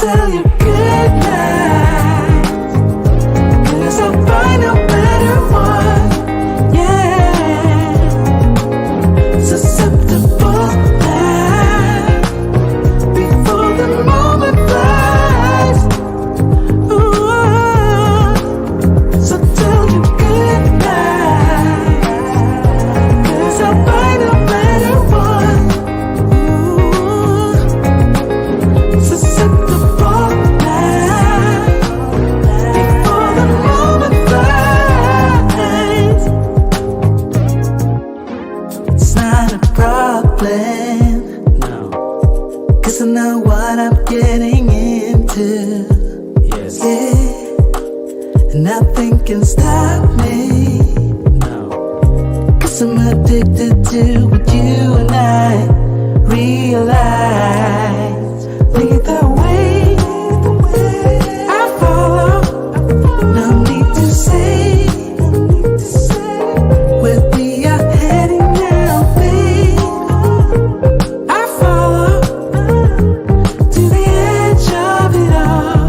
tell you good night, 'cause I'll find a better one. Yeah, susceptible now, before the moment flies. Ooh, so tell you good night, 'cause I'll find a better one. Ooh, susceptible now, before the moment flies. It's not a problem, no, 'cause I know what I'm getting into. Yes. Yeah, and nothing can stop me. No, 'cause I'm addicted to what you and I realize. Lead the way, I follow. No need to say where we are heading now, babe. I follow to the edge of it all.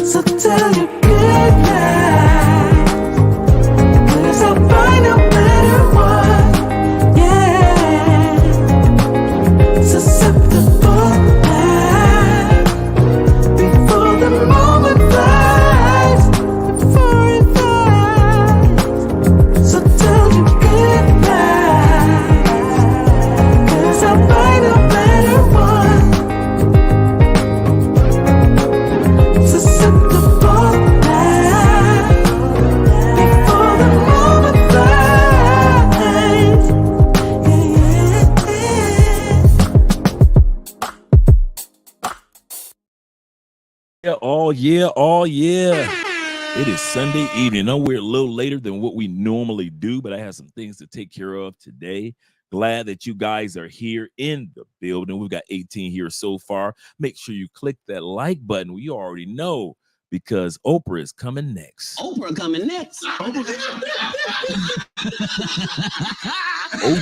So tell you good night, 'cause I'll find a better one. Yeah, susceptible now, before the moment flies, before it flies. So tell you good night, 'cause I'll find a better one. Susceptible now, before the moment flies. Yeah, oh yeah, oh yeah. It is Sunday evening. I know we're a little later than what we normally do, but I have some things to take care of today. Glad that you guys are here in the building. We've got 18 here so far. Make sure you click that like button. We already know because Oprah is coming next. Oprah coming next. Oh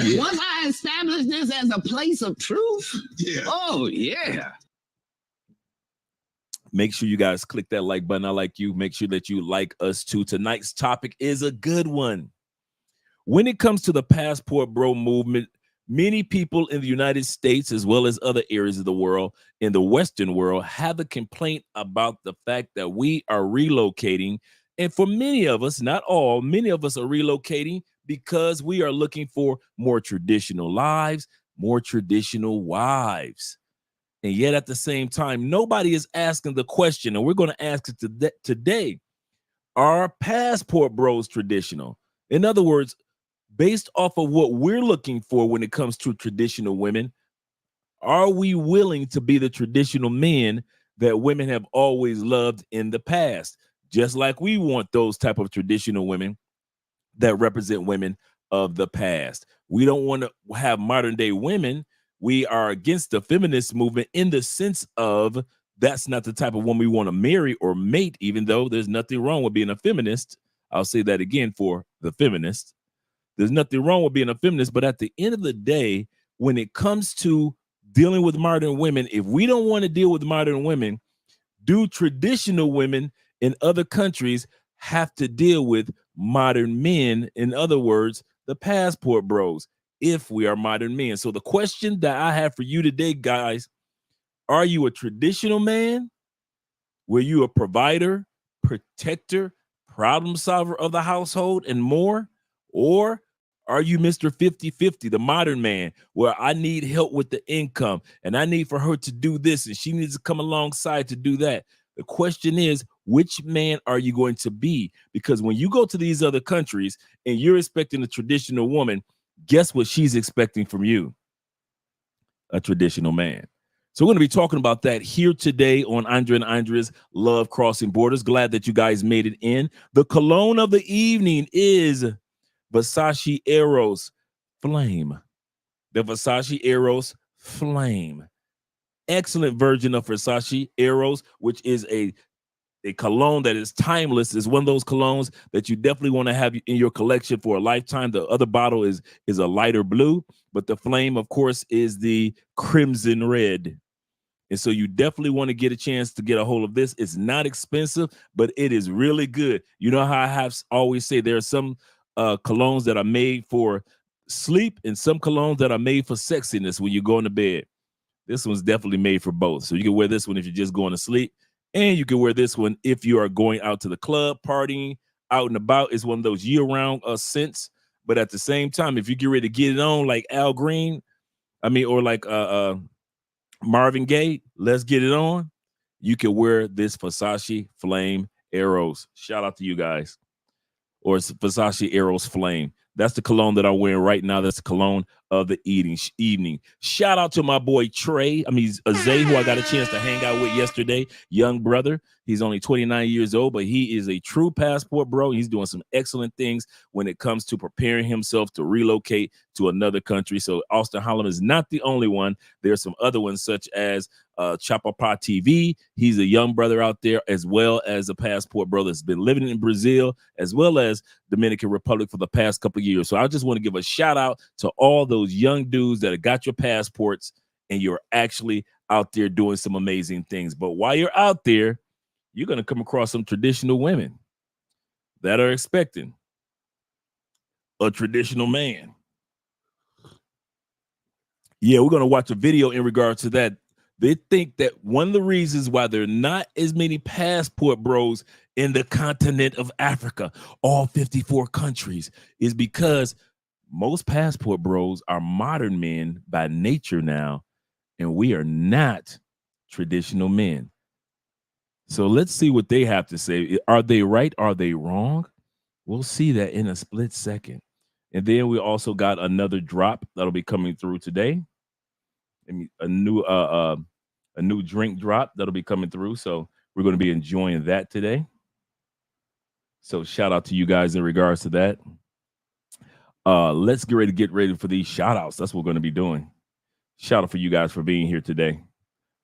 yeah. Once I establish this as a place of truth, Yeah. oh yeah. Make sure you guys click that like button. I like you. Make sure that you like us too. Tonight's topic is a good one. When it comes to the passport bro movement, many people in the United States, as well as other areas of the world, in the Western world, have a complaint about the fact that we are relocating. And for many of us, not all, many of us are relocating because we are looking for more traditional lives, more traditional wives. And yet at the same time, nobody is asking the question, and we're going to ask it today. Are passport bros traditional? In other words, based off of what we're looking for when it comes to traditional women, are we willing to be the traditional men that women have always loved in the past? Just like we want those type of traditional women that represent women of the past. We don't want to have modern day women. We are against the feminist movement in the sense of that's not the type of woman we want to marry or mate, even though there's nothing wrong with being a feminist. I'll say that again for the feminists. There's nothing wrong with being a feminist, but at the end of the day, when it comes to dealing with modern women, if we don't want to deal with modern women, do traditional women in other countries have to deal with modern men? In other words, the passport bros, if we are modern men. So the question that I have for you today, guys, are you a traditional man? Were you a provider, protector, problem solver of the household and more? Or are you Mr. 50-50, the modern man, where I need help with the income and I need for her to do this and she needs to come alongside to do that? The question is, which man are you going to be? Because when you go to these other countries and you're expecting a traditional woman, guess what she's expecting from you? A traditional man. So we're going to be talking about that here today on Andre and Andrea's Love Crossing Borders. Glad that you guys made it in. The cologne of the evening is Versace Eros Flame. The Versace Eros Flame. Excellent version of Versace Eros, which is a cologne that is timeless. Is one of those colognes that you definitely want to have in your collection for a lifetime. The other bottle is a lighter blue, but the Flame, of course, is the crimson red. And so you definitely want to get a chance to get a hold of this. It's not expensive, but it is really good. You know how I have always say there are some colognes that are made for sleep and some colognes that are made for sexiness when you're going to bed. This one's definitely made for both. So you can wear this one if you're just going to sleep, and you can wear this one if you are going out to the club, partying, out and about. It's one of those year-round scents. But at the same time, if you get ready to get it on like Al Green, or like Marvin Gaye, let's get it on. You can wear this Versace Flame Eros. Shout out to you guys. Or it's Versace Eros Flame. That's the cologne that I'm wearing right now. That's the cologne of the evening. Shout out to my boy Zay, who I got a chance to hang out with yesterday. Young brother. He's only 29 years old, but he is a true passport bro. He's doing some excellent things when it comes to preparing himself to relocate to another country. So Austin Holland is not the only one. There's some other ones such as Chapapa TV. He's a young brother out there, as well as a passport brother that's been living in Brazil as well as Dominican Republic for the past couple of years. So I just want to give a shout out to all those young dudes that have got your passports and you're actually out there doing some amazing things. But while you're out there, you're going to come across some traditional women that are expecting a traditional man. Yeah, we're going to watch a video in regards to that. They think that one of the reasons why there are not as many passport bros in the continent of Africa, all 54 countries, is because most passport bros are modern men by nature now, and we are not traditional men. So let's see what they have to say. Are they right? Are they wrong? We'll see that in a split second. And then we also got another drop that'll be coming through today. A new drink drop that'll be coming through. So we're going to be enjoying that today. So shout out to you guys in regards to that. Let's get ready for these shout outs. That's what we're going to be doing. Shout out for you guys for being here today.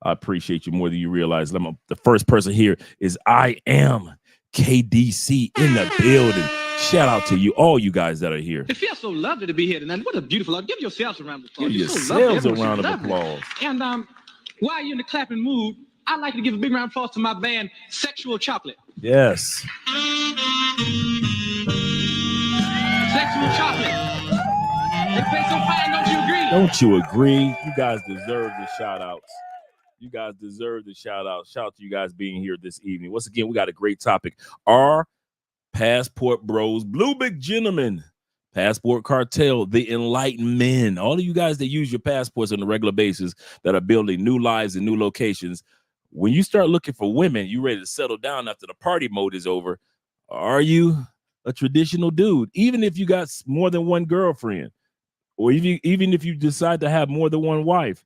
I appreciate you more than you realize. The first person here is I am KDC in the building. Shout out to you, all you guys that are here. It feels so lovely to be here tonight. What a beautiful, give yourselves a round of applause. Give yourselves a round of applause. And while you're in the clapping mood, I'd like to give a big round of applause to my band, Sexual Chocolate. Yes. Sexual Chocolate. They play so fine, don't you agree? Don't you agree? You guys deserve the shout outs. You guys deserve the shout out. Shout out to you guys being here this evening. Once again, we got a great topic. Are passport bros blue big gentlemen? Passport cartel, the enlightened men. All of you guys that use your passports on a regular basis that are building new lives and new locations. When you start looking for women, you ready to settle down after the party mode is over. Are you a traditional dude? Even if you got more than one girlfriend, or even if you decide to have more than one wife,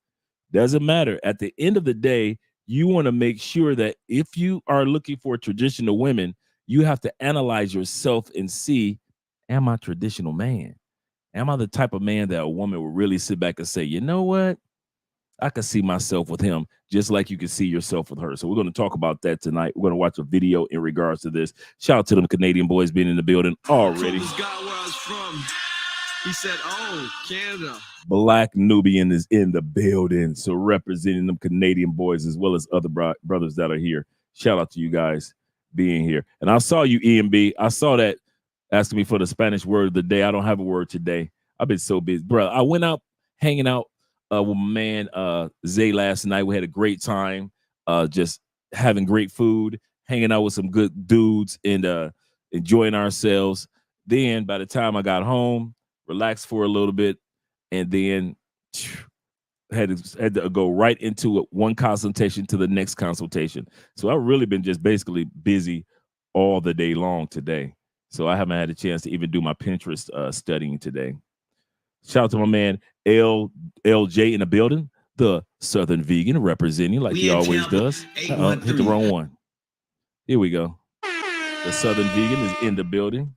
doesn't matter. At the end of the day, you want to make sure that if you are looking for traditional women, you have to analyze yourself and see, am I a traditional man? Am I the type of man that a woman will really sit back and say, you know what? I can see myself with him just like you can see yourself with her. So we're going to talk about that tonight. We're going to watch a video in regards to this. Shout out to them Canadian boys being in the building already. This guy where I was from, he said, oh, Canada. Black Nubian is in the building. So representing them Canadian boys as well as other brothers that are here. Shout out to you guys being here. And I saw you, EMB. I saw that asking me for the Spanish word of the day. I don't have a word today. I've been so busy. Bro, I went out hanging out with my man Zay last night. We had a great time, just having great food, hanging out with some good dudes, and enjoying ourselves. Then by the time I got home, relaxed for a little bit, and then had to go right into one consultation to the next consultation. So I've really been just basically busy all the day long today. So I haven't had a chance to even do my Pinterest studying today. Shout out to my man LJ in the building, the Southern Vegan representing like he always does. Hit the wrong one. Here we go. The Southern Vegan is in the building.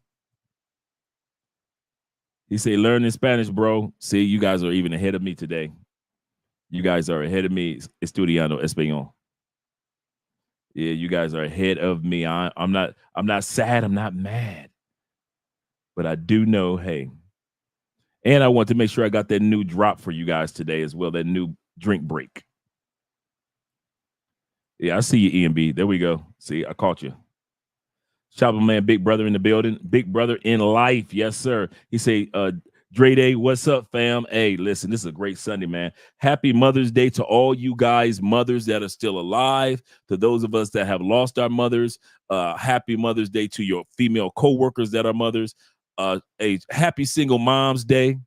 He said, learning Spanish, bro. See, you guys are even ahead of me today. You guys are ahead of me. Estudiando Español. Yeah, you guys are ahead of me. I'm not sad. I'm not mad. But I do know, hey. And I want to make sure I got that new drop for you guys today as well, that new drink break. Yeah, I see you, EMB. There we go. See, I caught you. Shopper man, big brother in the building. Big brother in life. Yes, sir. He say, Dre Day, what's up, fam? Hey, listen, this is a great Sunday, man. Happy Mother's Day to all you guys, mothers that are still alive, to those of us that have lost our mothers. Happy Mother's Day to your female co-workers that are mothers. A happy Single Moms Day.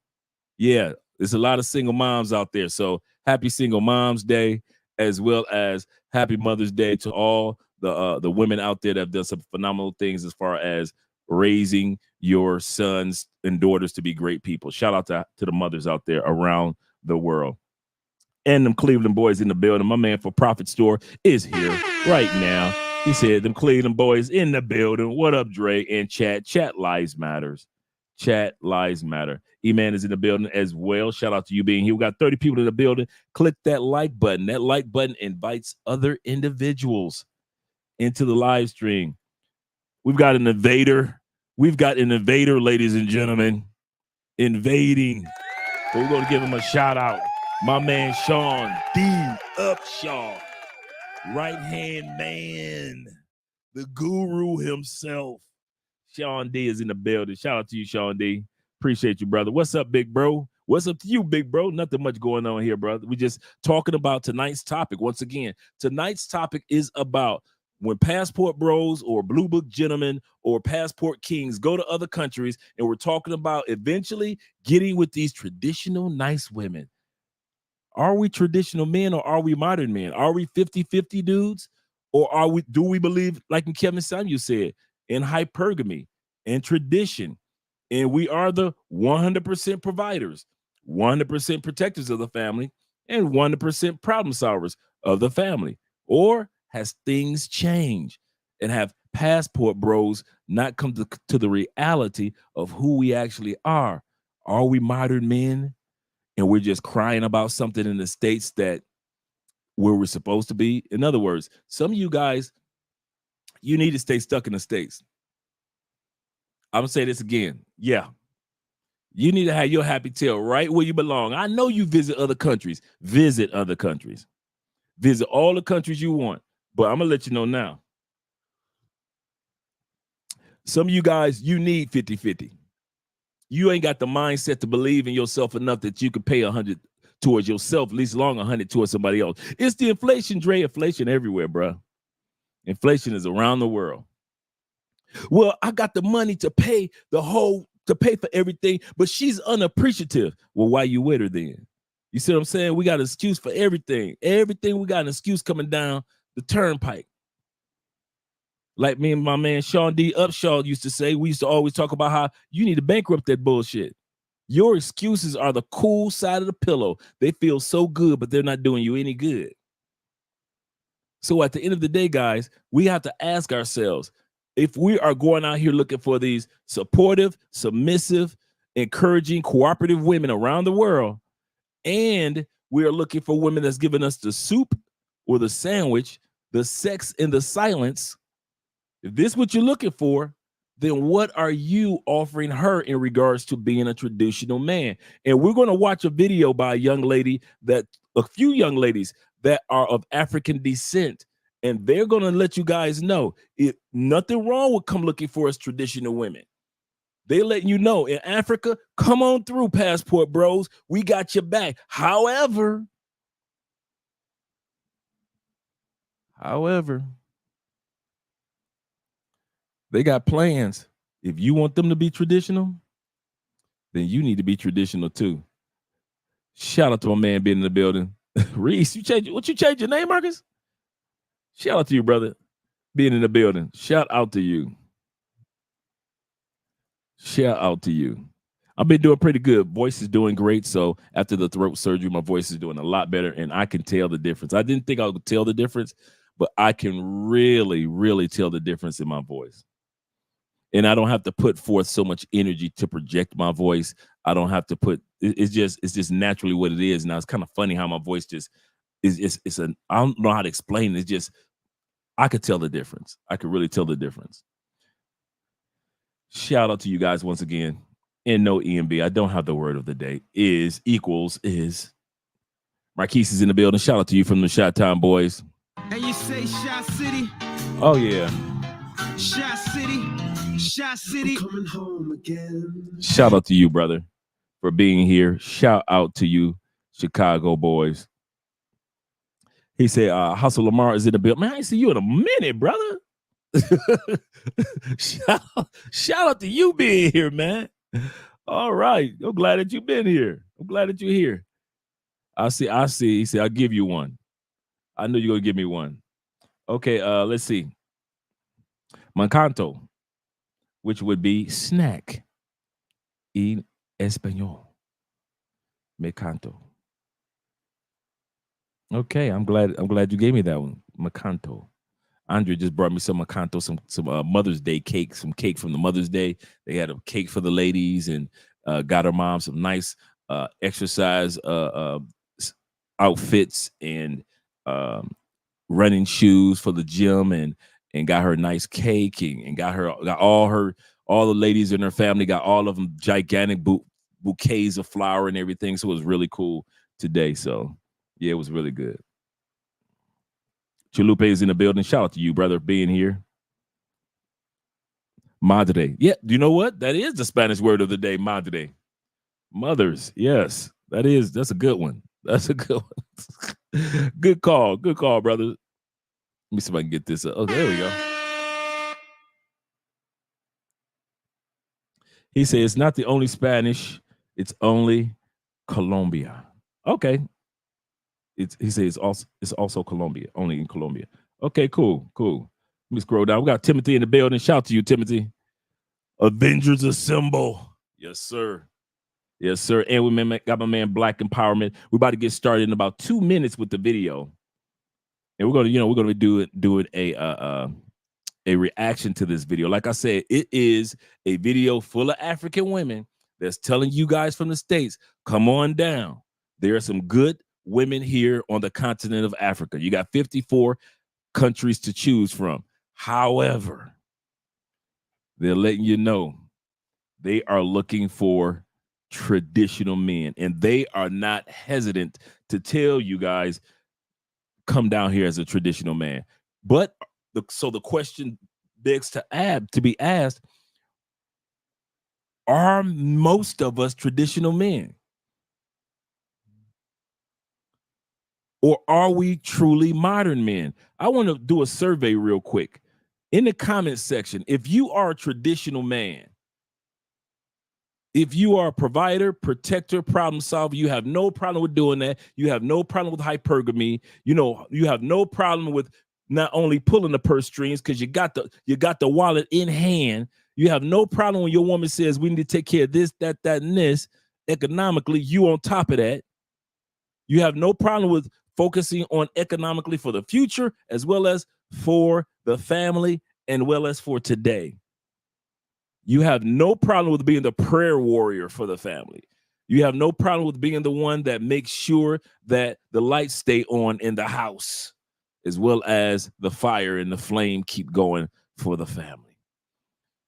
Yeah, there's a lot of single moms out there. So happy Single Moms Day, as well as happy Mother's Day to all the women out there that have done some phenomenal things as far as raising your sons and daughters to be great people. Shout out to the mothers out there around the world. And them Cleveland boys in the building. My man for Profit Store is here right now. He said, them Cleveland boys in the building. What up, Dre? And chat lives matters. Chat lives matter. E-Man is in the building as well. Shout out to you being here. We got 30 people in the building. Click that like button. That like button invites other individuals into the live stream. We've got an invader. We've got an invader, ladies and gentlemen, invading. So we're going to give him a shout out. My man, Sean D. Upshaw, right-hand man, the guru himself. Sean D is in the building. Shout out to you, Sean D. Appreciate you, brother. What's up, big bro? What's up to you, big bro? Nothing much going on here, brother. We're just talking about tonight's topic. Once again, tonight's topic is about when passport bros or blue book gentlemen or passport kings go to other countries, and we're talking about eventually getting with these traditional nice women. Are we traditional men or are we modern men? Are we 50-50 dudes? Or do we believe, like in Kevin Samuel said, in hypergamy and tradition? And we are the 100% providers, 100% protectors of the family, and 100% problem solvers of the family. Or has things changed and have passport bros not come to the reality of who we actually are? Are we modern men and we're just crying about something in the States that where we're supposed to be? In other words, some of you guys, you need to stay stuck in the States. I'm gonna say this again. Yeah. You need to have your happy tail right where you belong. I know you visit other countries. Visit other countries. Visit all the countries you want. But I'm gonna let you know now. Some of you guys, you need 50-50. You ain't got the mindset to believe in yourself enough that you can pay 100 towards yourself, at least long 100 towards somebody else. It's the inflation, Dre. Inflation everywhere, bro. Inflation is around the world. Well, I got the money to pay for everything, but she's unappreciative. Well, why you with her then? You see what I'm saying? We got an excuse for everything. Everything we got an excuse coming down the turnpike. Like me and my man Sean D. Upshaw used to say, we used to always talk about how you need to bankrupt that bullshit. Your excuses are the cool side of the pillow. They feel so good, but they're not doing you any good. So at the end of the day, guys, we have to ask ourselves, if we are going out here looking for these supportive, submissive, encouraging, cooperative women around the world, and we are looking for women that's giving us the soup or the sandwich, the sex and the silence, if this is what you're looking for, then what are you offering her in regards to being a traditional man? And we're going to watch a video by a few young ladies that are of African descent. And they're going to let you guys know nothing wrong with come looking for us traditional women. They're letting you know in Africa, come on through, passport bros. We got your back. However, they got plans. If you want them to be traditional, then you need to be traditional too. Shout out to my man being in the building. Reese, you change your name, Marcus? Shout out to you, brother, being in the building. Shout out to you. Shout out to you. I've been doing pretty good. Voice is doing great. So after the throat surgery, my voice is doing a lot better, and I can tell the difference. I didn't think I would tell the difference, but I can really, really tell the difference in my voice. And I don't have to put forth so much energy to project my voice. I don't have to it's just naturally what it is. Now it's kind of funny how my voice just I don't know how to explain it. It's just, I could tell the difference. I could really tell the difference. Shout out to you guys once again. And no EMB, I don't have the word of the day. Is. Marquise is in the building. Shout out to you from the Shot Time Boys. And you say Shot City, Oh yeah. Shot City, Shot City. Coming home again. Shout out to you, brother, for being here. Shout out to you, Chicago boys. He said, Hustle Lamar is in the building. Man, I ain't see you in a minute, brother. shout out to you being here, man. All right. I'm glad that you've been here. I'm glad that you're here. I see. He said, I'll give you one. I knew you're gonna give me one. Okay, let's see. Mancanto, which would be snack in español. Me canto. Okay, I'm glad you gave me that one. Macanto. Andre just brought me some Macanto, some Mother's Day cake, some cake from the Mother's Day. They had a cake for the ladies and got her mom some nice exercise outfits and running shoes for the gym and got her a nice cake and got all the ladies in her family, got all of them gigantic bouquets of flower and everything. So it was really cool today. So yeah, it was really good. Chalupe is in the building. Shout out to you, brother, being here. Madre. Yeah, you know what? That is the Spanish word of the day, madre. Mothers. Yes, that's a good one. That's a good one. Good call, brother. Let me see if I can get this up. Oh, there we go. He said it's not the only Spanish, it's only Colombia. Okay. He says it's also Colombia, only in Colombia. Okay, cool. Let me scroll down. We got Timothy in the building. Shout out to you, Timothy. Avengers Assemble. Yes, sir. And we got my man Black Empowerment. We're about to get started in about 2 minutes with the video. And we're gonna do a reaction to this video. Like I said, it is a video full of African women that's telling you guys from the States, come on down. There are some good women here on the continent of Africa. You got 54 countries to choose from. However, they're letting you know they are looking for traditional men, and they are not hesitant to tell you guys, come down here as a traditional man. But the question begs to be asked, are most of us traditional men? Or are we truly modern men? I want to do a survey real quick. In the comment section, if you are a traditional man, if you are a provider, protector, problem solver, you have no problem with doing that. You have no problem with hypergamy. You have no problem with not only pulling the purse strings because you got the wallet in hand. You have no problem when your woman says we need to take care of this, that, and this. Economically, you on top of that. You have no problem with focusing on economically for the future as well as for the family and well as for today. You have no problem with being the prayer warrior for the family. You have no problem with being the one that makes sure that the lights stay on in the house, as well as the fire and the flame keep going for the family.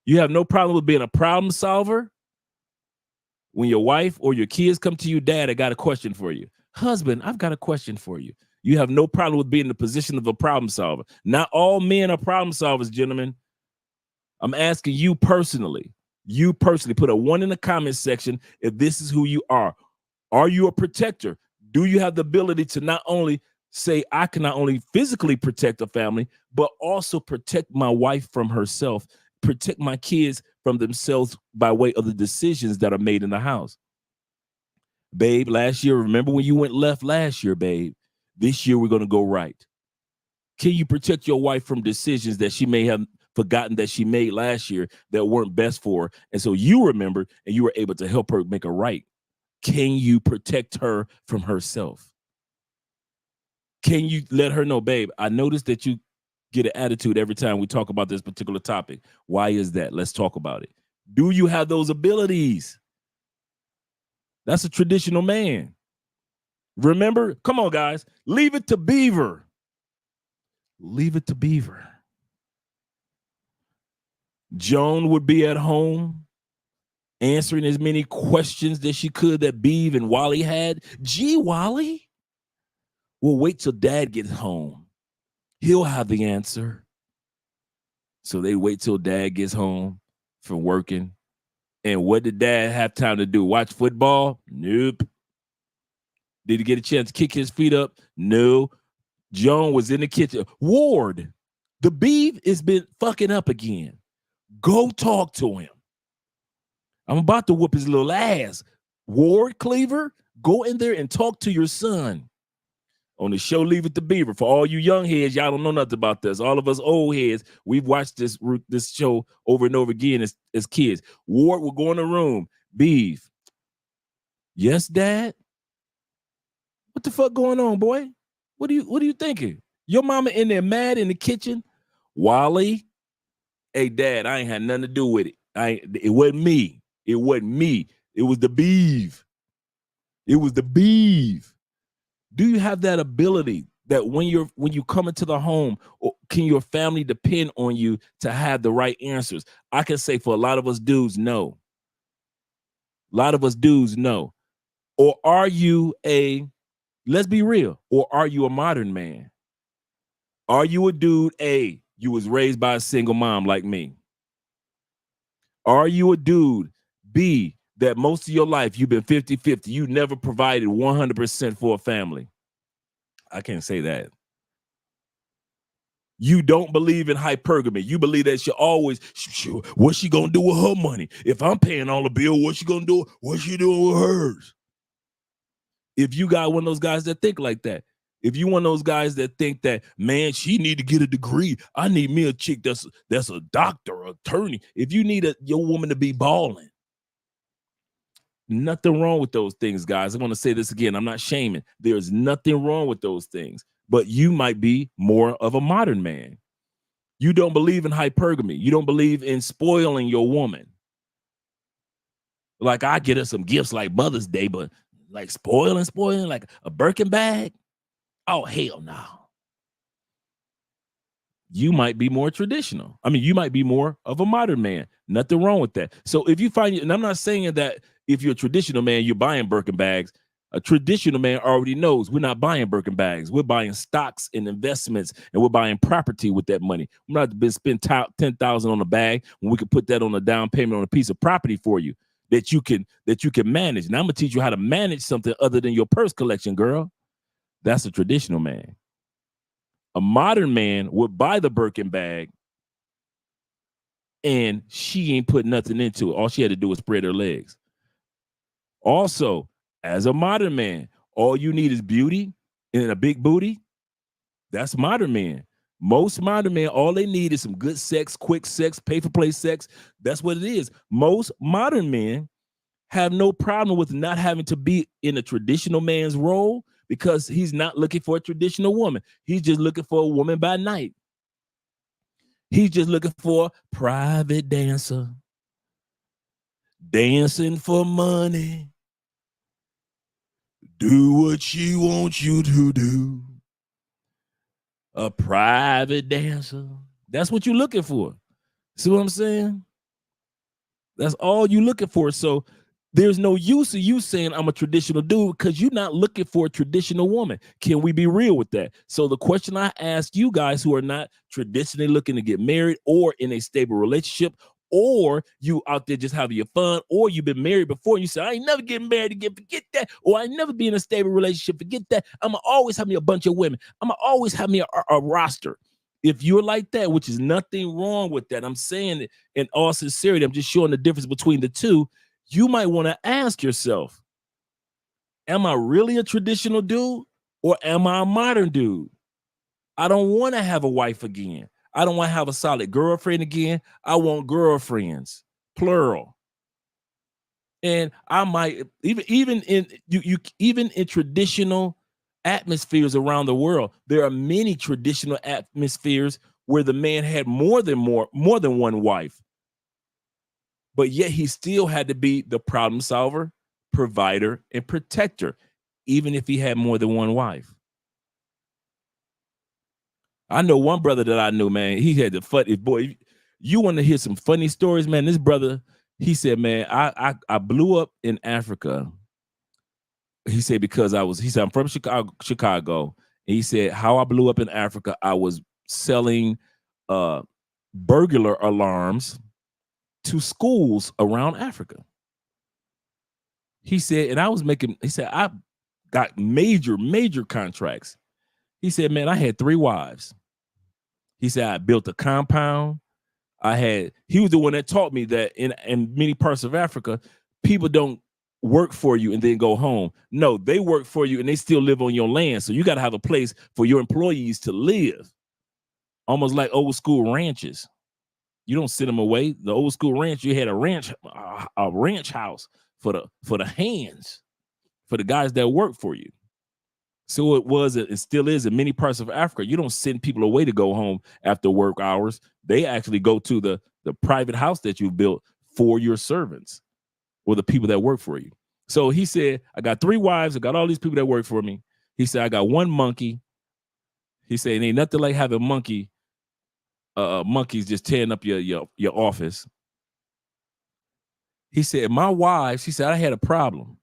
You have no problem with being a problem solver. When your wife or your kids come to you, Dad, I got a question for you. Husband, I've got a question for you. You have no problem with being in the position of a problem solver. Not all men are problem solvers, gentlemen. I'm asking you personally. You personally, put a 1 in the comment section if this is who you are. Are you a protector? Do you have the ability to not only say, I can not only physically protect a family, but also protect my wife from herself, protect my kids from themselves by way of the decisions that are made in the house? Babe, last year, remember when you went left last year, babe? This year, we're going to go right. Can you protect your wife from decisions that she may have forgotten that she made last year that weren't best for her? And so you remembered and you were able to help her make a right. Can you protect her from herself? Can you let her know, babe, I noticed that you get an attitude every time we talk about this particular topic. Why is that? Let's talk about it. Do you have those abilities? That's a traditional man. Remember, come on, guys, leave it to Beaver. Leave it to Beaver. Joan would be at home answering as many questions that she could that Beav and Wally had. Gee, Wally, we'll wait till Dad gets home. He'll have the answer. So they wait till dad gets home from working. And what did dad have time to do? Watch football? Nope. Did he get a chance to kick his feet up? No. Joan was in the kitchen. Ward, the beef has been fucking up again. Go talk to him. I'm about to whoop his little ass. Ward Cleaver, go in there and talk to your son. On the show Leave It to Beaver. For all you young heads, y'all don't know nothing about this. All of us old heads, we've watched this show over and over again as kids. Ward will go in the room. Beef. Yes, Dad? What the fuck going on, boy? What are you thinking? Your mama in there mad in the kitchen? Wally? Hey, Dad, I ain't had nothing to do with it. It wasn't me. It wasn't me. It was the beef. It was the beef. Do you have that ability that when you come into the home, can your family depend on you to have the right answers? I can say for a lot of us dudes, no. A lot of us dudes, no. Or are you let's be real, or are you a modern man? Are you a dude, you was raised by a single mom like me? Are you a dude, B, that most of your life you've been 50-50, you never provided 100% for a family? I can't say that. You don't believe in hypergamy. You believe that she always, what's she gonna do with her money? If I'm paying all the bill, what's she gonna do? What's she doing with hers? If you got one of those guys that think like that, if you one of those guys that think that, man, she need to get a degree. I need me a chick that's a doctor, or attorney. If you need your woman to be balling, nothing wrong with those things, guys. I'm going to say this again. I'm not shaming. There's nothing wrong with those things, but you might be more of a modern man. You don't believe in hypergamy. You don't believe in spoiling your woman. Like, I get her some gifts like Mother's Day, but like spoiling, like a Birkin bag? Oh, hell no. You might be more traditional. I mean, you might be more of a modern man. Nothing wrong with that. So if you find, and I'm not saying that if you're a traditional man, you're buying Birkin bags. A traditional man already knows we're not buying Birkin bags. We're buying stocks and investments, and we're buying property with that money. We're not going to spend $10,000 on a bag when we could put that on a down payment on a piece of property for you that you can manage. And I'm going to teach you how to manage something other than your purse collection, girl. That's a traditional man. A modern man would buy the Birkin bag and she ain't put nothing into it. All she had to do was spread her legs. Also, as a modern man, all you need is beauty and a big booty. That's modern man. Most modern men, all they need is some good sex, quick sex, pay-for-play sex. That's what it is. Most modern men have no problem with not having to be in a traditional man's role because he's not looking for a traditional woman. He's just looking for a woman by night. He's just looking for a private dancer, dancing for money. Do what she wants you to do. A private dancer. That's what you're looking for. See what I'm saying? That's all you're looking for. So there's no use of you saying I'm a traditional dude because you're not looking for a traditional woman. Can we be real with that? So the question I ask you guys who are not traditionally looking to get married or in a stable relationship, or you out there just having your fun, or you've been married before and you say, I ain't never getting married again, forget that, or I never be in a stable relationship, forget that. I'm going to always have me a bunch of women. I'm going to always have me a roster. If you're like that, which is nothing wrong with that, I'm saying it in all sincerity, I'm just showing the difference between the two. You might want to ask yourself, am I really a traditional dude or am I a modern dude? I don't want to have a wife again. I don't want to have a solid girlfriend again. I want girlfriends, plural. And I might even in traditional atmospheres around the world, there are many traditional atmospheres where the man had more than one wife. But yet he still had to be the problem solver, provider, and protector, even if he had more than one wife. I know one brother that I knew, man, he had the funniest boy. You want to hear some funny stories, man? This brother, he said, man, I blew up in Africa. He said, because he said, I'm from Chicago. And he said, how I blew up in Africa, I was selling burglar alarms to schools around Africa. He said, and I was making, he said, I got major contracts. He said, man, I had 3 wives. He said, I built a compound. He was the one that taught me that in many parts of Africa, people don't work for you and then go home. No, they work for you and they still live on your land. So you got to have a place for your employees to live. Almost like old school ranches. You don't send them away. The old school ranch, you had a ranch house for the hands, for the guys that work for you. So it still is in many parts of Africa. You don't send people away to go home after work hours. They actually go to the private house that you built for your servants or the people that work for you. So he said, I got 3 wives. I got all these people that work for me. He said, I got 1 monkey. He said, it ain't nothing like having monkeys just tearing up your office. He said, my wives, he said, I had a problem.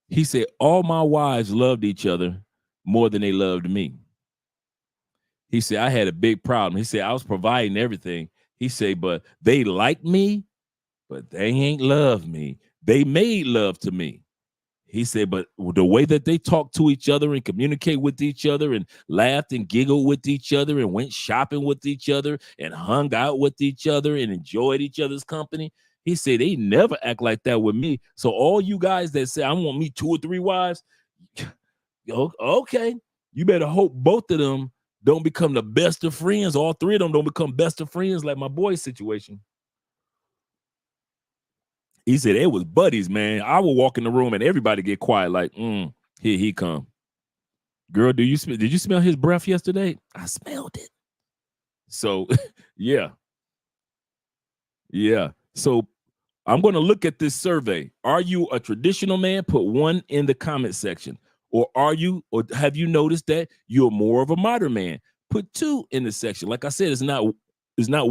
He said, all my wives loved each other more than they loved me. He said, I had a big problem. He said, I was providing everything. He said, but they liked me, but they ain't loved me. They made love to me. He said, but the way that they talk to each other and communicate with each other and laughed and giggled with each other and went shopping with each other and hung out with each other and enjoyed each other's company. He said, they never act like that with me. So all you guys that say, I want me 2 or 3 wives, okay, you better hope both of them don't become the best of friends. All 3 of them don't become best of friends like my boy's situation. He said, it was buddies, man. I would walk in the room and everybody get quiet like, here he come. Girl, did you smell his breath yesterday? I smelled it. So, yeah. Yeah. So I'm going to look at this survey. Are you a traditional man? Put 1 in the comment section. Or have you noticed that you're more of a modern man? Put 2 in the section. Like I said, it's not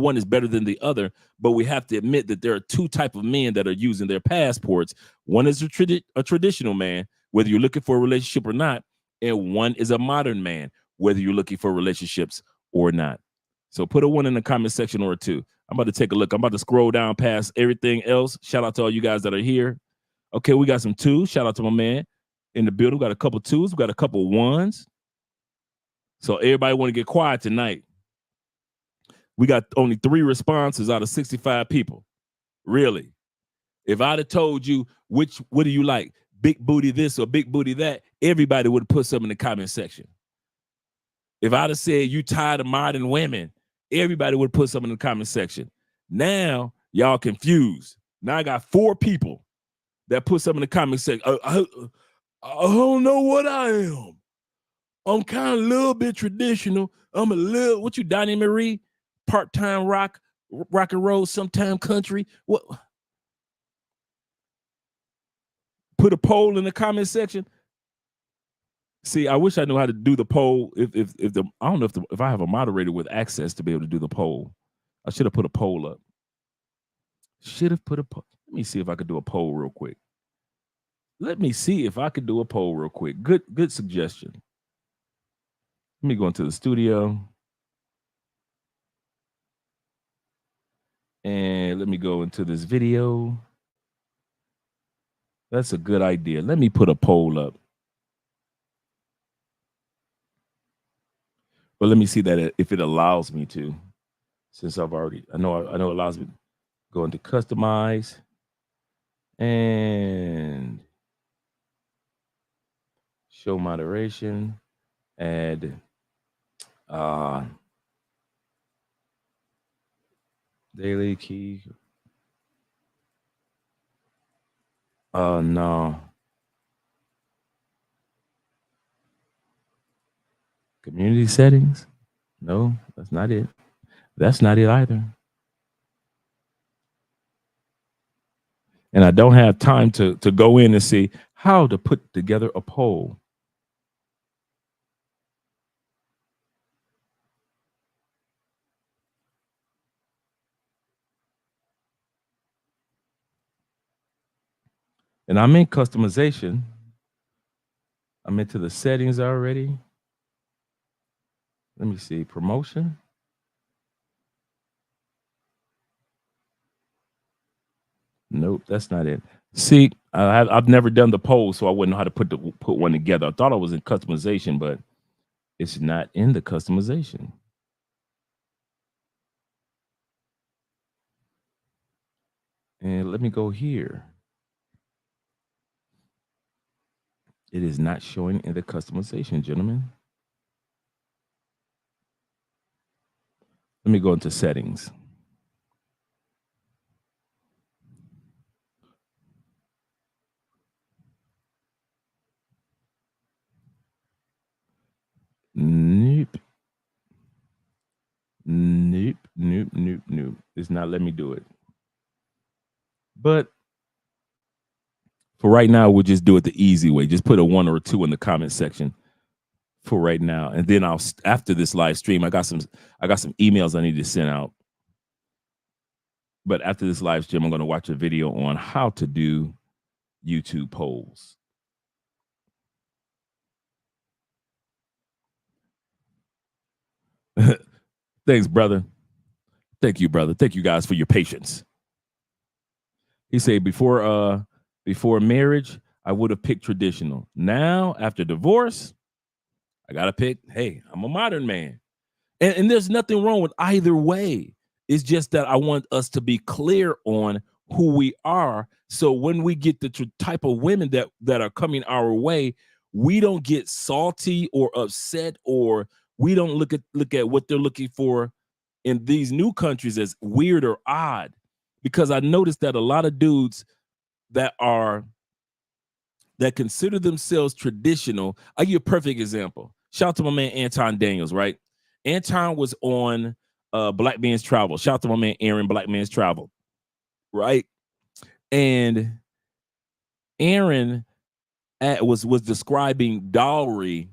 one is better than the other, but we have to admit that there are 2 types of men that are using their passports. One is a traditional man, whether you're looking for a relationship or not, and one is a modern man, whether you're looking for relationships or not. So put a 1 in the comment section or a 2. I'm about to take a look. I'm about to scroll down past everything else. Shout out to all you guys that are here. Okay, we got some 2s. Shout out to my man in the building. We got a couple 2s. We got a couple 1s. So everybody want to get quiet tonight. We got only 3 responses out of 65 people. Really. If I'd have told you what do you like, big booty this or big booty that, everybody would have put something in the comment section. If I'd have said you tired of modern women, everybody would put something in the comment section. Now, y'all confused. Now I got 4 people that put something in the comment section. I don't know what I am. I'm kind of a little bit traditional. I'm a little, what you, Donnie Marie? Part-time rock and roll, sometime country. What? Put a poll in the comment section. See, I wish I knew how to do the poll. I don't know if I have a moderator with access to be able to do the poll. I should have put a poll up. Let me see if I could do a poll real quick. Good suggestion. Let me go into the studio. And let me go into this video. That's a good idea. Let me put a poll up. But let me see that if it allows me to, since I know it allows me to go into customize and show moderation, add daily key. No. Community settings? No, that's not it. That's not it either. And I don't have time to go in and see how to put together a poll. And I'm in customization. I'm into the settings already. Let me see. Promotion. Nope, that's not it. See, I've never done the poll, so I wouldn't know how to put one together. I thought I was in customization, but it's not in the customization. And let me go here. It is not showing in the customization, gentlemen. Let me go into settings. Nope. Nope. Nope. Nope. Nope. It's not letting me do it. But for right now, we'll just do it the easy way. Just put a 1 or a 2 in the comment section for right now, and then I'll after this live stream, I got some emails I need to send out. But after this live stream, I'm going to watch a video on how to do YouTube polls. Thanks, brother. Thank you, brother. Thank you guys for your patience. He said before marriage, I would have picked traditional. Now, after divorce, I gotta pick, hey, I'm a modern man. And there's nothing wrong with either way. It's just that I want us to be clear on who we are. So when we get the type of women that are coming our way, we don't get salty or upset, or we don't look at what they're looking for in these new countries as weird or odd. Because I noticed that a lot of dudes that consider themselves traditional. I'll give you a perfect example. Shout out to my man Anton Daniels, right? Anton was on Black Man's Travel. Shout out to my man Aaron, Black Man's Travel, right? And Aaron was describing dowry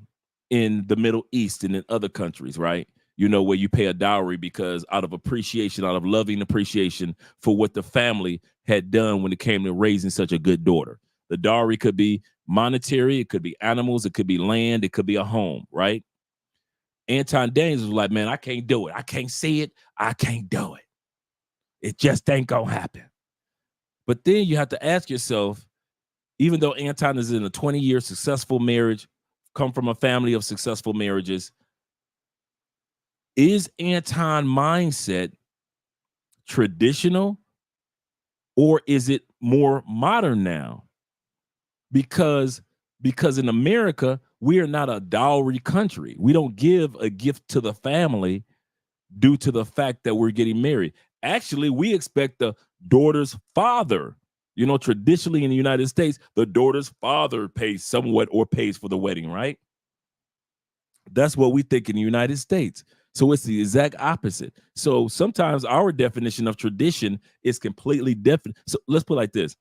in the Middle East and in other countries, right? You know, where you pay a dowry because out of appreciation, out of loving appreciation for what the family had done when it came to raising such a good daughter. The dowry could be monetary, it could be animals, it could be land, it could be a home, right? Anton Daniels was like, man, I can't do it. I can't see it. I can't do it. It just ain't gonna happen. But then you have to ask yourself, even though Anton is in a 20-year successful marriage, come from a family of successful marriages, is Anton mindset traditional or is it more modern now? Because in America, we are not a dowry country. We don't give a gift to the family due to the fact that we're getting married. Actually, we expect the daughter's father. You know, traditionally in the United States, the daughter's father pays somewhat or pays for the wedding, right? That's what we think in the United States. So it's the exact opposite. So sometimes our definition of tradition is completely different. So let's put it like this.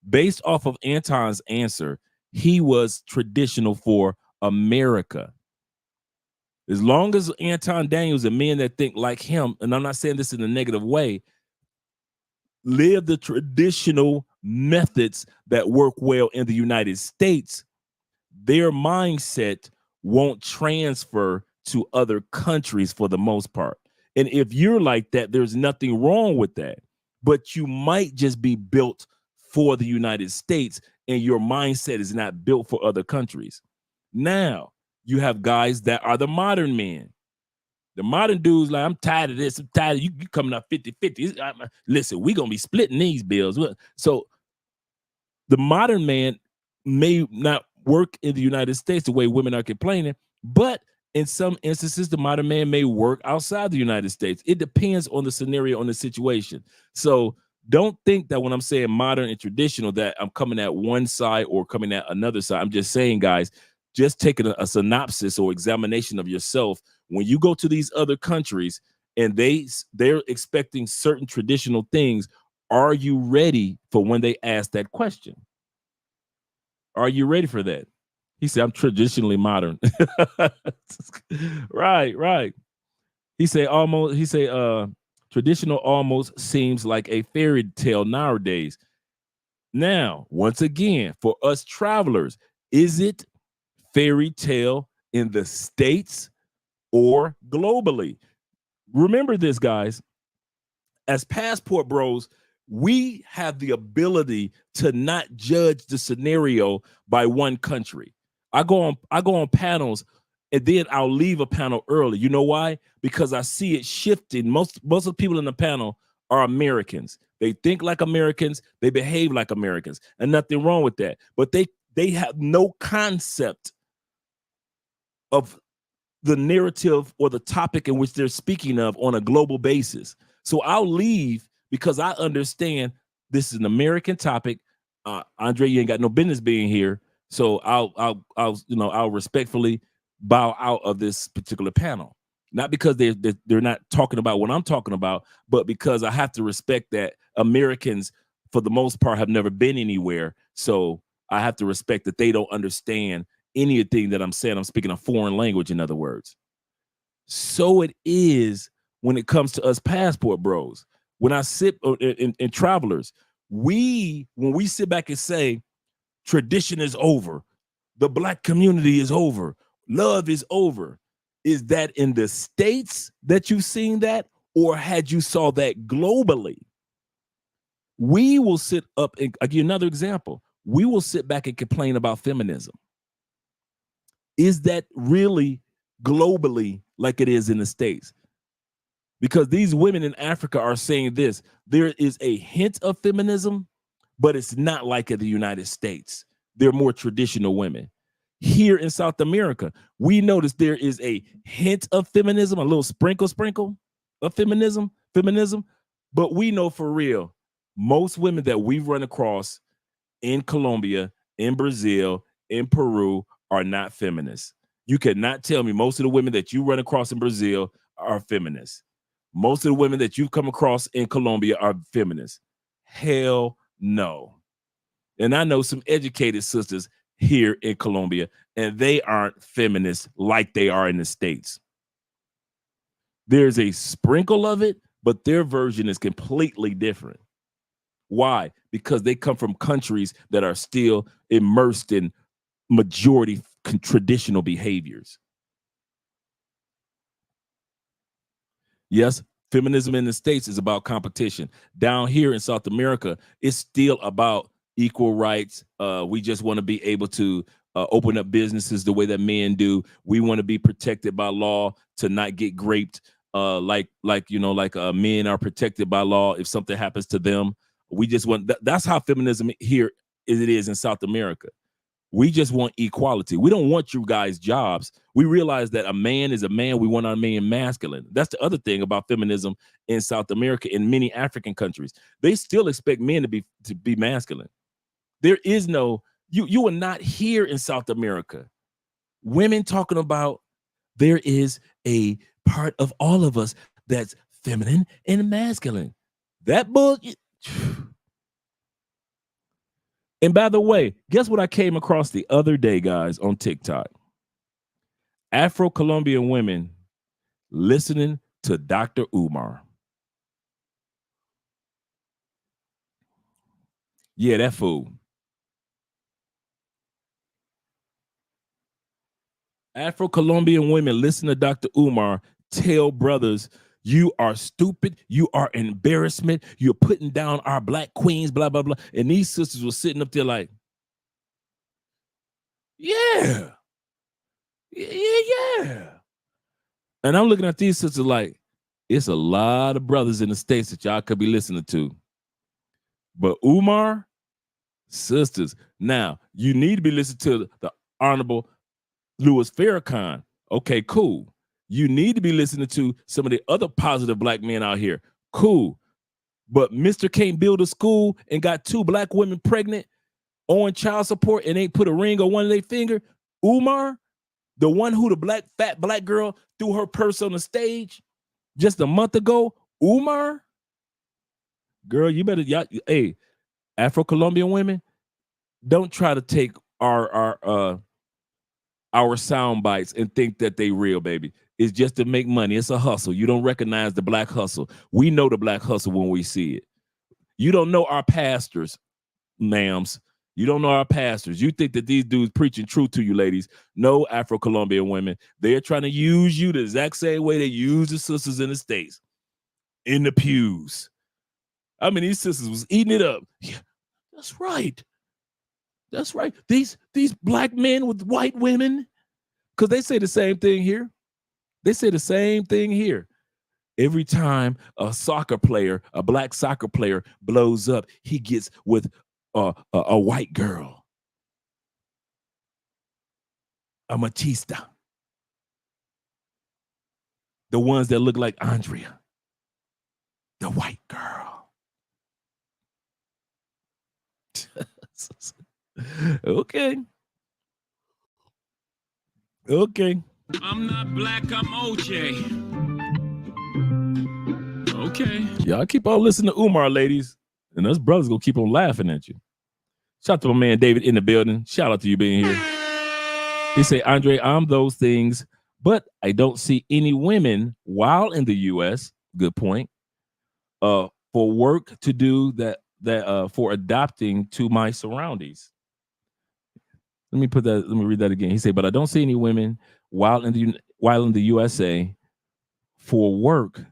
Based off of Anton's answer, he was traditional for America. As long as Anton Daniels and men that think like him, and I'm not saying this in a negative way, live the traditional methods that work well in the United States, their mindset won't transfer to other countries for the most part. And if you're like that, there's nothing wrong with that. But you might just be built for the United States and your mindset is not built for other countries. Now, you have guys that are the modern men. The modern dudes like, I'm tired of this. I'm tired of you coming up 50-50. Listen, we're going to be splitting these bills. So the modern man may not work in the United States the way women are complaining, but in some instances, the modern man may work outside the United States. It depends on the scenario, on the situation. So don't think that when I'm saying modern and traditional that I'm coming at one side or coming at another side. I'm just saying, guys, just taking a synopsis or examination of yourself. When you go to these other countries and they're expecting certain traditional things, are you ready for when they ask that question? Are you ready for that? He said, I'm traditionally modern. Right. He said, traditional almost seems like a fairy tale nowadays. Now, once again, for us travelers, is it fairy tale in the States or globally. Remember this, guys. As passport bros, we have the ability to not judge the scenario by one country. I go on panels and then I'll leave a panel early. You know why? Because I see it shifting. Most of the people in the panel are Americans. They think like Americans, they behave like Americans, and nothing wrong with that. But they have no concept of the narrative or the topic in which they're speaking of on a global basis. So I'll leave because I understand this is an American topic. Andre, you ain't got no business being here. So I'll respectfully bow out of this particular panel. Not because they're not talking about what I'm talking about, but because I have to respect that Americans, for the most part, have never been anywhere. So I have to respect that they don't understand anything that I'm saying. I'm speaking a foreign language, in other words. So it is when it comes to us passport bros. When I sit in travelers, when we sit back and say tradition is over, the Black community is over, love is over, is that in the States that you've seen that, or had you saw that globally? We will sit up and I'll give you another example. We will sit back and complain about feminism. Is that really globally like it is in the States? Because these women in Africa are saying this. There is a hint of feminism, but it's not like in the United States. They're more traditional women. Here in South America, we notice there is a hint of feminism, a little sprinkle of feminism, but we know for real, most women that we've run across in Colombia, in Brazil, in Peru are not feminists. You cannot tell me most of the women that you run across in Brazil are feminists. Most of the women that you've come across in Colombia are feminists. Hell no. And I know some educated sisters here in Colombia, and they aren't feminists like they are in the States. There's a sprinkle of it, but their version is completely different. Why? Because they come from countries that are still immersed in majority traditional behaviors. Yes, feminism in the States is about competition. Down here in South America, it's still about equal rights. We just want to be able to open up businesses the way that men do. We want to be protected by law to not get raped. Like men are protected by law if something happens to them. We just want that's how feminism here is in South America. We just want equality. We don't want you guys' jobs. We realize that a man is a man. We want our man masculine. That's the other thing about feminism in South America. In many African countries, they still expect men to be masculine. There is no, you are not here in South America. Women talking about there is a part of all of us that's feminine and masculine. That bullshit. And by the way, guess what I came across the other day, guys, on TikTok? Afro-Colombian women listening to Dr. Umar. Yeah, that fool. Afro-Colombian women listen to Dr. Umar tell brothers, you are stupid, you are an embarrassment, you're putting down our Black queens, blah, blah, blah. And these sisters were sitting up there like, yeah. And I'm looking at these sisters like, it's a lot of brothers in the States that y'all could be listening to. But Umar, sisters, now you need to be listening to the Honorable Louis Farrakhan. Okay, cool. You need to be listening to some of the other positive Black men out here. Cool. But Mr. can't build a school and got 2 Black women pregnant on child support and ain't put a ring on one of their finger. Umar, the one who the fat black girl threw her purse on the stage just a month ago. Umar, girl, you better, hey, Afro-Colombian women, don't try to take our sound bites and think that they real, baby. It's just to make money. It's a hustle. You don't recognize the Black hustle. We know the Black hustle when we see it. You don't know our pastors, ma'ams. You don't know our pastors. You think that these dudes preaching truth to you, ladies. No, Afro-Colombian women. They're trying to use you the exact same way they use the sisters in the States. In the pews. I mean, these sisters was eating it up. Yeah, that's right. That's right. These black men with white women, because they say the same thing here. They say the same thing here. Every time a soccer player, a black soccer player blows up, he gets with a white girl, a machista. The ones that look like Andrea, the white girl. Okay. Okay. I'm not black, I'm OJ. Okay. Y'all keep on listening to Umar, ladies. And us brothers gonna keep on laughing at you. Shout out to my man David in the building. Shout out to you being here. He say, Andre, I'm those things, but I don't see any women while in the U.S. Good point. For work to do that for adapting to my surroundings. Let me read that again. He said, but I don't see any women while in the USA for work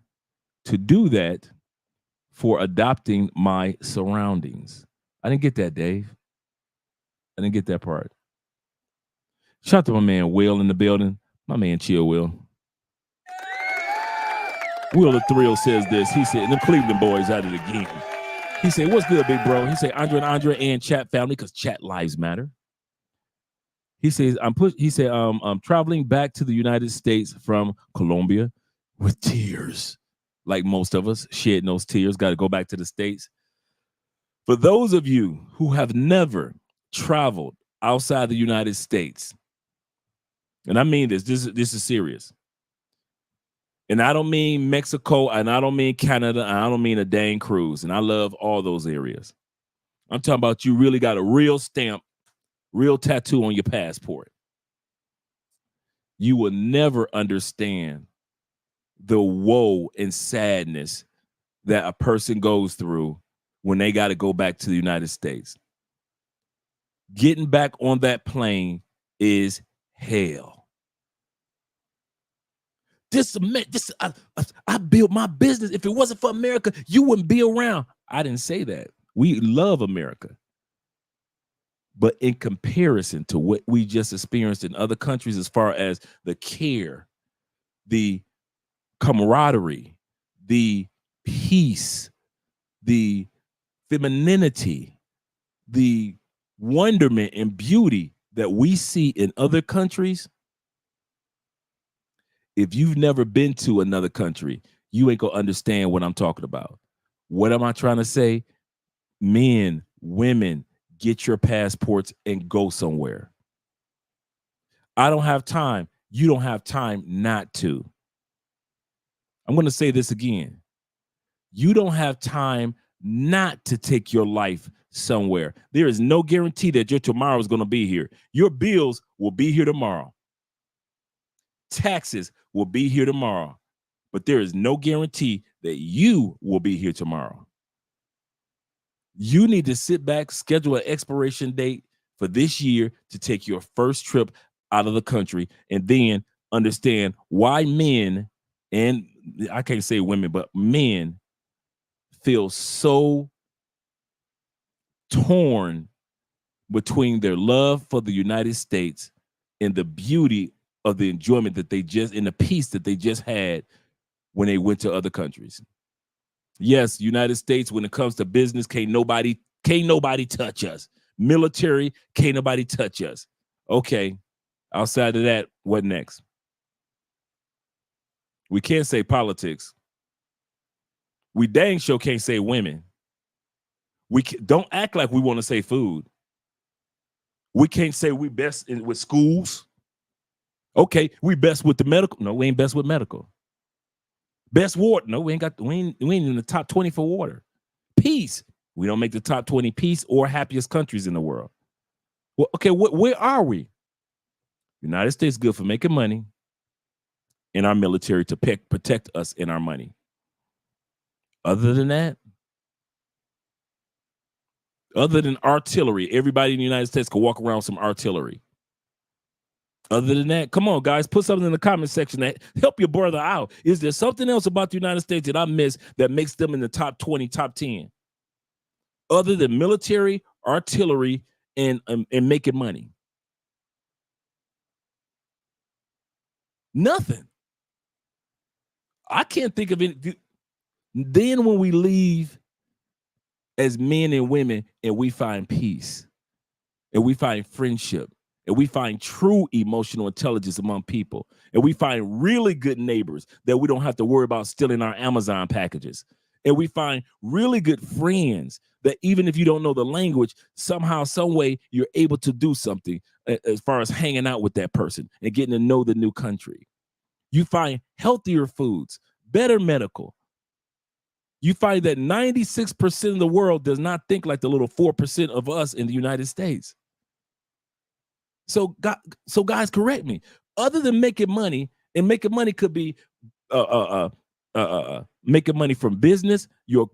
to do that for adopting my surroundings. I didn't get that, Dave. I didn't get that part. Shout out to my man Will in the building. My man Chill Will. Will the Thrill says this. He said, the Cleveland boys at it again. He said, what's good, big bro? He said, Andre and chat family, because chat lives matter. He says, I'm traveling back to the United States from Colombia with tears. Like most of us, shedding those tears, got to go back to the States. For those of you who have never traveled outside the United States, and I mean this is serious. And I don't mean Mexico, and I don't mean Canada, and I don't mean a dang cruise, and I love all those areas. I'm talking about you really got a real stamp, real tattoo on your passport. You will never understand the woe and sadness that a person goes through when they got to go back to the United States. Getting back on that plane is hell. I built my business. If it wasn't for America, you wouldn't be around. I didn't say that. We love America. But in comparison to what we just experienced in other countries, as far as the care, the camaraderie, the peace, the femininity, the wonderment and beauty that we see in other countries, if you've never been to another country, you ain't gonna understand what I'm talking about. What am I trying to say? Men, women, get your passports and go somewhere. I don't have time. You don't have time not to. I'm going to say this again. You don't have time not to take your life somewhere. There is no guarantee that your tomorrow is going to be here. Your bills will be here tomorrow. Taxes will be here tomorrow. But there is no guarantee that you will be here tomorrow. You need to sit back, schedule an expiration date for this year to take your first trip out of the country, and then understand why men, and I can't say women, but men feel so torn between their love for the United States and the beauty of the enjoyment that they just, and the peace that they just had when they went to other countries. Yes, United States, when it comes to business, can't nobody touch us. Military, can't nobody touch us. Okay, outside of that, what next? We can't say politics. We dang sure can't say women. Don't act like we want to say food. We can't say we best with schools. Okay, we best with the medical. No, we ain't best with medical. Best water. No, we ain't in the top 20 for water. Peace. We don't make the top 20 peace or happiest countries in the world. Well, okay, where are we? United States good for making money, and our military to protect us and our money. Other than that, Other than artillery, everybody in the United States can walk around with some artillery. Other than that, come on, guys, put something in the comment section that help your brother out. Is there something else about the United States that I miss that makes them in the top 20, top 10? Other than military, artillery, and making money? Nothing. I can't think of it. Then when we leave as men and women and we find peace and we find friendship and we find true emotional intelligence among people and we find really good neighbors that we don't have to worry about stealing our Amazon packages, and we find really good friends that even if you don't know the language, somehow, some way, you're able to do something as far as hanging out with that person and getting to know the new country. You find healthier foods, better medical. You find that 96% of the world does not think like the little 4% of us in the United States. So guys, correct me. Other than making money, and making money could be making money from business, your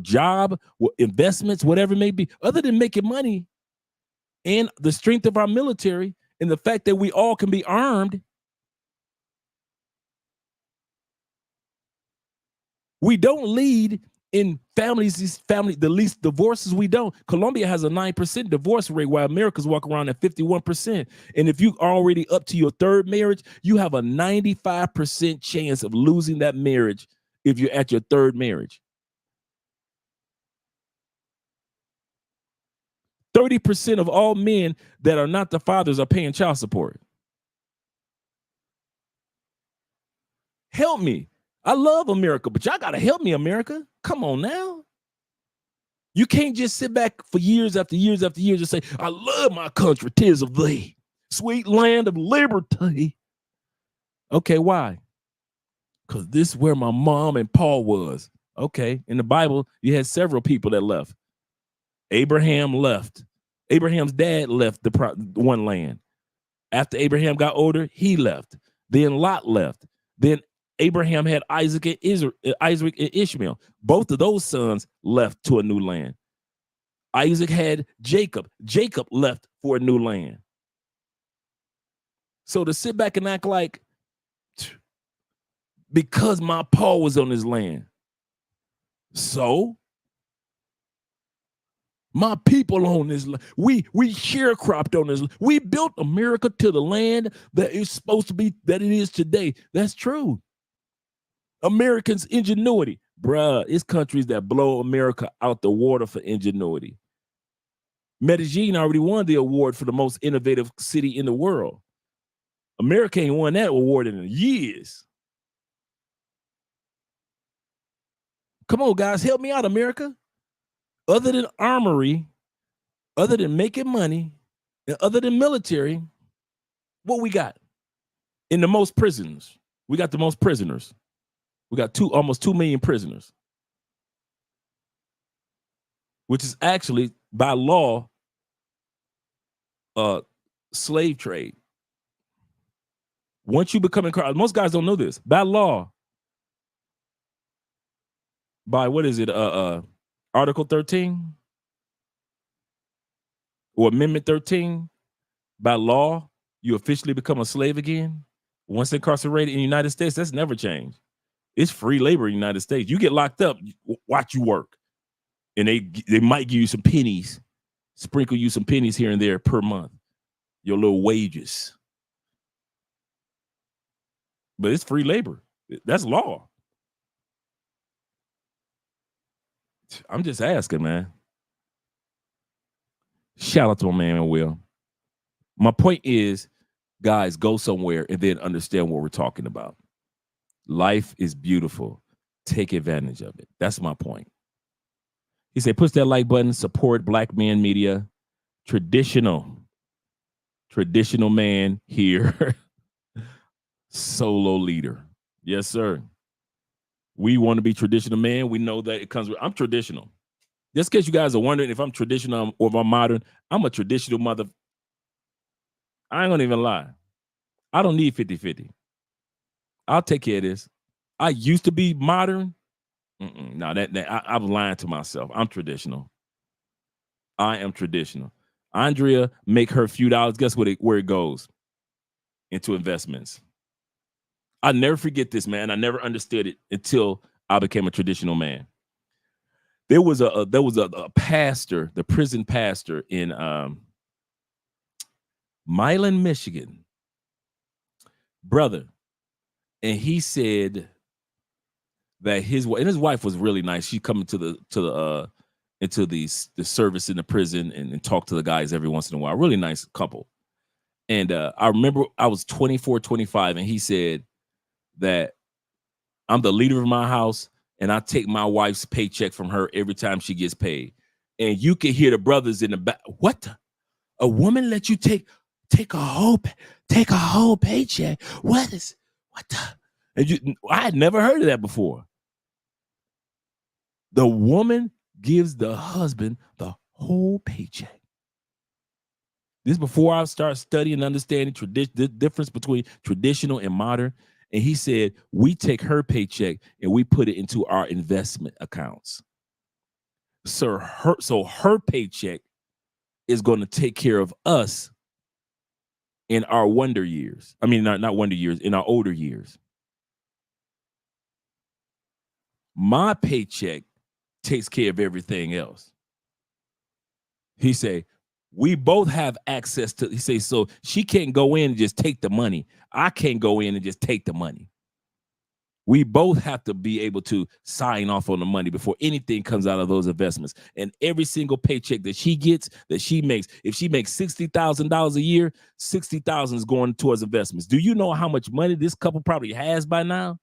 job, investments, whatever it may be. Other than making money and the strength of our military and the fact that we all can be armed, we don't lead in the least divorces. We don't. Colombia has a 9% divorce rate, while America's walk around at 51%. And if you are already up to your third marriage, you have a 95% chance of losing that marriage if you're at your third marriage. 30% of all men that are not the fathers are paying child support. Help me. I love America, but y'all got to help me, America. Come on now. You can't just sit back for years after years after years and say, I love my country, 'tis of thee, sweet land of liberty. Okay, why? Because this is where my mom and Paul was. Okay, in the Bible, you had several people that left. Abraham left. Abraham's dad left the one land. After Abraham got older, he left. Then Lot left. Then Abraham had Isaac and Ishmael. Both of those sons left to a new land. Isaac had Jacob. Jacob left for a new land. So to sit back and act like because my Paul was on his land, so my people on this land, we sharecropped on this. We built America to the land that is supposed to be, that it is today. That's true. Americans' ingenuity. Bruh, it's countries that blow America out the water for ingenuity. Medellin already won the award for the most innovative city in the world. America ain't won that award in years. Come on, guys, help me out, America. Other than armory, other than making money, and other than military, what we got? In the most prisons, we got the most prisoners. We got almost 2 million prisoners, which is actually by law, slave trade. Once you become incarcerated, most guys don't know this. By law, by what is it? Article 13 or Amendment 13. By law, you officially become a slave again. Once incarcerated in the United States, that's never changed. It's free labor in the United States. You get locked up, watch you work. And they might give you some pennies, sprinkle you some pennies here and there per month, your little wages. But it's free labor. That's law. I'm just asking, man. Shout out to my man, Will. My point is, guys, go somewhere and then understand what we're talking about. Life is beautiful. Take advantage of it. That's my point. He said, push that like button, support Black Man Media. Traditional man here. Solo leader. Yes, sir. We want to be traditional man. We know that it comes with, I'm traditional. Just in case you guys are wondering if I'm traditional or if I'm modern, I'm a traditional mother. I ain't gonna even lie. I don't need 50-50. I'll take care of this. I used to be modern. No, I'm lying to myself. I'm traditional. I am traditional. Andrea make her few dollars. Guess what? Where it goes? Into investments. I never forget this, man. I never understood it until I became a traditional man. There was a pastor, the prison pastor in Milan, Michigan, brother, and he said that his wife was really nice. She come into the service in the prison and talk to the guys every once in a while. Really nice couple. And I remember I was 24, 25, and he said that I'm the leader of my house, and I take my wife's paycheck from her every time she gets paid. And you can hear the brothers in the back. What? A woman let you take a whole paycheck? What the? And I had never heard of that before. The woman gives the husband the whole paycheck. This is before I start studying and understanding the difference between traditional and modern. And he said, we take her paycheck and we put it into our investment accounts. So her paycheck is going to take care of us in our wonder years. I mean, not wonder years, in our older years. My paycheck takes care of everything else. He say, we both have access to, he say, so she can't go in and just take the money. I can't go in and just take the money. We both have to be able to sign off on the money before anything comes out of those investments. And every single paycheck that she gets, that she makes, if she makes $60,000 a year, $60,000 is going towards investments. Do you know how much money this couple probably has by now?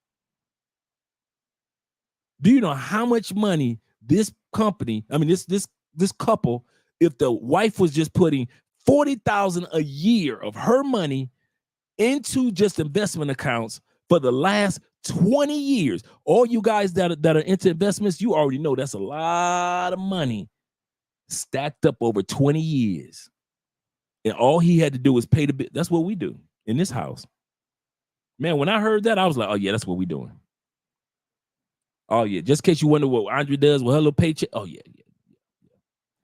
Do you know how much money this company, I mean, this couple, if the wife was just putting $40,000 a year of her money into just investment accounts for the last 20 years, all you guys that are into investments, you already know that's a lot of money stacked up over 20 years. And all he had to do was pay the bill. That's what we do in this house. Man, when I heard that, I was like, oh yeah, that's what we doing. Oh yeah, just in case you wonder what Andre does with her little paycheck. Oh yeah.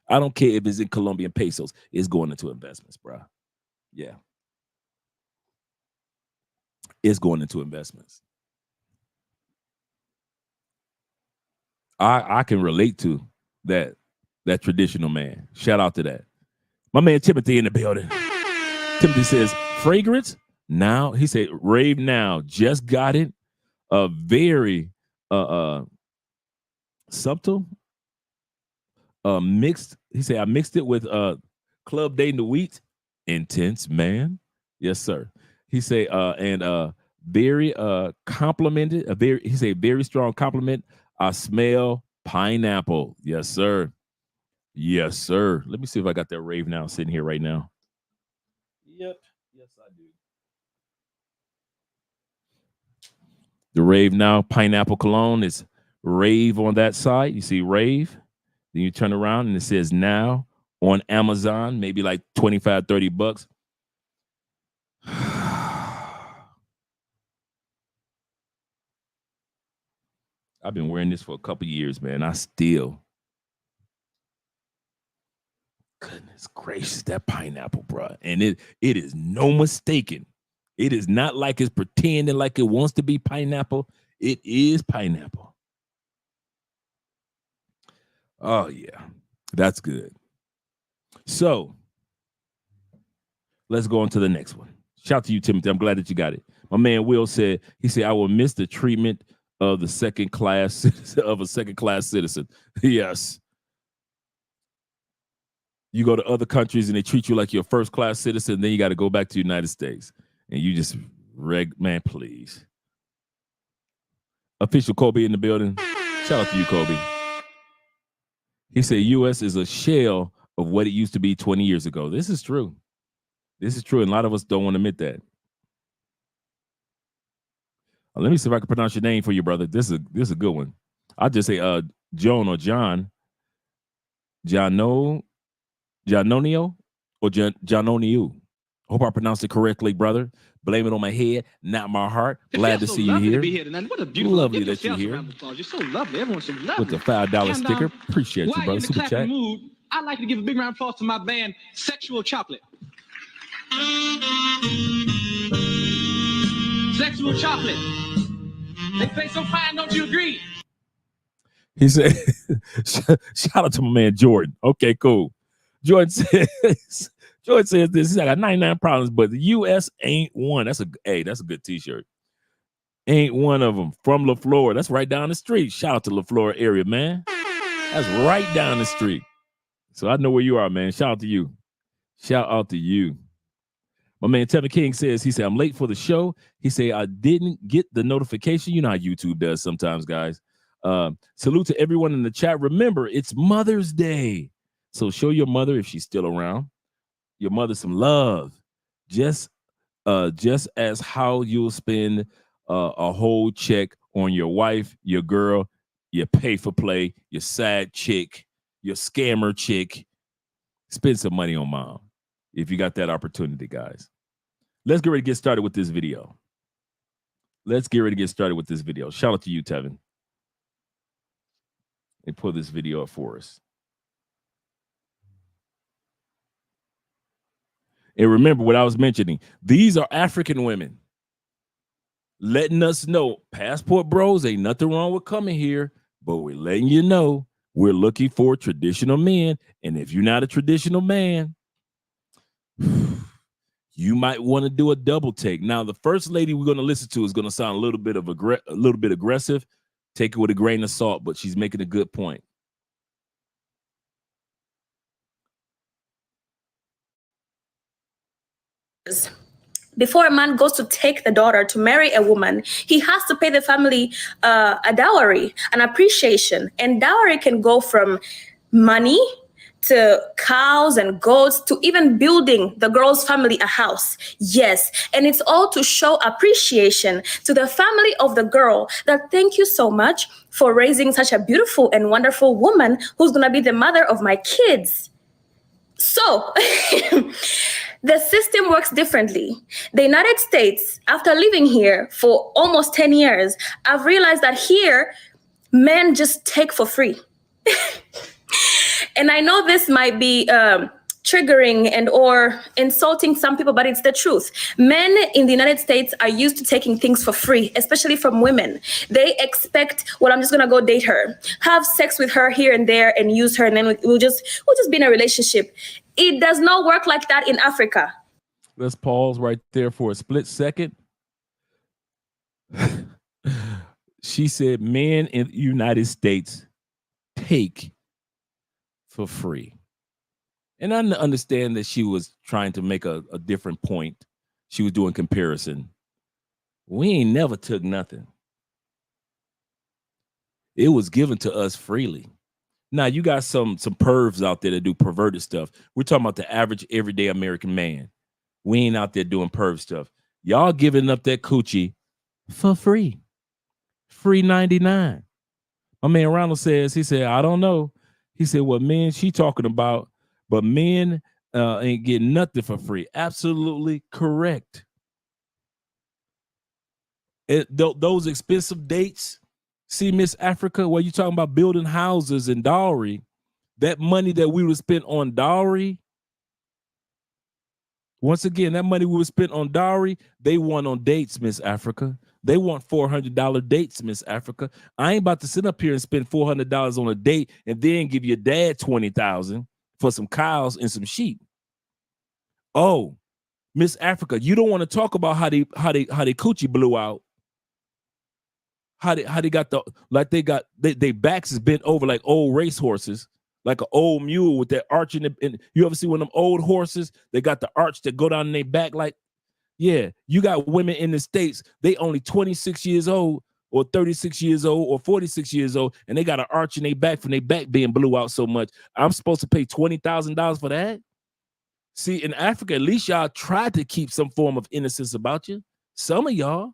I don't care if it's in Colombian pesos. It's going into investments, bro. Yeah. It's going into investments. I can relate to that traditional man. Shout out to that. My man Timothy in the building. Timothy says, fragrance now. He said, rave now. Just got it. A very subtle. Mixed. He said, I mixed it with Club Day the Wheat. Intense, man. Yes, sir. He said, and very complimented. He said, very strong compliment. I smell pineapple. Yes, sir. Yes, sir. Let me see if I got that rave now sitting here right now. Yep. Yes, I do. The rave now pineapple cologne is rave on that side. You see rave. Then you turn around and it says now on Amazon, maybe like 25, 30 bucks. I've been wearing this for a couple years, man. I still, goodness gracious, that pineapple, bro. And it is no mistaken. It is not like it's pretending like it wants to be pineapple. It is pineapple. Oh, yeah. That's good. So let's go on to the next one. Shout out to you, Timothy. I'm glad that you got it. My man Will said, he said, I will miss the treatment of the second class citizen. Yes. You go to other countries and they treat you like you're a first class citizen. Then you got to go back to the United States and you just man, please. Official Kobe in the building. Shout out to you, Kobe. He said, U.S. is a shell of what it used to be 20 years ago. This is true. This is true. And a lot of us don't want to admit that. Let me see if I can pronounce your name for you, brother. This is a good one. I'll just say Joan or John. Janonio or Janoniu. Hope I pronounced it correctly, brother. Blame it on my head, not my heart. Glad to see you here. What a beautiful, lovely that you're here. You're so lovely. Everyone's so lovely. With the $5 sticker. Appreciate you, brother. Super chat. Mood, I'd like to give a big round of applause to my band, Sexual Chocolate. Sexual Chocolate. They play so fine, don't you agree? He said, shout out to my man Jordan. Okay, cool. Jordan says this. He's like, I got 99 problems, but the U.S. ain't one. That's a good t-shirt. Ain't one of them. From LaFleur. That's right down the street. Shout out to LaFleur area, man. That's right down the street. So I know where you are, man. Shout out to you. Shout out to you. My man Tevin King says, he said, I'm late for the show. He said, I didn't get the notification. You know how YouTube does sometimes, guys. Salute to everyone in the chat. Remember, it's Mother's Day. So show your mother, if she's still around, your mother some love. Just as how you'll spend a whole check on your wife, your girl, your pay for play, your side chick, your scammer chick. Spend some money on mom if you got that opportunity, guys. Let's get ready to get started with this video. Shout out to you, Tevin. And pull this video up for us. And remember what I was mentioning. These are African women letting us know, passport bros, ain't nothing wrong with coming here, but we're letting you know we're looking for traditional men. And if you're not a traditional man, you might want to do a double take. Now, the first lady we're going to listen to is going to sound a little bit aggressive. Take it with a grain of salt, but she's making a good point. Before a man goes to take the daughter to marry a woman, he has to pay the family a dowry, an appreciation. And dowry can go from money to cows and goats to even building the girl's family a house. Yes. And it's all to show appreciation to the family of the girl that thank you so much for raising such a beautiful and wonderful woman who's going to be the mother of my kids. So the system works differently. The United States, after living here for almost 10 years, I've realized that here, men just take for free. And I know this might be triggering and or insulting some people, but it's the truth. Men in the United States are used to taking things for free, especially from women. They expect, well, I'm just gonna go date her, have sex with her here and there and use her, and then we'll just be in a relationship. It does not work like that in Africa. Let's pause right there for a split second. She said men in the United States take for free. And I understand that she was trying to make a different point. She was doing comparison. We ain't never took nothing. It was given to us freely. Now, you got some pervs out there that do perverted stuff. We're talking about the average everyday American man. We ain't out there doing perv stuff. Y'all giving up that coochie for free. Free 99. My man Ronald says, he said, I don't know. He said, what men she talking about, but men ain't getting nothing for free. Absolutely correct. Those expensive dates, see, Miss Africa, where you talking about building houses and dowry, that money that we would spend on dowry, once again, that money we would spend on dowry, they want on dates, Miss Africa. They want $400 dates, Miss Africa. I ain't about to sit up here and spend $400 on a date and then give your dad $20,000 for some cows and some sheep. Oh, Miss Africa, you don't want to talk about how they coochie blew out. How they got they backs is bent over like old racehorses, like an old mule with that arch in it. And you ever see one of them old horses? They got the arch that go down in their back like. Yeah, you got women in the States, they only 26 years old or 36 years old or 46 years old, and they got an arch in their back from their back being blew out so much. I'm supposed to pay $20,000 for that? See, in Africa, at least y'all tried to keep some form of innocence about you. Some of y'all.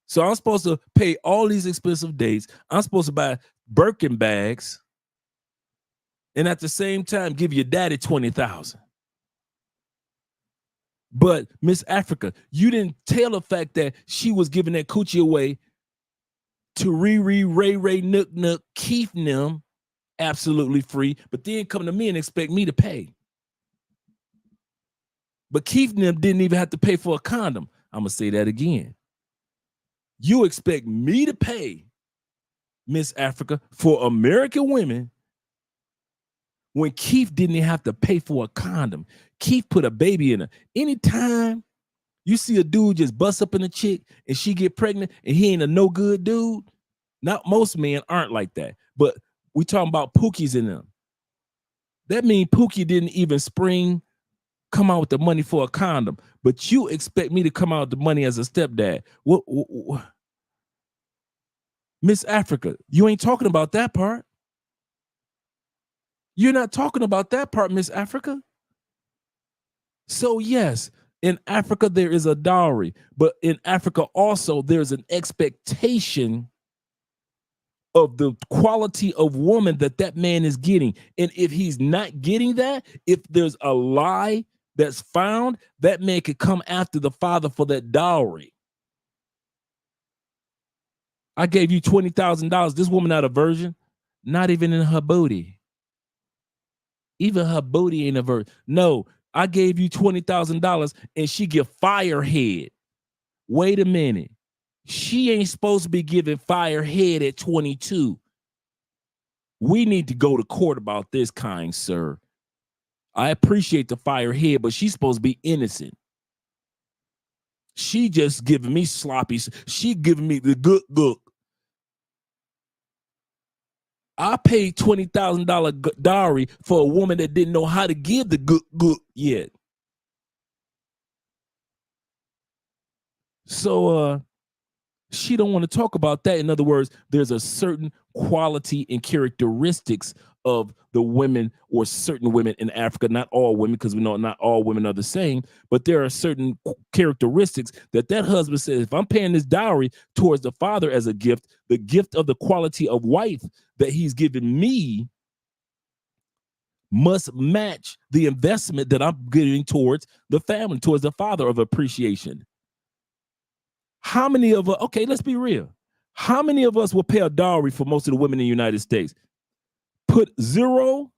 So I'm supposed to pay all these expensive dates. I'm supposed to buy Birkin bags and at the same time give your daddy $20,000. But Miss Africa, you didn't tell the fact that she was giving that coochie away to Riri, Ray, Nook, Keith, them absolutely free, but then come to me and expect me to pay. But Keith and them didn't even have to pay for a condom. I'm going to say that again. You expect me to pay, Miss Africa, for American women when Keith didn't even have to pay for a condom. Keith put a baby in her. Anytime you see a dude just bust up in a chick and she get pregnant and he ain't a no good dude, not most men aren't like that. But we talking about Pookie's in them. That means Pookie didn't even come out with the money for a condom, but you expect me to come out with the money as a stepdad. What Miss Africa, you ain't talking about that part. You're not talking about that part, Miss Africa. So yes, in Africa, there is a dowry, but in Africa also, there's an expectation of the quality of woman that man is getting. And if he's not getting that, if there's a lie that's found, that man could come after the father for that dowry. I gave you $20,000. This woman not a virgin, not even in her booty. Even her booty ain't a virgin. No, I gave you $20,000 and she give firehead. Wait a minute. She ain't supposed to be giving firehead at 22. We need to go to court about this, kind sir. I appreciate the firehead, but she's supposed to be innocent. She just giving me sloppy. She giving me the good look. I paid $20,000 dowry for a woman that didn't know how to give the good yet. So she don't want to talk about that. In other words, there's a certain quality and characteristics of the women or certain women in Africa, not all women, because we know not all women are the same, but there are certain characteristics that husband says, if I'm paying this dowry towards the father as a gift, the gift of the quality of wife that he's given me must match the investment that I'm getting towards the family, towards the father of appreciation. How many of us, okay, let's be real. How many of us will pay a dowry for most of the women in the United States? Put 0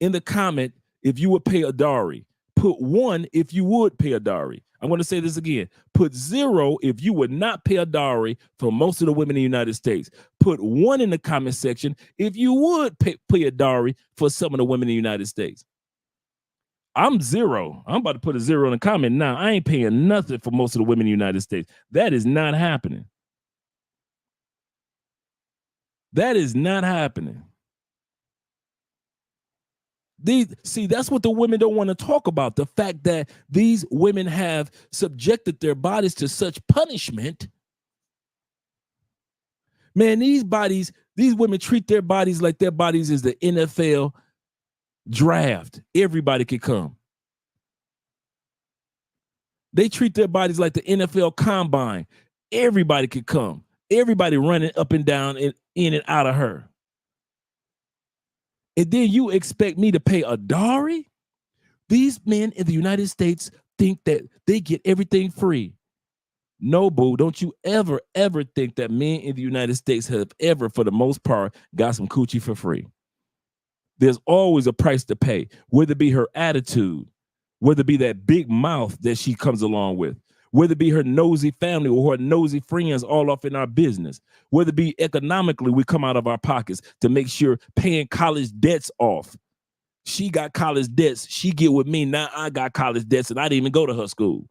in the comment if you would pay a dowry. Put 1 if you would pay a dowry. I'm going to say this again. Put 0 if you would not pay a dowry for most of the women in the United States. Put 1 in the comment section if you would pay a dowry for some of the women in the United States. I'm 0. I'm about to put a 0 in the comment now. I ain't paying nothing for most of the women in the United States. That is not happening. That is not happening. That's what the women don't want to talk about. The fact that these women have subjected their bodies to such punishment. Man, these women treat their bodies like their bodies is the NFL draft. Everybody could come. They treat their bodies like the NFL combine. Everybody could come. Everybody running up and down and in and out of her. And then you expect me to pay a dowry? These men in the United States think that they get everything free. No, boo, don't you ever think that men in the United States have ever, for the most part, got some coochie for free. There's always a price to pay, whether it be her attitude, whether it be that big mouth that she comes along with, whether it be her nosy family or her nosy friends all off in our business, whether it be economically we come out of our pockets to make sure paying college debts off. She got college debts. She get with me. Now I got college debts and I didn't even go to her school.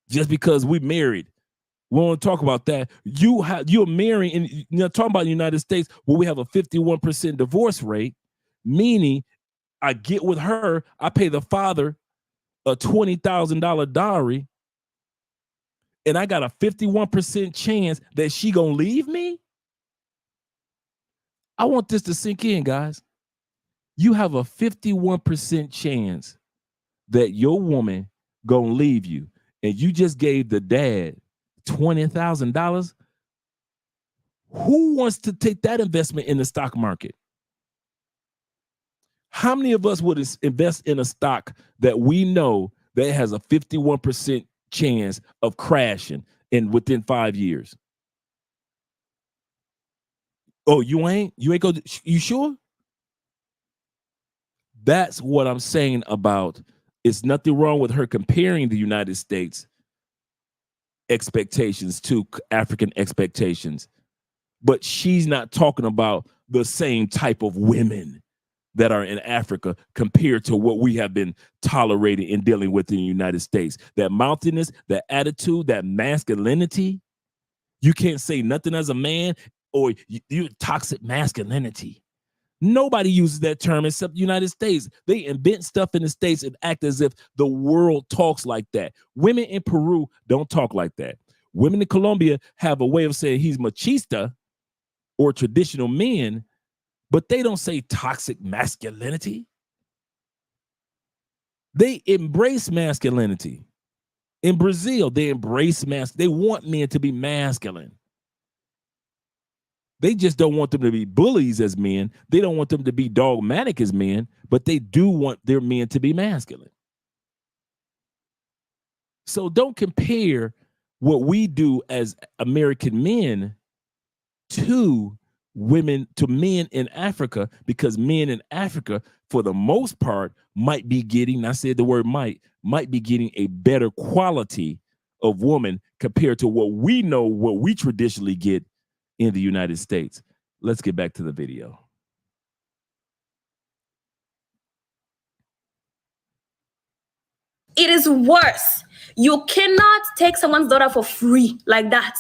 Just because we married. We won't talk about that. You're marrying, and talking about the United States where we have a 51% divorce rate, meaning I get with her, I pay the father a $20,000 dowry, and I got a 51% chance that she gonna leave me. I want this to sink in, guys. You have a 51% chance that your woman gonna leave you, and you just gave the dad $20,000. Who wants to take that investment in the stock market? How many of us would invest in a stock that we know that has a 51% chance of crashing within 5 years? Oh, you ain't go. You sure? That's what I'm saying about. It's nothing wrong with her comparing the United States expectations to African expectations, but she's not talking about the same type of women that are in Africa compared to what we have been tolerating and dealing with in the United States. That mouthiness, that attitude, that masculinity. You can't say nothing as a man, or you toxic masculinity. Nobody uses that term except the United States. They invent stuff in the States and act as if the world talks like that. Women in Peru don't talk like that. Women in Colombia have a way of saying he's machista or traditional men, but they don't say toxic masculinity. They embrace masculinity. In Brazil, they embrace they want men to be masculine. They just don't want them to be bullies as men. They don't want them to be dogmatic as men, but they do want their men to be masculine. So don't compare what we do as American men to men in Africa, because men in Africa, for the most part, might be getting, I said the word might be getting a better quality of woman compared to what we traditionally get in the United States. Let's get back to the video. It is worse. You cannot take someone's daughter for free like that.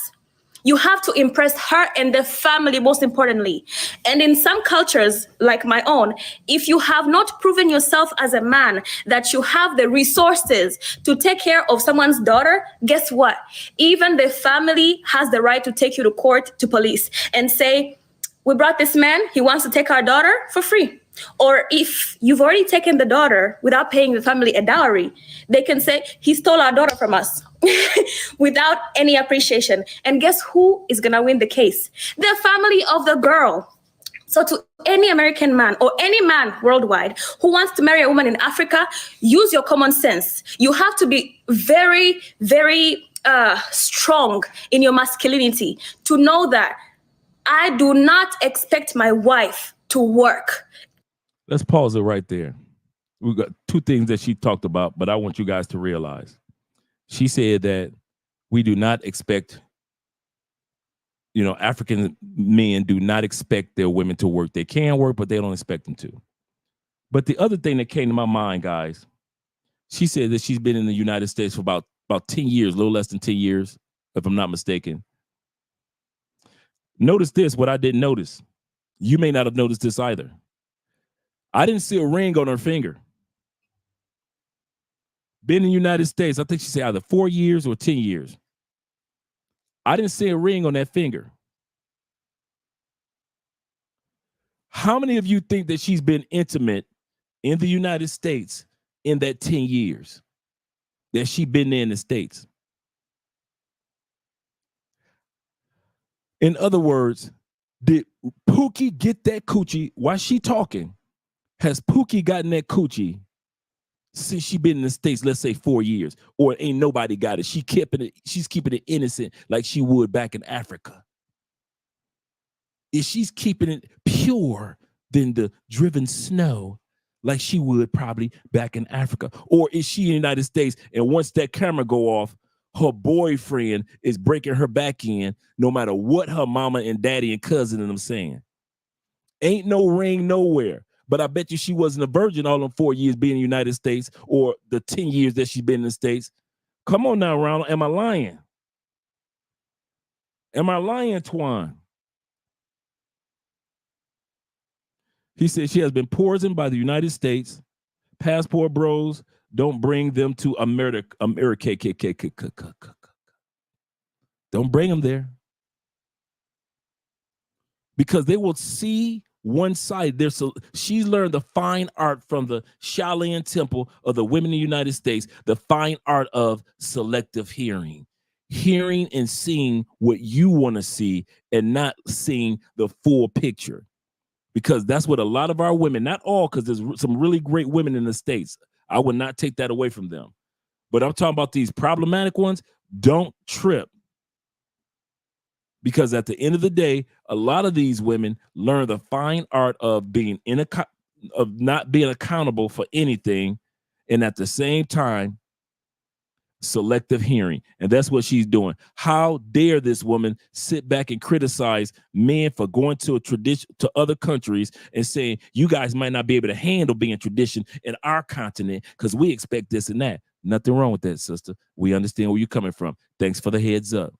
You have to impress her and the family, most importantly. And in some cultures, like my own, if you have not proven yourself as a man that you have the resources to take care of someone's daughter, guess what? Even the family has the right to take you to court, to police, and say, we brought this man, he wants to take our daughter for free. Or if you've already taken the daughter without paying the family a dowry, they can say, he stole our daughter from us without any appreciation. And guess who is going to win the case? The family of the girl. So to any American man or any man worldwide who wants to marry a woman in Africa, use your common sense. You have to be very, very strong in your masculinity to know that I do not expect my wife to work. Let's pause it right there. We've got two things that she talked about, but I want you guys to realize. She said that we do not expect, African men do not expect their women to work. They can work, but they don't expect them to. But the other thing that came to my mind, guys, she said that she's been in the United States for about 10 years, a little less than 10 years, if I'm not mistaken. Notice this, what I didn't notice. You may not have noticed this either. I didn't see a ring on her finger. Been in the United States, I think she said either 4 years or 10 years. I didn't see a ring on that finger. How many of you think that she's been intimate in the United States in that 10 years that she's been there in the States? In other words, did Pookie get that coochie while she talking? Has Pookie gotten that coochie since she been in the States, let's say 4 years, or ain't nobody got it? She's keeping it innocent like she would back in Africa. Is she's keeping it pure than the driven snow like she would probably back in Africa? Or is she in the United States and once that camera go off, her boyfriend is breaking her back in no matter what her mama and daddy and cousin and them saying? Ain't no ring nowhere. But I bet you she wasn't a virgin all them 4 years being in the United States or the 10 years that she's been in the States. Come on now, Ronald. Am I lying? Am I lying, Twan? He said she has been poisoned by the United States. Passport bros, don't bring them to America. Don't bring them there. Because they will see one side. She's learned the fine art from the Shaolin Temple of the women in the United States, the fine art of selective hearing and seeing what you want to see and not seeing the full picture. Because that's what a lot of our women, not all, because there's some really great women in the States. I would not take that away from them. But I'm talking about these problematic ones. Don't trip. Because at the end of the day, a lot of these women learn the fine art of of not being accountable for anything, and at the same time, selective hearing. And that's what she's doing. How dare this woman sit back and criticize men for going to other countries and saying you guys might not be able to handle being tradition in our continent because we expect this and that. Nothing wrong with that, sister. We understand where you're coming from. Thanks for the heads up.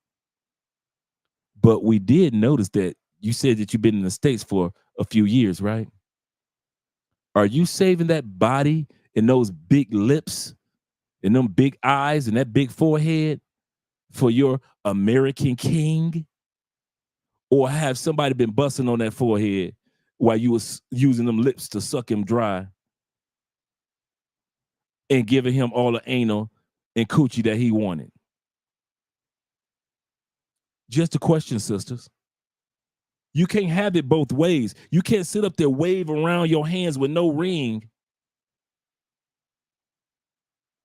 But we did notice that you said that you've been in the States for a few years, right? Are you saving that body and those big lips and them big eyes and that big forehead for your American king? Or have somebody been busting on that forehead while you was using them lips to suck him dry and giving him all the anal and coochie that he wanted? Just a question, sisters. You can't have it both ways. You can't sit up there, wave around your hands with no ring,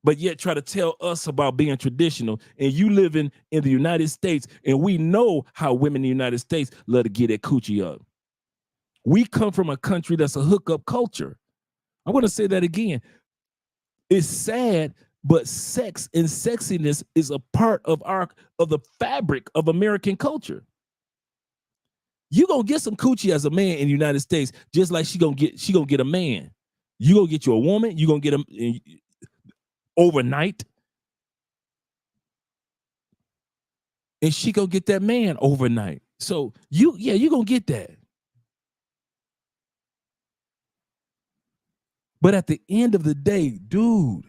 but yet try to tell us about being traditional. And you living in the United States, and we know how women in the United States love to get that coochie up. We come from a country that's a hookup culture. I'm going to say that again. It's sad, but sex and sexiness is a part of the fabric of American culture. You gonna get some coochie as a man in the United States, just like she gonna get a man. You gonna get you a woman. You gonna get them overnight, and she gonna get that man overnight. So you gonna get that. But at the end of the day, dude,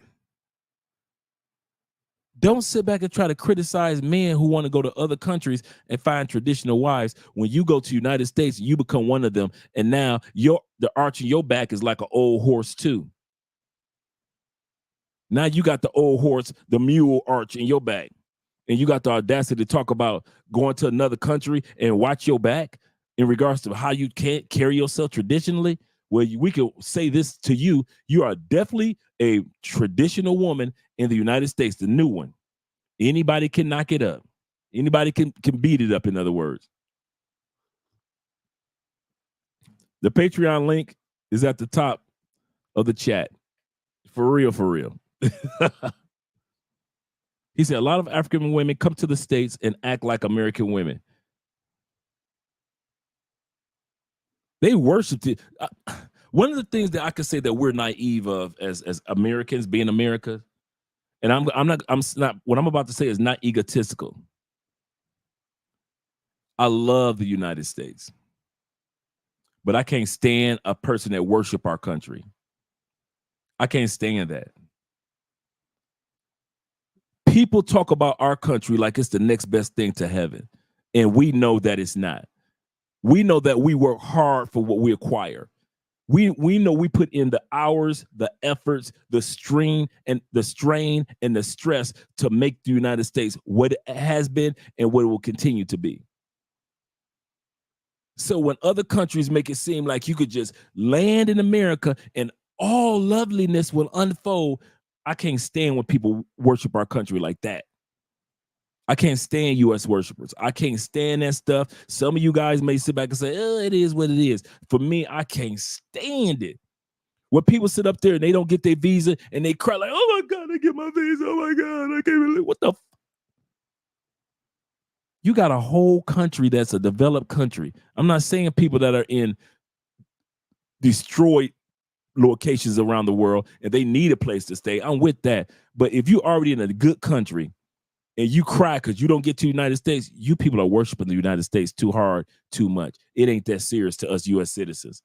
don't sit back and try to criticize men who want to go to other countries and find traditional wives. When you go to the United States, you become one of them. And now the arch in your back is like an old horse too. Now you got the old horse, the mule arch in your back. And you got the audacity to talk about going to another country and watch your back in regards to how you can't carry yourself traditionally. Well, we could say this to you. You are definitely a traditional woman in the United States, the new one. Anybody can knock it up. Anybody can beat it up, in other words. The Patreon link is at the top of the chat. For real, for real. He said, a lot of African women come to the States and act like American women. They worship it. One of the things that I could say that we're naive of as Americans, being America, and I'm not what I'm about to say is not egotistical. I love the United States, but I can't stand a person that worship our country. I can't stand that. People talk about our country like it's the next best thing to heaven, and we know that it's not. We know that we work hard for what we acquire. We know we put in the hours, the efforts, the strain and the stress to make the United States what it has been and what it will continue to be. So when other countries make it seem like you could just land in America and all loveliness will unfold, I can't stand when people worship our country like that. I can't stand U.S. worshipers. I can't stand that stuff. Some of you guys may sit back and say, oh, it is what it is. For me, I can't stand it. When people sit up there and they don't get their visa and they cry like, oh my God, I get my visa. Oh my God, I can't believe what the You got a whole country that's a developed country. I'm not saying people that are in destroyed locations around the world and they need a place to stay. I'm with that. But if you're already in a good country and you cry because you don't get to the United States, you people are worshiping the United States too hard, too much. It ain't that serious to us U.S. citizens.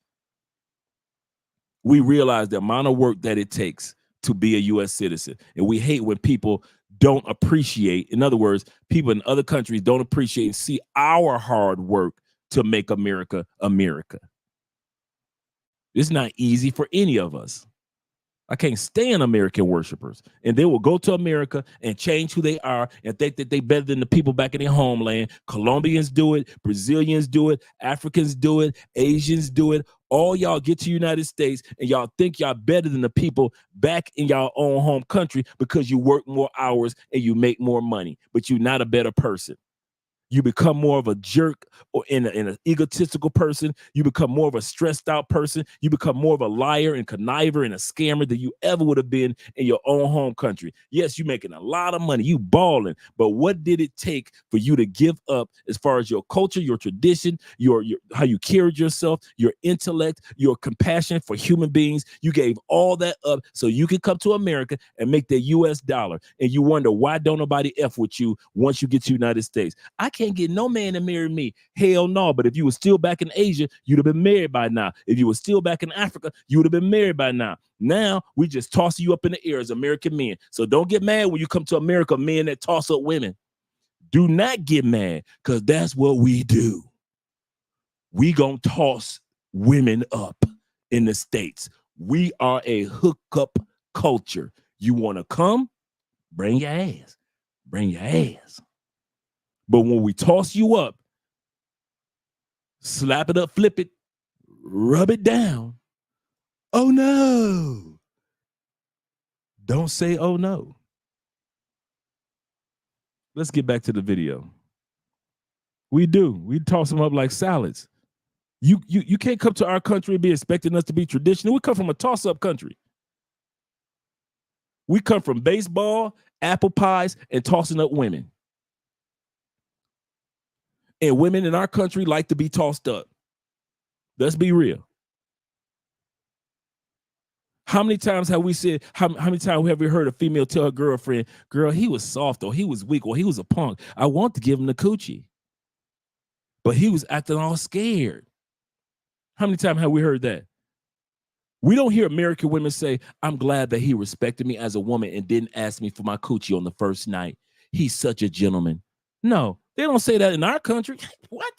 We realize the amount of work that it takes to be a U.S. citizen. And we hate when people don't appreciate, in other words, people in other countries don't appreciate and see our hard work to make America, America. It's not easy for any of us. I can't stand American worshipers. And they will go to America and change who they are and think that they're better than the people back in their homeland. Colombians do it. Brazilians do it. Africans do it. Asians do it. All y'all get to the United States and y'all think y'all better than the people back in y'all own home country because you work more hours and you make more money, but you're not a better person. You become more of a jerk or in an egotistical person. You become more of a stressed out person. You become more of a liar and conniver and a scammer than you ever would have been in your own home country. Yes, you're making a lot of money. You balling. But what did it take for you to give up as far as your culture, your tradition, your how you carried yourself, your intellect, your compassion for human beings? You gave all that up so you could come to America and make the US dollar. And you wonder why don't nobody F with you once you get to the United States. I can't get no man to marry me. Hell no. But if you were still back in Asia, you'd have been married by now. If you were still back in Africa, you would have been married by now. Now we just toss you up in the air as American men. So don't get mad when you come to America, men that toss up women. Do not get mad, because that's what we do. We gonna toss women up in the States. We are a hookup culture. You want to come? Bring your ass. Bring your ass. But when we toss you up, slap it up, flip it, rub it down. Oh no. Don't say oh no. Let's get back to the video. We do. We toss them up like salads. You can't come to our country and be expecting us to be traditional. We come from a toss-up country. We come from baseball, apple pies, and tossing up women. And women in our country like to be tossed up. Let's be real. How many times have we said, how many times have we heard a female tell her girlfriend, girl, he was soft, or he was weak, or he was a punk. I want to give him the coochie. But he was acting all scared. How many times have we heard that? We don't hear American women say, I'm glad that he respected me as a woman and didn't ask me for my coochie on the first night. He's such a gentleman. No, they don't say that in our country. What?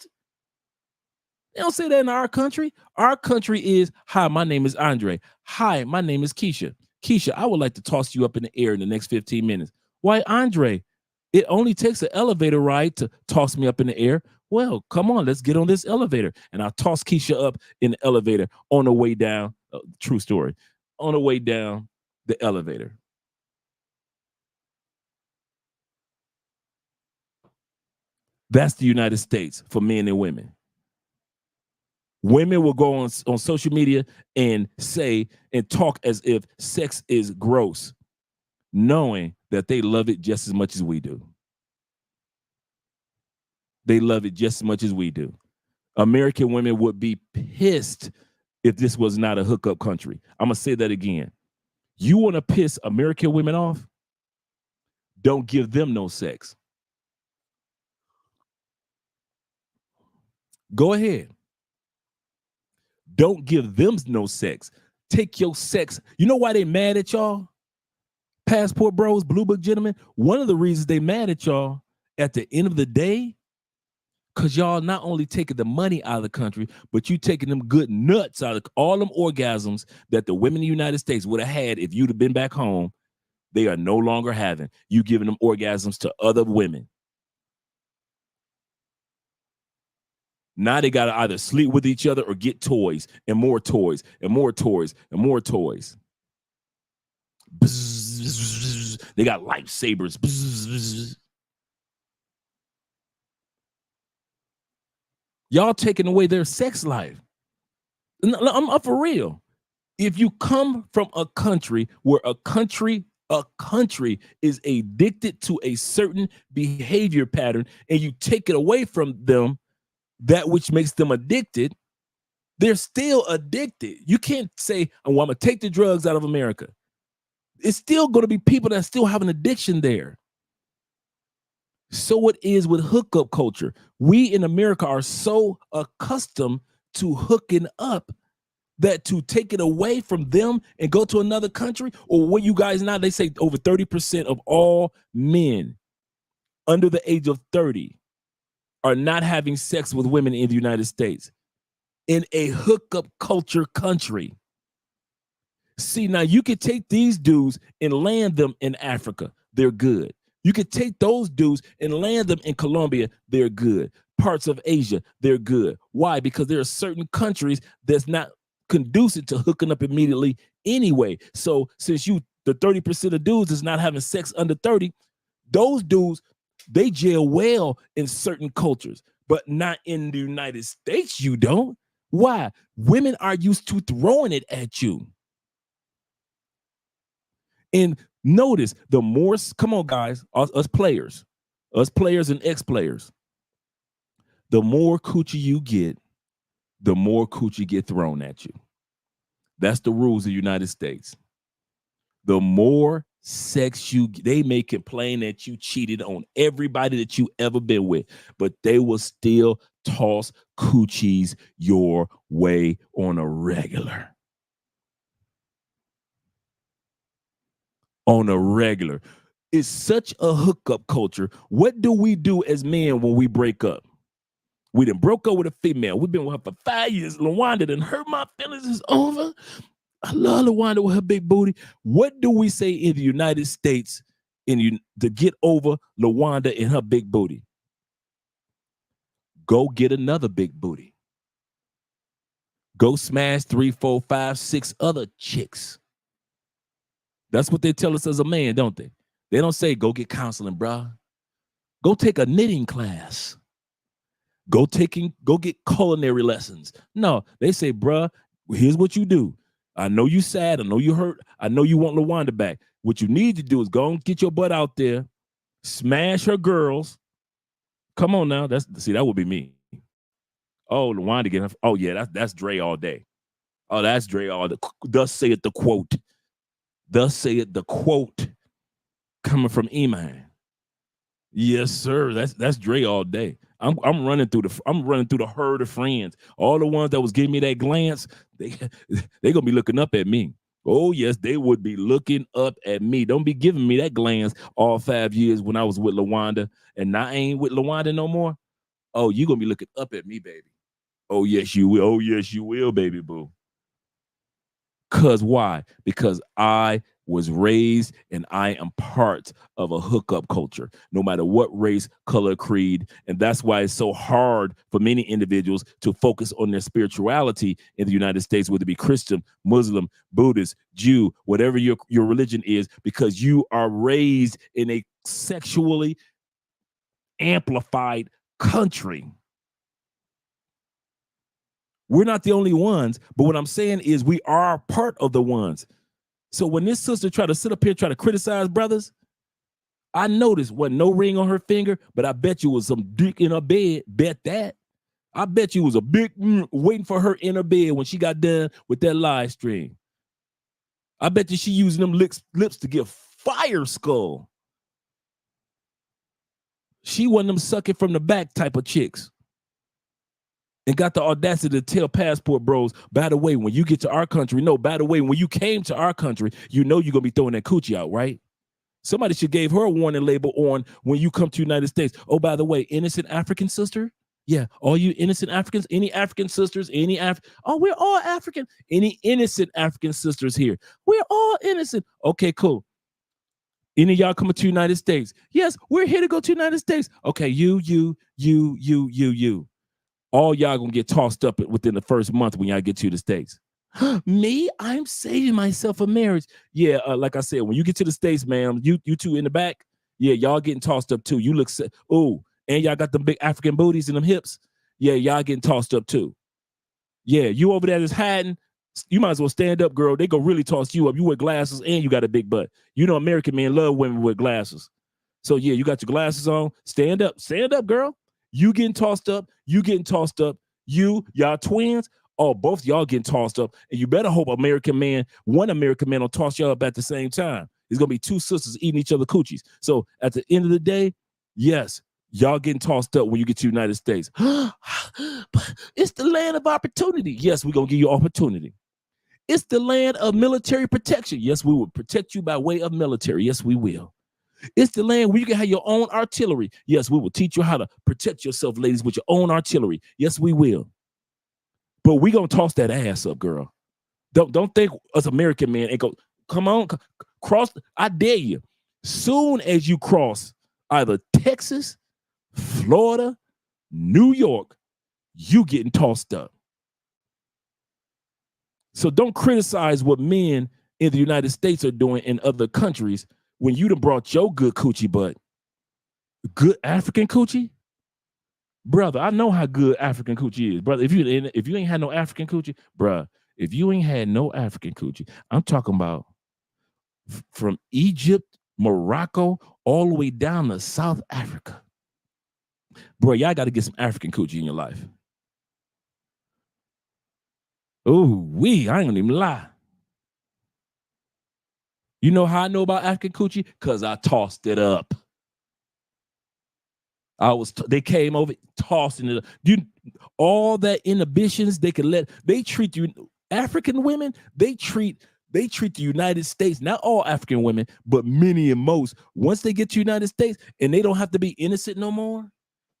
They don't say that in our country. Our country is, hi, my name is Andre. Hi, my name is Keisha. Keisha, I would like to toss you up in the air in the next 15 minutes. Why, Andre? It only takes an elevator ride to toss me up in the air. Well, come on, let's get on this elevator. And I'll toss Keisha up in the elevator on the way down. True story. On the way down the elevator. That's the United States for men and women. Women will go on social media and say and talk as if sex is gross, knowing that they love it just as much as we do. They love it just as much as we do. American women would be pissed if this was not a hookup country. I'm going to say that again. You want to piss American women off? Don't give them no sex. Go ahead. Don't give them no sex. Take your sex. You know why they mad at y'all? Passport bros, blue book gentlemen. One of the reasons they mad at y'all at the end of the day, because y'all not only taking the money out of the country, but you taking them good nuts out of all them orgasms that the women in the United States would have had if you'd have been back home. They are no longer having. You giving them orgasms to other women. Now they got to either sleep with each other or get toys and more toys and more toys and more toys. They got lifesavers. Y'all taking away their sex life. I'm up for real. If you come from a country where a country is addicted to a certain behavior pattern and you take it away from them, that which makes them addicted, they're still addicted. You can't say, oh, I'm going to take the drugs out of America. It's still going to be people that still have an addiction there. So it is with hookup culture. We in America are so accustomed to hooking up that to take it away from them and go to another country, or what you guys now, they say over 30% of all men under the age of 30 are not having sex with women in the United States, in a hookup culture country. See, now you could take these dudes and land them in Africa. They're good. You could take those dudes and land them in Colombia. They're good. Parts of Asia, they're good. Why? Because there are certain countries that's not conducive to hooking up immediately anyway. So since the 30% of dudes is not having sex under 30, those dudes They jail well in certain cultures, but not in the United States. You don't. Why? Women are used to throwing it at you. And notice the more, come on, guys, us players and ex-players, the more coochie you get, the more coochie get thrown at you. That's the rules of the United States. The more sex they may complain that you cheated on everybody that you ever been with, but they will still toss coochies your way on a regular. On a regular. It's such a hookup culture. What do we do as men when we break up? We done broke up with a female. We've been with her for 5 years. LaWanda done hurt my feelings. It's over. I love LaWanda with her big booty. What do we say in the United States to get over LaWanda and her big booty? Go get another big booty. Go smash 3, 4, 5, 6 other chicks. That's what they tell us as a man, don't they? They don't say, go get counseling, bruh. Go take a knitting class. Go get culinary lessons. No, they say, bruh, here's what you do. I know you sad. I know you hurt. I know you want LaWanda back. What you need to do is go and get your butt out there, smash her girls. Come on now. That would be me. Oh, LaWanda getting her. Oh, yeah, that's Dre all day. Oh, that's Dre all day. Thus saith the quote. Thus saith the quote coming from Iman. Yes, sir. That's Dre all day. I'm running through the herd of friends. All the ones that was giving me that glance, they gonna be looking up at me. Oh, yes, they would be looking up at me. Don't be giving me that glance all 5 years when I was with LaWanda, and now I ain't with LaWanda no more. Oh, you gonna be looking up at me, baby. Oh, yes, you will. Oh, yes, you will, baby boo. Because why? Because I was raised and I am part of a hookup culture, no matter what race, color, creed. And that's why it's so hard for many individuals to focus on their spirituality in the United States, whether it be Christian, Muslim, Buddhist, Jew, whatever your religion is, because you are raised in a sexually amplified country. We're not the only ones, but what I'm saying is we are part of the ones. So when this sister tried to sit up here, try to criticize brothers, I noticed wasn't no ring on her finger, but I bet you was some dick in her bed. Bet that. I bet you was a big waiting for her in her bed when she got done with that live stream. I bet you she using them lips to give fire skull. She wasn't them sucking from the back type of chicks. And got the audacity to tell passport bros, by the way, when you get to our country, when you came to our country, you know you're going to be throwing that coochie out, right? Somebody should gave her a warning label on when you come to the United States. Oh, by the way, innocent African sister? Yeah, all you innocent Africans, any African sisters, oh, we're all African. Any innocent African sisters here? We're all innocent. Okay, cool. Any of y'all coming to the United States? Yes, we're here to go to the United States. Okay, you. All y'all gonna get tossed up within the first month when y'all get to the States. Me? I'm saving myself for marriage. Yeah, like I said, when you get to the States, ma'am, you two in the back, yeah, y'all getting tossed up too. You look and y'all got them big African booties and them hips. Yeah, y'all getting tossed up too. Yeah, you over there just hiding. You might as well stand up, girl. They gonna really toss you up. You wear glasses and you got a big butt. You know, American men love women with glasses. So yeah, you got your glasses on. Stand up, girl. You getting tossed up. You getting tossed up. Y'all twins. Oh, both y'all getting tossed up. And you better hope one American man will toss y'all up at the same time. It's going to be two sisters eating each other coochies. So at the end of the day, yes, y'all getting tossed up when you get to the United States. But it's the land of opportunity. Yes, we're going to give you opportunity. It's the land of military protection. Yes, we will protect you by way of military. Yes, we will. It's the land where you can have your own artillery. Yes, we will teach you how to protect yourself, ladies, with your own artillery. Yes, we will. But we gonna toss that ass up, girl. Don't think us American men ain't go. Come on, cross. I dare you. Soon as you cross either Texas, Florida, New York, you getting tossed up. So don't criticize what men in the United States are doing in other countries when you done brought your good coochie butt Good African coochie? Brother, I know how good African coochie is. Brother, if you ain't had no African coochie, bruh, if you ain't had no African coochie, I'm talking about from Egypt, Morocco, all the way down to South Africa. Bro, y'all got to get some African coochie in your life. Oh, I ain't gonna even lie. You know how I know about African coochie? Because I tossed it up. They came over tossing it up. All that inhibitions they treat you, African women, they treat the United States, not all African women, but many and most, once they get to the United States and they don't have to be innocent no more,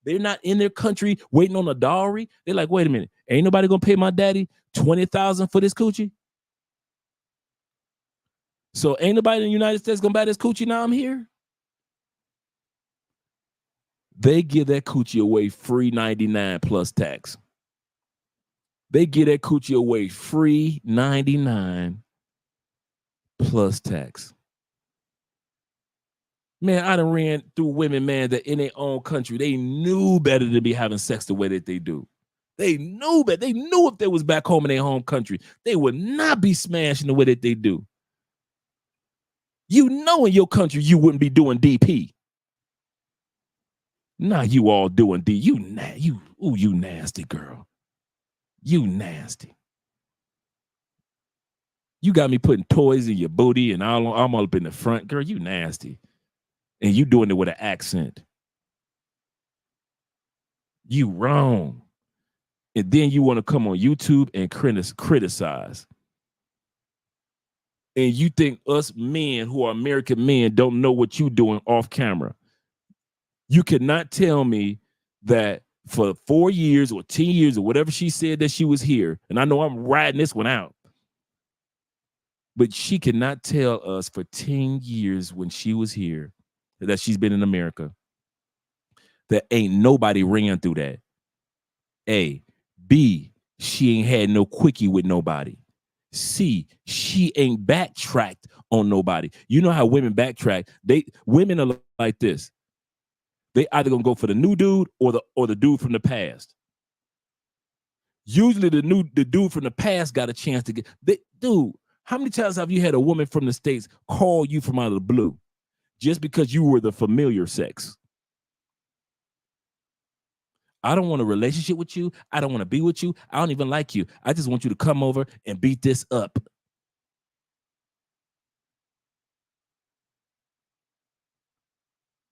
they're not in their country waiting on a dowry. They're like, wait a minute, ain't nobody gonna pay my daddy $20,000 for this coochie? So ain't nobody in the United States gonna buy this coochie now I'm here? They give that coochie away free 99 plus tax. They give that coochie away free 99 plus tax. Man, I done ran through women, man, that in their own country, they knew better to be having sex the way that they do. They knew better. They knew if they was back home in their home country, they would not be smashing the way that they do. You know in your country, you wouldn't be doing DP. Nah, you all doing D. You nasty girl. You nasty. You got me putting toys in your booty and I'm all up in the front. Girl, you nasty. And you doing it with an accent. You wrong. And then you want to come on YouTube and criticize. And you think us men who are American men don't know what you doing off camera. You cannot tell me that for 4 years or 10 years or whatever she said that she was here, and I know I'm riding this one out, but she cannot tell us for 10 years when she was here that she's been in America that ain't nobody ran through that. A. B. She ain't had no quickie with nobody. C. She ain't backtracked on nobody. You know how women backtrack. Women are like this. They either gonna go for the new dude or the dude from the past. Usually the dude from the past got a chance to get. Dude, how many times have you had a woman from the States call you from out of the blue just because you were the familiar sex? I don't want a relationship with you. I don't want to be with you. I don't even like you. I just want you to come over and beat this up.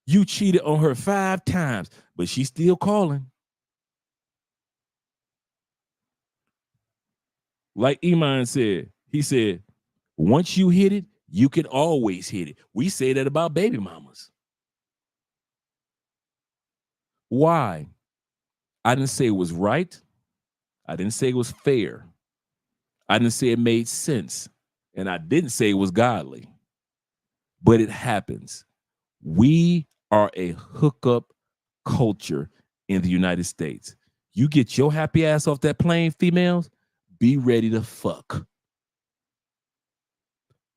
You cheated on her 5 times, but she's still calling. Like Iman said, he said, once you hit it, you can always hit it. We say that about baby mamas. Why? I didn't say it was right. I didn't say it was fair. I didn't say it made sense. And I didn't say it was godly. But it happens. We are a hookup culture in the United States. You get your happy ass off that plane, females, be ready to fuck.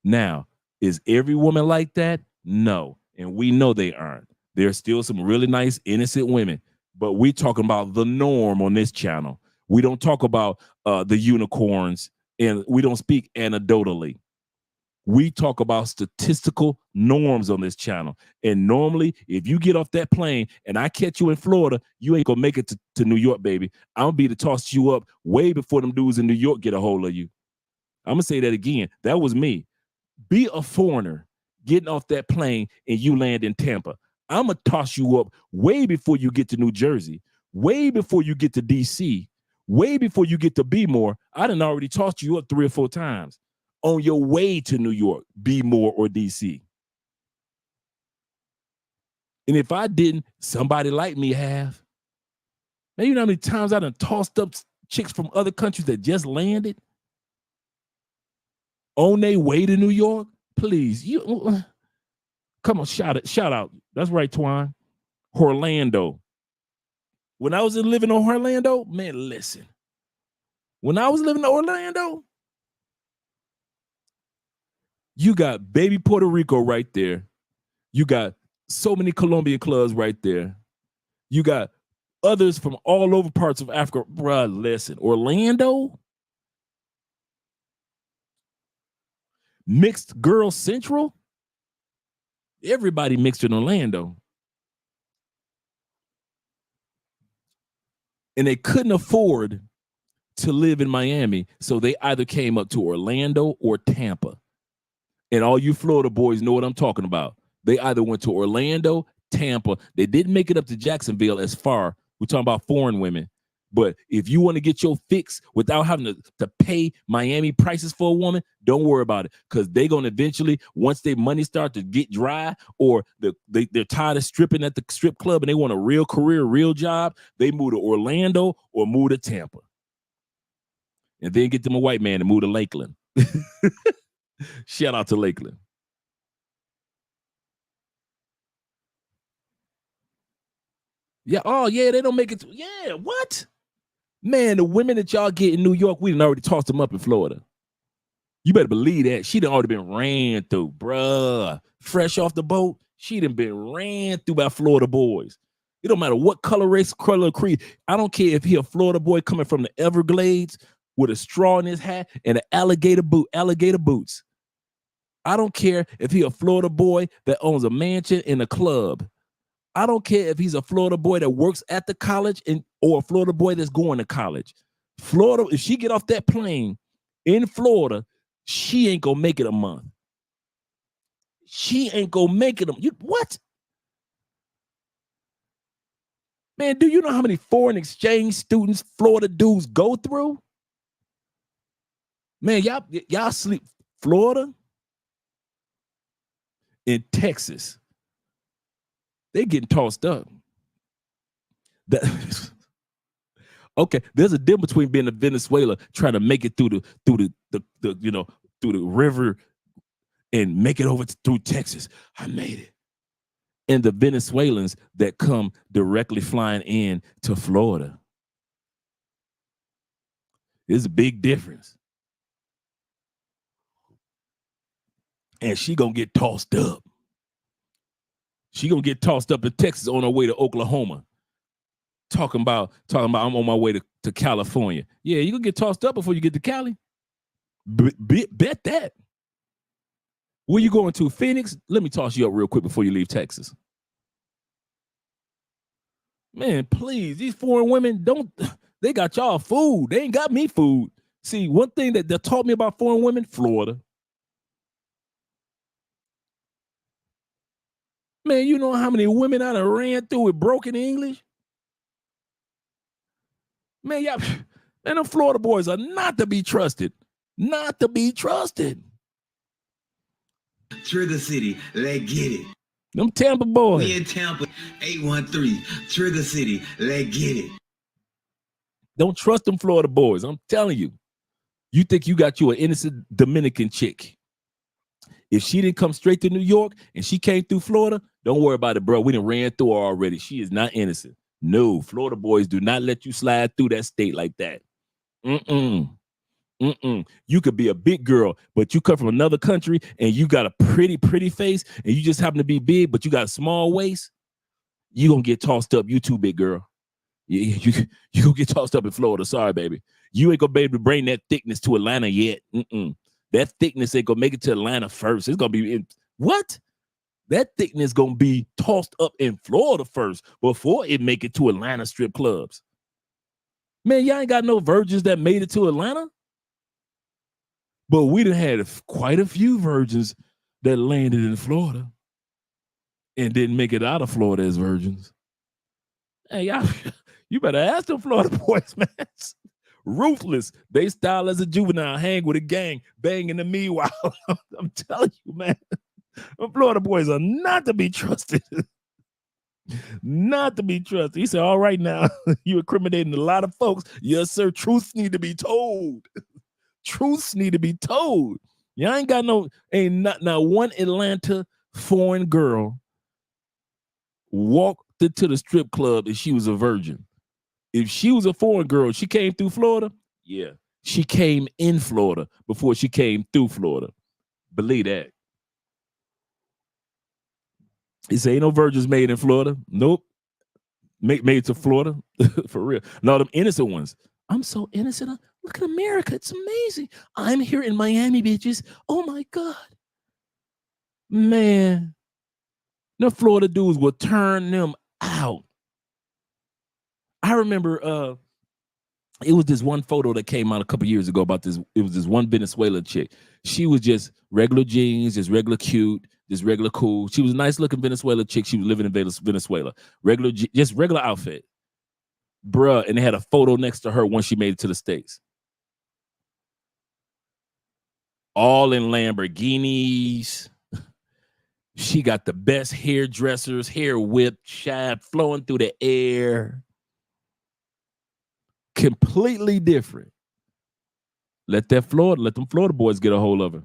Now, is every woman like that? No. And we know they aren't. There's still some really nice, innocent women, but we're talking about the norm on this channel. We don't talk about the unicorns, and we don't speak anecdotally. We talk about statistical norms on this channel. And normally, if you get off that plane and I catch you in Florida, you ain't going to make it to New York, baby. I'm going to be to toss you up way before them dudes in New York get a hold of you. I'm going to say that again. That was me. Be a foreigner getting off that plane and you land in Tampa. I'm going to toss you up way before you get to New Jersey, way before you get to D.C., way before you get to Bmore. I done already tossed you up 3 or 4 times on your way to New York, Bmore, or D.C. And if I didn't, somebody like me have. Man, you know how many times I done tossed up chicks from other countries that just landed on their way to New York? Please, you come on, shout out. That's right, Twine. Orlando. When I was living in Orlando, man, listen. When I was living in Orlando, you got baby Puerto Rico right there. You got So many Colombian clubs right there. You got others from all over parts of Africa. Bruh, listen, Orlando, mixed girl central. Everybody mixed in Orlando. And they couldn't afford to live in Miami. So they either came up to Orlando or Tampa. And all you Florida boys know what I'm talking about. They either went to Orlando, Tampa. They didn't make it up to Jacksonville as far. We're talking about foreign women. But if you want to get your fix without having to pay Miami prices for a woman, don't worry about it. Because they're going to eventually, once their money starts to get dry or they're tired of stripping at the strip club and they want a real career, real job, they move to Orlando or move to Tampa. And then get them a white man to move to Lakeland. Shout out to Lakeland. Yeah. Oh, yeah. They don't make it. Yeah. What? Man, the women that y'all get in New York, we done already tossed them up in Florida. You better believe that. She done already been ran through, bruh. Fresh off the boat, she done been ran through by Florida boys. It don't matter what color, race, color, creed. I don't care if he a Florida boy coming from the Everglades with a straw in his hat and an alligator boots. I don't care if he a Florida boy that owns a mansion in a club. I don't care if he's a Florida boy that works at the college or a Florida boy that's going to college. Florida, if she get off that plane in Florida, she ain't gonna make it a month. She ain't gonna make it. What? Man, do you know how many foreign exchange students Florida dudes go through? Man, y'all sleep Florida and Texas. They getting tossed up. Okay, there's a difference between being a Venezuela trying to make it through the river and make it over through Texas. I made it. And the Venezuelans that come directly flying in to Florida. There's a big difference. And she gonna get tossed up. She gonna get tossed up to Texas on her way to Oklahoma. Talking about I'm on my way to California. Yeah, you gonna get tossed up before you get to Cali. Bet that. Where you going to? Phoenix? Let me toss you up real quick before you leave Texas. Man, please, these foreign women they got y'all food. They ain't got me food. See, one thing that taught me about foreign women, Florida. Man, you know how many women I done ran through with broken English? Man, them Florida boys are not to be trusted. Not to be trusted. Trigger City, let's get it. Them Tampa boys. We in Tampa, 813. Trigger City, let's get it. Don't trust them Florida boys. I'm telling you. You think you got you an innocent Dominican chick. If she didn't come straight to New York and she came through Florida, don't worry about it, bro. We done ran through her already. She is not innocent. No, Florida boys do not let you slide through that state like that. You could be a big girl, but you come from another country and you got a pretty face and you just happen to be big, but you got a small waist. You gonna get tossed up. You too big, girl. You gonna get tossed up in Florida. Sorry, baby. You ain't gonna be able to bring that thickness to Atlanta yet. That thickness ain't gonna make it to Atlanta first. It's gonna be what? That thickness gonna be tossed up in Florida first before it make it to Atlanta strip clubs. Man, y'all ain't got no virgins that made it to Atlanta. But we done had quite a few virgins that landed in Florida and didn't make it out of Florida as virgins. Hey, y'all, you better ask them Florida boys, man. Ruthless. They style as a juvenile, hang with a gang, banging the meanwhile. I'm telling you, man. The Florida boys are not to be trusted. Not to be trusted. He said, all right now, you incriminating a lot of folks. Yes, sir. Truths need to be told. Truths need to be told. Y'all ain't got not one Atlanta foreign girl walked into the strip club and she was a virgin. If she was a foreign girl, she came through Florida. Yeah, she came in Florida before she came through Florida. Believe that. He said, ain't no virgins made in Florida. Nope. Made to Florida. For real. No, them innocent ones. I'm so innocent. Look at America. It's amazing. I'm here in Miami, bitches. Oh my God. Man. The Florida dudes will turn them out. I remember it was this one photo that came out a couple years ago about this. It was this one Venezuela chick. She was just regular jeans, just regular cute, just regular cool. She was a nice looking Venezuela chick. She was living in Venezuela. Just regular outfit. Bruh, and they had a photo next to her when she made it to the States. All in Lamborghinis. She got the best hairdressers, hair whipped, shab flowing through the air. Completely different. Let them Florida boys get a hold of her.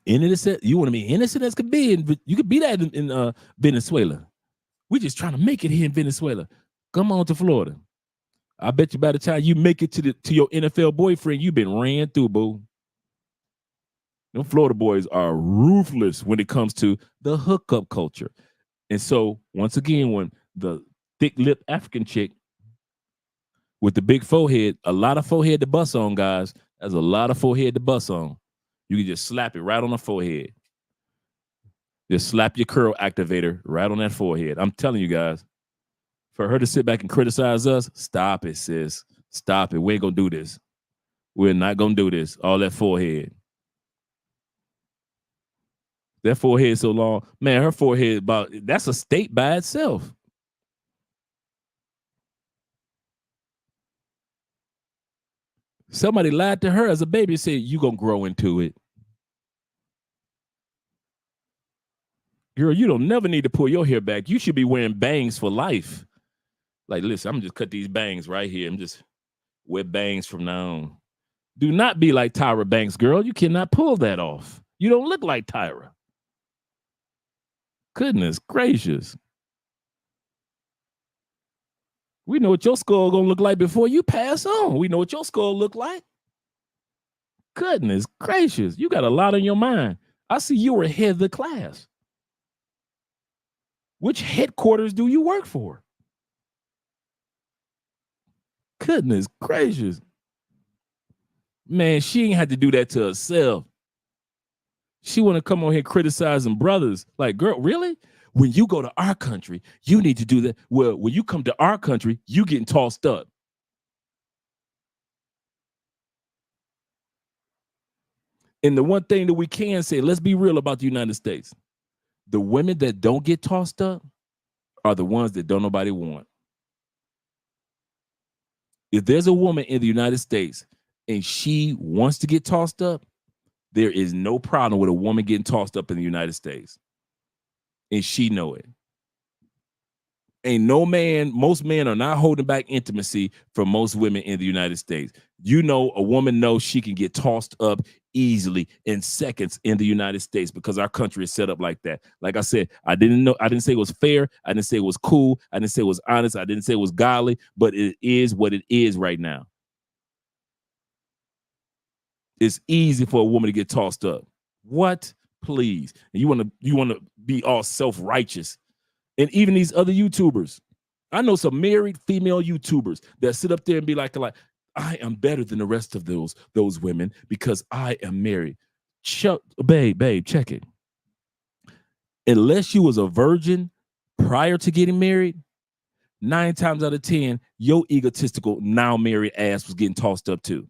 Innocent, you want to be innocent as could be, but you could be that in Venezuela. We just trying to make it here in Venezuela. Come on to Florida. I bet you by the time you make it to your NFL boyfriend, you've been ran through, boo. Them Florida boys are ruthless when it comes to the hookup culture. And so, once again, when the thick-lipped African chick with the big forehead, a lot of forehead to bust on, guys. There's a lot of forehead to bust on. You can just slap it right on the forehead. Just slap your curl activator right on that forehead. I'm telling you guys, for her to sit back and criticize us, stop it, sis. Stop it. We ain't going to do this. We're not going to do this. All that forehead. That forehead so long. Man, her forehead, that's a state by itself. Somebody lied to her as a baby and said, you going to grow into it. Girl, you don't never need to pull your hair back. You should be wearing bangs for life. Like, listen, I'm going to just cut these bangs right here. I'm just wear bangs from now on. Do not be like Tyra Banks, girl. You cannot pull that off. You don't look like Tyra. Goodness gracious. We know what your skull going to look like before you pass on. We know what your skull look like. Goodness gracious. You got a lot on your mind. I see you were ahead of the class. Which headquarters do you work for? Goodness gracious. Man, she ain't had to do that to herself. She want to come on here criticizing brothers. Like, girl, really? When you go to our country, you need to do that. Well, when you come to our country, you getting tossed up. And the one thing that we can say, let's be real about the United States. The women that don't get tossed up are the ones that don't nobody want. If there's a woman in the United States and she wants to get tossed up, there is no problem with a woman getting tossed up in the United States. And she know it. Ain't no man, most men are not holding back intimacy from most women in the United States. You know, a woman knows she can get tossed up easily in seconds in the United States because our country is set up like that. Like I said, I didn't say it was fair. I didn't say it was cool. I didn't say it was honest. I didn't say it was godly, but it is what it is right now. It's easy for a woman to get tossed up. What? Please. And you want to be all self-righteous. And even these other YouTubers. I know some married female YouTubers that sit up there and be like, I am better than the rest of those women because I am married. Babe, check it. Unless you was a virgin prior to getting married, 9 times out of 10, your egotistical now married ass was getting tossed up too.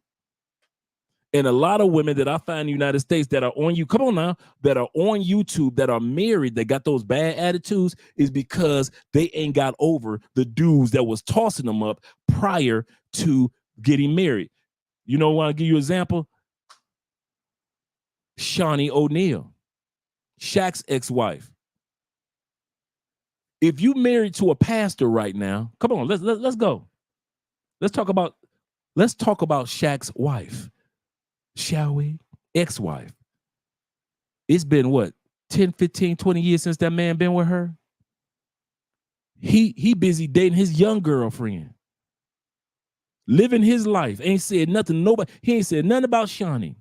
And a lot of women that I find in the United States that are on you, come on now, that are on YouTube, that are married, that got those bad attitudes is because they ain't got over the dudes that was tossing them up prior to getting married. You know, I'll give you an example. Shawnee O'Neal, Shaq's ex-wife. If you married to a pastor right now, come on, let's go. Let's talk about Shaq's wife. Shall we? Ex-wife. It's been what? 10, 15, 20 years since that man been with her? He busy dating his young girlfriend. Living his life. Ain't said nothing. Nobody. He ain't said nothing about Shawnee.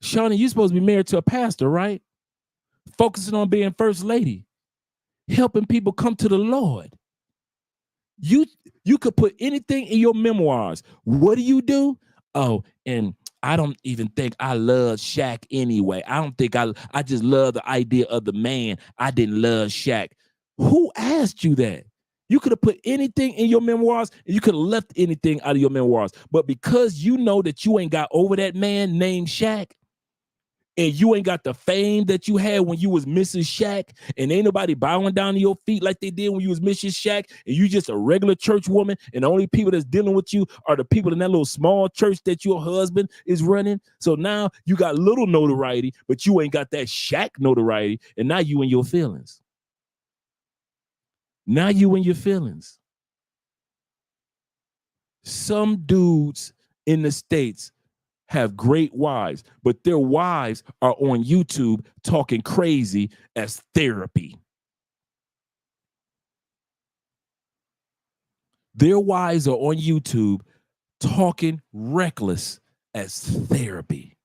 Shawnee, you're supposed to be married to a pastor, right? Focusing on being first lady, helping people come to the Lord. You could put anything in your memoirs. What do? Oh, and I don't even think I love Shaq anyway. I don't think I just love the idea of the man. I didn't love Shaq. Who asked you that? You could have put anything in your memoirs and you could have left anything out of your memoirs. But because you know that you ain't got over that man named Shaq, and you ain't got the fame that you had when you was Mrs. Shaq, and ain't nobody bowing down to your feet like they did when you was Mrs. Shaq, and you just a regular church woman, and the only people that's dealing with you are the people in that little small church that your husband is running. So now you got little notoriety, but you ain't got that Shaq notoriety, and now you in your feelings. Now you in your feelings. Some dudes in the States have great wives, but their wives are on YouTube talking crazy as therapy. Their wives are on YouTube talking reckless as therapy.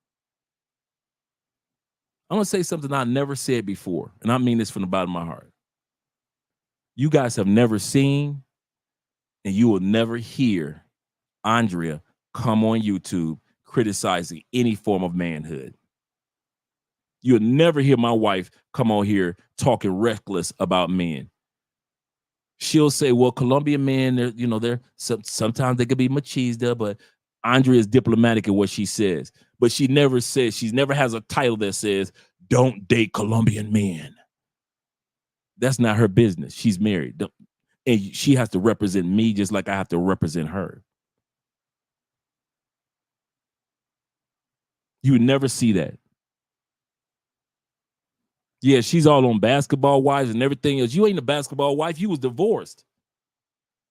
I'm going to say something I never said before, and I mean this from the bottom of my heart. You guys have never seen, and you will never hear Andrea come on YouTube criticizing any form of manhood. You'll never hear my wife come on here talking reckless about men. She'll say, well, Colombian men, they're sometimes they could be machista, but Andrea is diplomatic in what she says. But she never has a title that says, don't date Colombian men. That's not her business. She's married. And she has to represent me just like I have to represent her. You would never see that. Yeah, she's all on basketball wives and everything else. You ain't a basketball wife. You was divorced.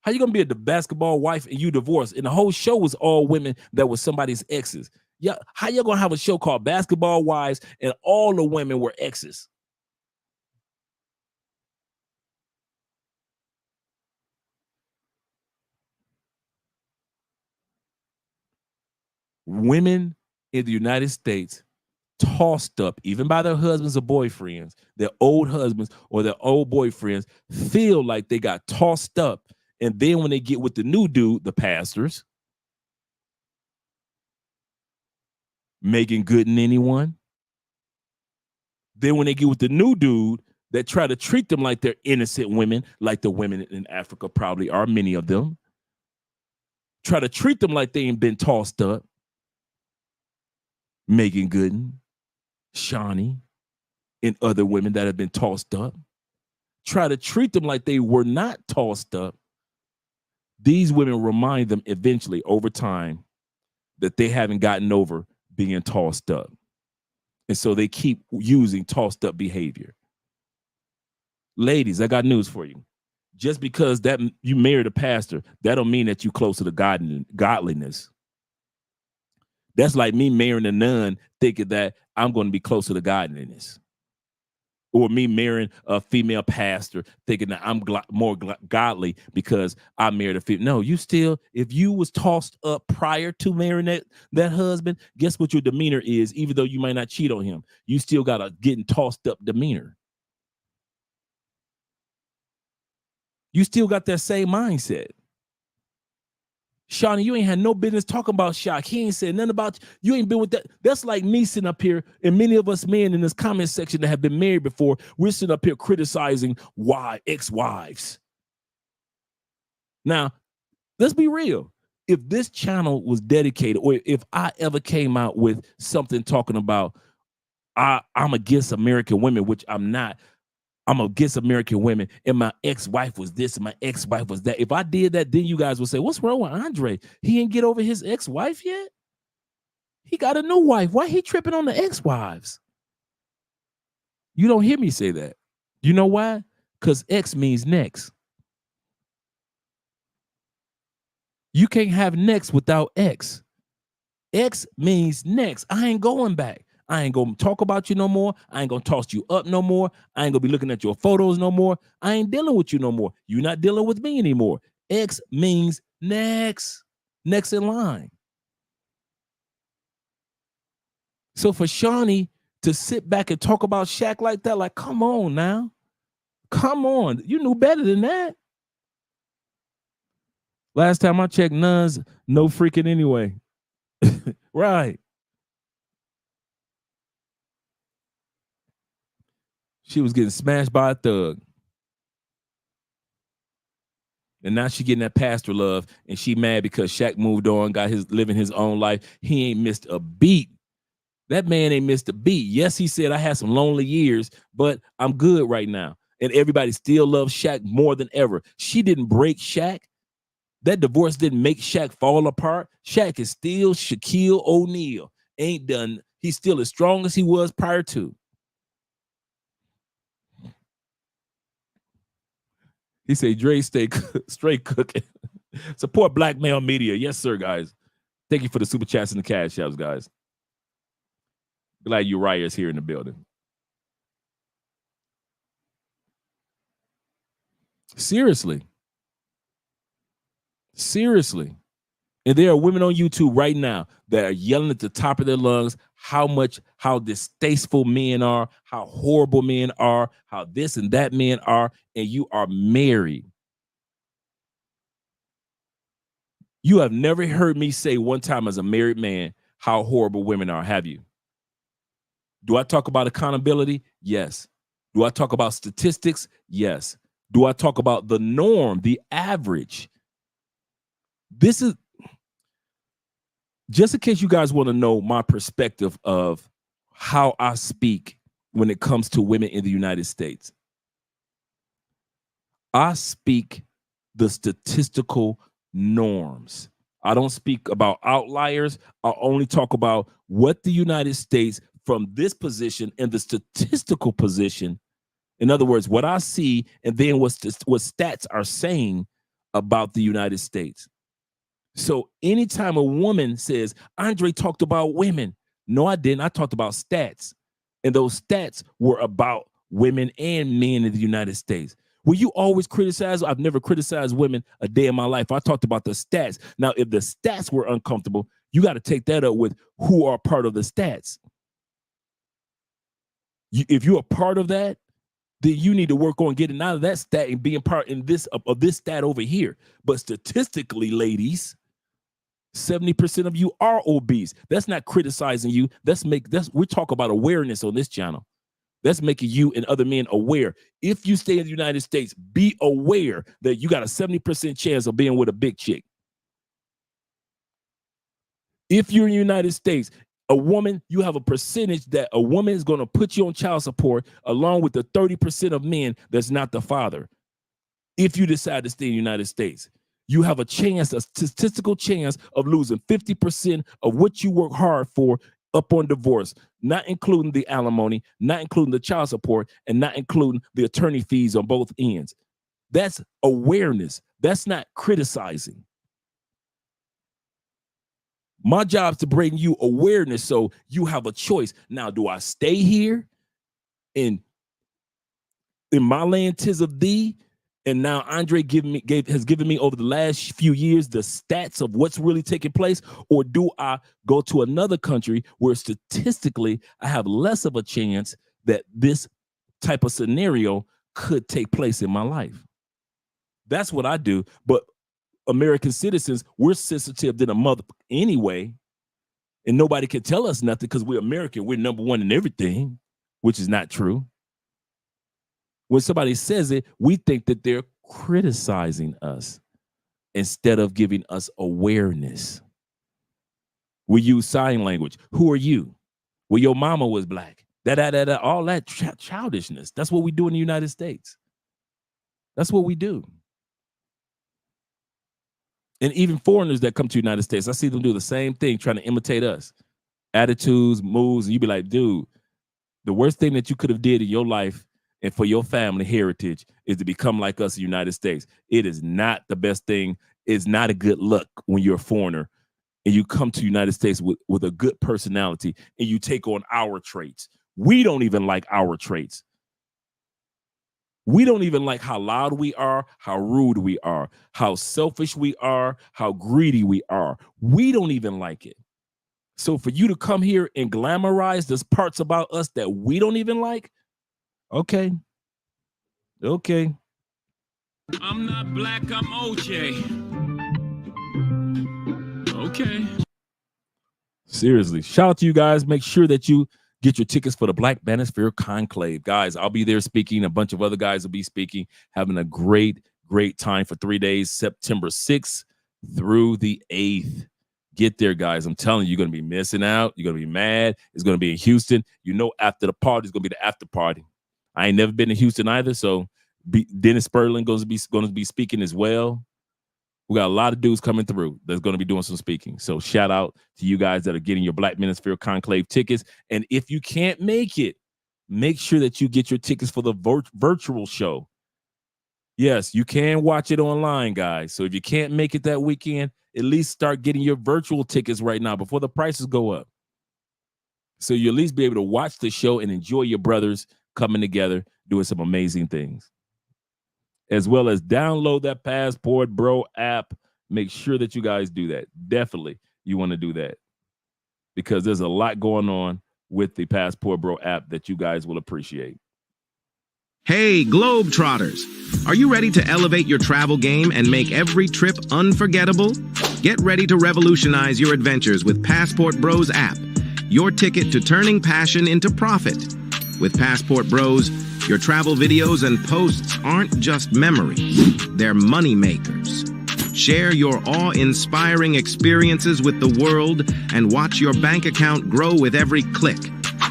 How you gonna be a basketball wife and you divorced? And the whole show was all women that were somebody's exes. Yeah, how you gonna have a show called Basketball Wives and all the women were exes? Women in the United States tossed up, even by their husbands or boyfriends, their old husbands or their old boyfriends, feel like they got tossed up. And then when they get with the new dude, the pastors, making good in anyone. Then when they get with the new dude that try to treat them like they're innocent women, like the women in Africa probably are, many of them, try to treat them like they ain't been tossed up. Megan Gooden, Shawnee, and other women that have been tossed up, try to treat them like they were not tossed up. These women remind them eventually over time that they haven't gotten over being tossed up. And so they keep using tossed up behavior. Ladies, I got news for you. Just because that you married a pastor, that don't mean that you close to the godliness. That's like me marrying a nun thinking that I'm going to be close to the godliness. Or me marrying a female pastor thinking that I'm more godly because I married a female. No, you still, if you was tossed up prior to marrying that husband, guess what your demeanor is, even though you might not cheat on him? You still got a getting tossed up demeanor. You still got that same mindset. Shawnee, you ain't had no business talking about Shaq. He ain't said nothing about you. You ain't been with that. That's like me sitting up here, and many of us men in this comment section that have been married before, we're sitting up here criticizing ex-wives. Now, let's be real. If this channel was dedicated, or if I ever came out with something talking about I'm against American women, which I'm not. I'm against American women, and my ex-wife was this, and my ex-wife was that. If I did that, then you guys would say, what's wrong with Andre? He didn't get over his ex-wife yet? He got a new wife. Why he tripping on the ex-wives? You don't hear me say that. You know why? Because ex means next. You can't have next without ex. Ex means next. I ain't going back. I ain't gonna talk about you no more. I ain't gonna toss you up no more. I ain't gonna be looking at your photos no more. I ain't dealing with you no more. You're not dealing with me anymore. X means next in line. So for Shawnee to sit back and talk about Shaq like that, like, come on now. Come on. You knew better than that. Last time I checked, nuns, no freaking anyway. Right. She was getting smashed by a thug. And now she getting that pastor love, and she mad because Shaq moved on, got his living his own life. He ain't missed a beat. That man ain't missed a beat. Yes, he said, I had some lonely years, but I'm good right now. And everybody still loves Shaq more than ever. She didn't break Shaq. That divorce didn't make Shaq fall apart. Shaq is still Shaquille O'Neal. Ain't done. He's still as strong as he was prior to. He said, Dre, stay straight cooking. Support black male media. Yes, sir, guys. Thank you for the super chats and the cash apps, guys. Glad Uriah is here in the building. Seriously. Seriously. And there are women on YouTube right now that are yelling at the top of their lungs how distasteful men are, how horrible men are, how this and that men are, and you are married. You have never heard me say one time as a married man how horrible women are, have you? Do I talk about accountability? Yes. Do I talk about statistics? Yes. Do I talk about the norm, the average? This is just in case you guys want to know my perspective of how I speak when it comes to women in the United States. I speak the statistical norms. I don't speak about outliers. I only talk about what the United States from this position and the statistical position. In other words, what I see and then what stats are saying about the United States. So anytime a woman says, Andre talked about women. No, I didn't. I talked about stats. And those stats were about women and men in the United States. Will you always criticize? I've never criticized women a day in my life. I talked about the stats. Now, if the stats were uncomfortable, you got to take that up with who are part of the stats. If you're a part of that, then you need to work on getting out of that stat and being part in this of this stat over here. But statistically, ladies, 70% of you are obese. That's not criticizing you. We talk about awareness on this channel. That's making you and other men aware. If you stay in the United States, be aware that you got a 70% chance of being with a big chick. If you're in the United States, a woman, you have a percentage that a woman is going to put you on child support along with the 30% of men that's not the father. If you decide to stay in the United States, you have a chance, a statistical chance of losing 50% of what you work hard for up on divorce, not including the alimony, not including the child support, and not including the attorney fees on both ends. That's awareness. That's not criticizing. My job is to bring you awareness so you have a choice. Now, do I stay here in my land 'tis of thee? And now Andre has given me over the last few years the stats of what's really taking place, or do I go to another country where statistically I have less of a chance that this type of scenario could take place in my life? That's what I do. But American citizens, we're sensitive than a mother anyway, and nobody can tell us nothing because we're American. We're number one in everything, which is not true. When somebody says it, we think that they're criticizing us instead of giving us awareness. We use sign language. Who are you? Well, your mama was black. All that childishness. That's what we do in the United States. That's what we do. And even foreigners that come to the United States, I see them do the same thing, trying to imitate us. Attitudes, moves, and you be like, dude, the worst thing that you could have did in your life and for your family heritage is to become like us in the United States. It is not the best thing. It's not a good look when you're a foreigner and you come to the United States with a good personality and you take on our traits. We don't even like our traits. We don't even like how loud we are, how rude we are, how selfish we are, how greedy we are. We don't even like it. So for you to come here and glamorize those parts about us that we don't even like, okay. I'm not black, I'm OJ. Okay. Seriously, shout out to you guys. Make sure that you get your tickets for the Black Manosphere Conclave. Guys, I'll be there speaking. A bunch of other guys will be speaking, having a great time for 3 days, September 6th through the 8th. Get there, guys. I'm telling you, you're going to be missing out. You're going to be mad. It's going to be in Houston. You know, after the party is going to be the after party. I ain't never been to Houston either, so Dennis Sperling going to be speaking as well. We got a lot of dudes coming through that's going to be doing some speaking. So shout out to you guys that are getting your Black Manosphere Conclave tickets. And if you can't make it, make sure that you get your tickets for the virtual show. Yes, you can watch it online, guys. So if you can't make it that weekend, at least start getting your virtual tickets right now before the prices go up. So you at least be able to watch the show and enjoy your brothers coming together, doing some amazing things. As well as download that Passport Bro app. Make sure that you guys do that. Definitely, you want to do that because there's a lot going on with the Passport Bro app that you guys will appreciate. Hey, Globetrotters! Are you ready to elevate your travel game and make every trip unforgettable? Get ready to revolutionize your adventures with Passport Bros app, your ticket to turning passion into profit. With Passport Bros, your travel videos and posts aren't just memories, they're money makers. Share your awe-inspiring experiences with the world and watch your bank account grow with every click.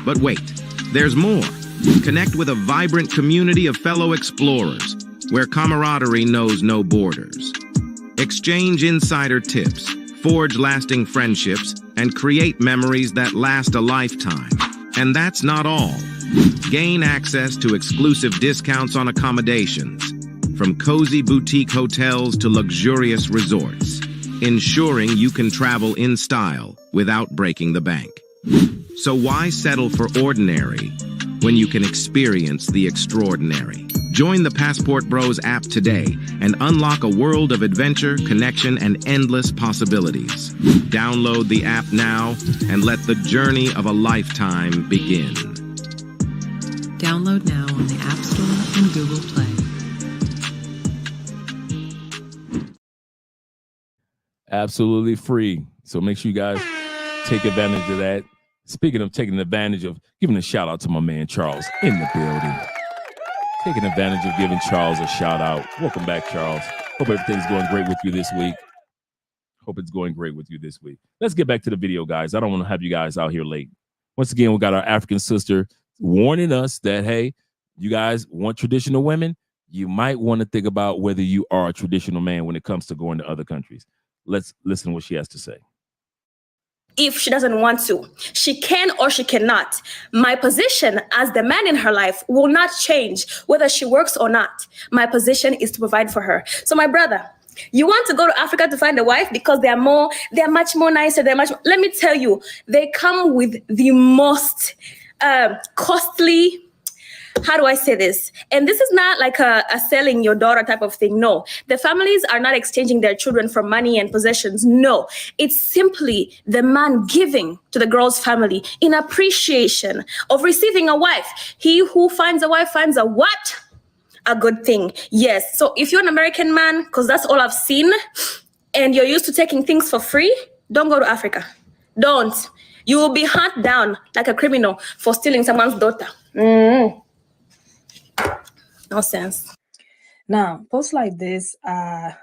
But wait, there's more. Connect with a vibrant community of fellow explorers, where camaraderie knows no borders. Exchange insider tips, forge lasting friendships, and create memories that last a lifetime. And that's not all. Gain access to exclusive discounts on accommodations, from cozy boutique hotels to luxurious resorts, ensuring you can travel in style without breaking the bank. So why settle for ordinary when you can experience the extraordinary? Join the Passport Bros app today and unlock a world of adventure, connection, and endless possibilities. Download the app now and let the journey of a lifetime begin. Download now on the App Store and Google Play. Absolutely free. So make sure you guys take advantage of that. Speaking of taking advantage of, giving a shout out to my man Charles in the building. Taking advantage of giving Charles a shout out. Welcome back, Charles. Hope everything's going great with you this week. Hope it's going great with you this week. Let's get back to the video, guys. I don't want to have you guys out here late. Once again, we got our African sister warning us that, hey, you guys want traditional women? You might want to think about whether you are a traditional man when it comes to going to other countries. Let's listen to what she has to say. If she doesn't want to, she can or she cannot. My position as the man in her life will not change whether she works or not. My position is to provide for her. So my brother, you want to go to Africa to find a wife because they're much more nicer. Let me tell you, they come with the most costly, how do I say this? And this is not like a selling your daughter type of thing. No, the families are not exchanging their children for money and possessions. No, it's simply the man giving to the girl's family in appreciation of receiving a wife. He who finds a wife finds a what? A good thing. Yes. So if you're an American man, because that's all I've seen, and you're used to taking things for free, don't go to Africa. Don't. You will be hunted down like a criminal for stealing someone's daughter. No sense. Now, posts like this are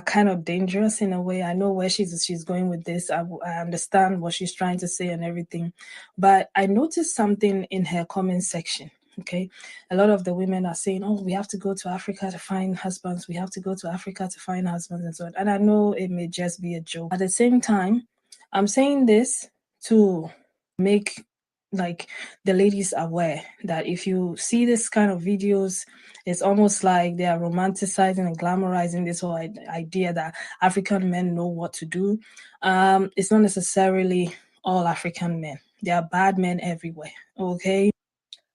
kind of dangerous in a way. I know where she's going with this. I understand what she's trying to say and everything. But I noticed something in her comment section. Okay. A lot of the women are saying, oh, we have to go to Africa to find husbands. We have to go to Africa to find husbands and so on. And I know it may just be a joke. At the same time, I'm saying this to make like the ladies aware that if you see this kind of videos, it's almost like they are romanticizing and glamorizing this whole idea that African men know what to do. It's not necessarily all African men. There are bad men everywhere, okay?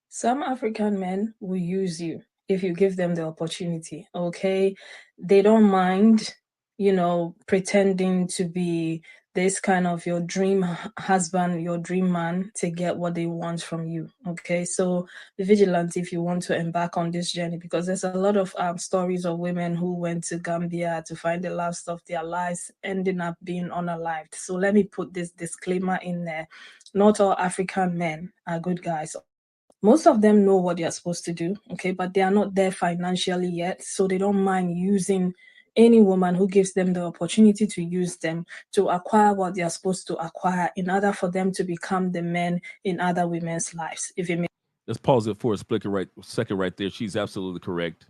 Some African men will use you if you give them the opportunity, okay? They don't mind, pretending to be this kind of your dream husband, your dream man to get what they want from you. Okay, so be vigilant if you want to embark on this journey, because there's a lot of stories of women who went to Gambia to find the love of their lives, ending up being unalived. So let me put this disclaimer in there. Not all African men are good guys. Most of them know what they're supposed to do, okay, but they are not there financially yet, so they don't mind using any woman who gives them the opportunity to use them to acquire what they are supposed to acquire in order for them to become the men in other women's lives. If it makes Let's pause it for a second right there. She's absolutely correct,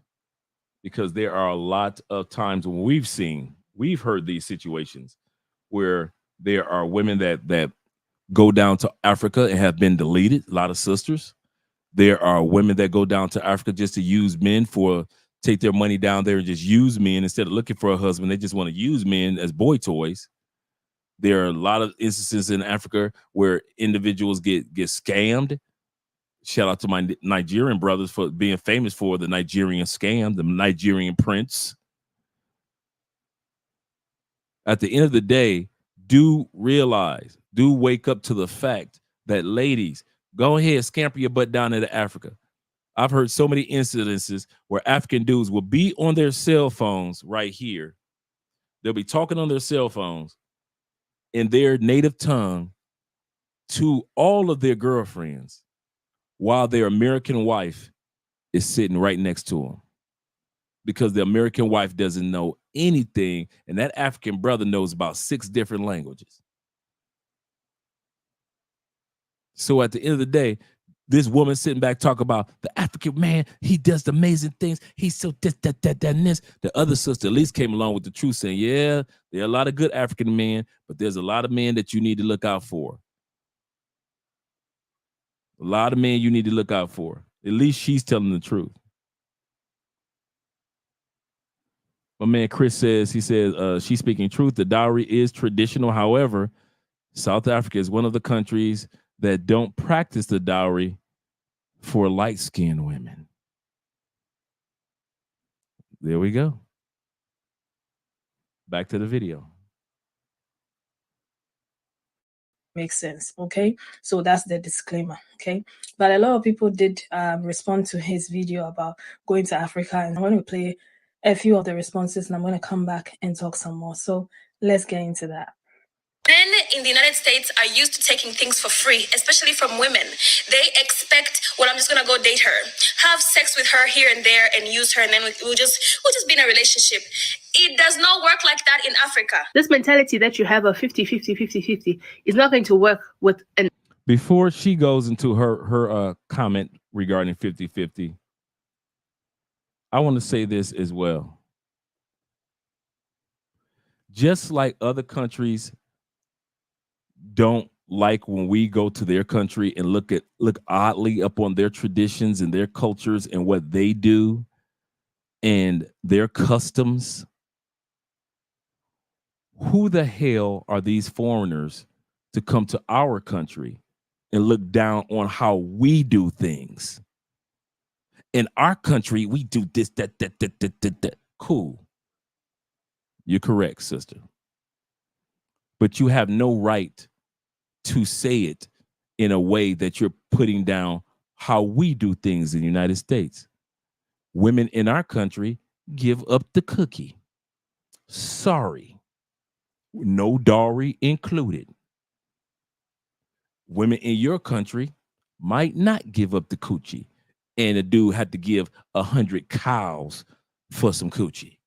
because there are a lot of times when we've heard these situations where there are women that go down to Africa and have been deleted. A lot of sisters. There are women that go down to Africa just to use men take their money down there and just use men instead of looking for a husband. They just want to use men as boy toys. There are a lot of instances in Africa where individuals get scammed. Shout out to my Nigerian brothers for being famous for the Nigerian scam, the Nigerian prince. At the end of the day, do wake up to the fact that, ladies, go ahead, scamper your butt down into Africa. I've heard so many incidences where African dudes will be on their cell phones right here. They'll be talking on their cell phones in their native tongue to all of their girlfriends while their American wife is sitting right next to them, because the American wife doesn't know anything, and that African brother knows about 6 different languages. So at the end of the day, this woman sitting back talking about the African man, he does amazing things. He's so this, that, and this. The other sister at least came along with the truth, saying, yeah, there are a lot of good African men, but there's a lot of men that you need to look out for. A lot of men you need to look out for. At least she's telling the truth. My man Chris says, she's speaking truth. The dowry is traditional. However, South Africa is one of the countries that don't practice the dowry for light-skinned women. There we go. Back to the video. makes sense. Okay, so that's the disclaimer. Okay, but a lot of people did respond to his video about going to Africa, and I'm going to play a few of the responses, and I'm going to come back and talk some more. So let's get into that. Men in the United States are used to taking things for free, especially from women. They expect, well, I'm just gonna go date her, have sex with her here and there, and use her, and then we'll just be in a relationship. It does not work like that in Africa. This mentality that you have of 50-50 is not going to work with an. Before she goes into her comment regarding 50-50, I want to say this as well. Just like other countries don't like when we go to their country and look oddly up on their traditions and their cultures and what they do and their customs. Who the hell are these foreigners to come to our country and look down on how we do things? In our country, we do this, that. Cool. You're correct, sister. But you have no right to say it in a way that you're putting down how we do things in the United States. Women in our country give up the cookie. Sorry. No dowry included. Women in your country might not give up the coochie, and a dude had to give 100 cows for some coochie.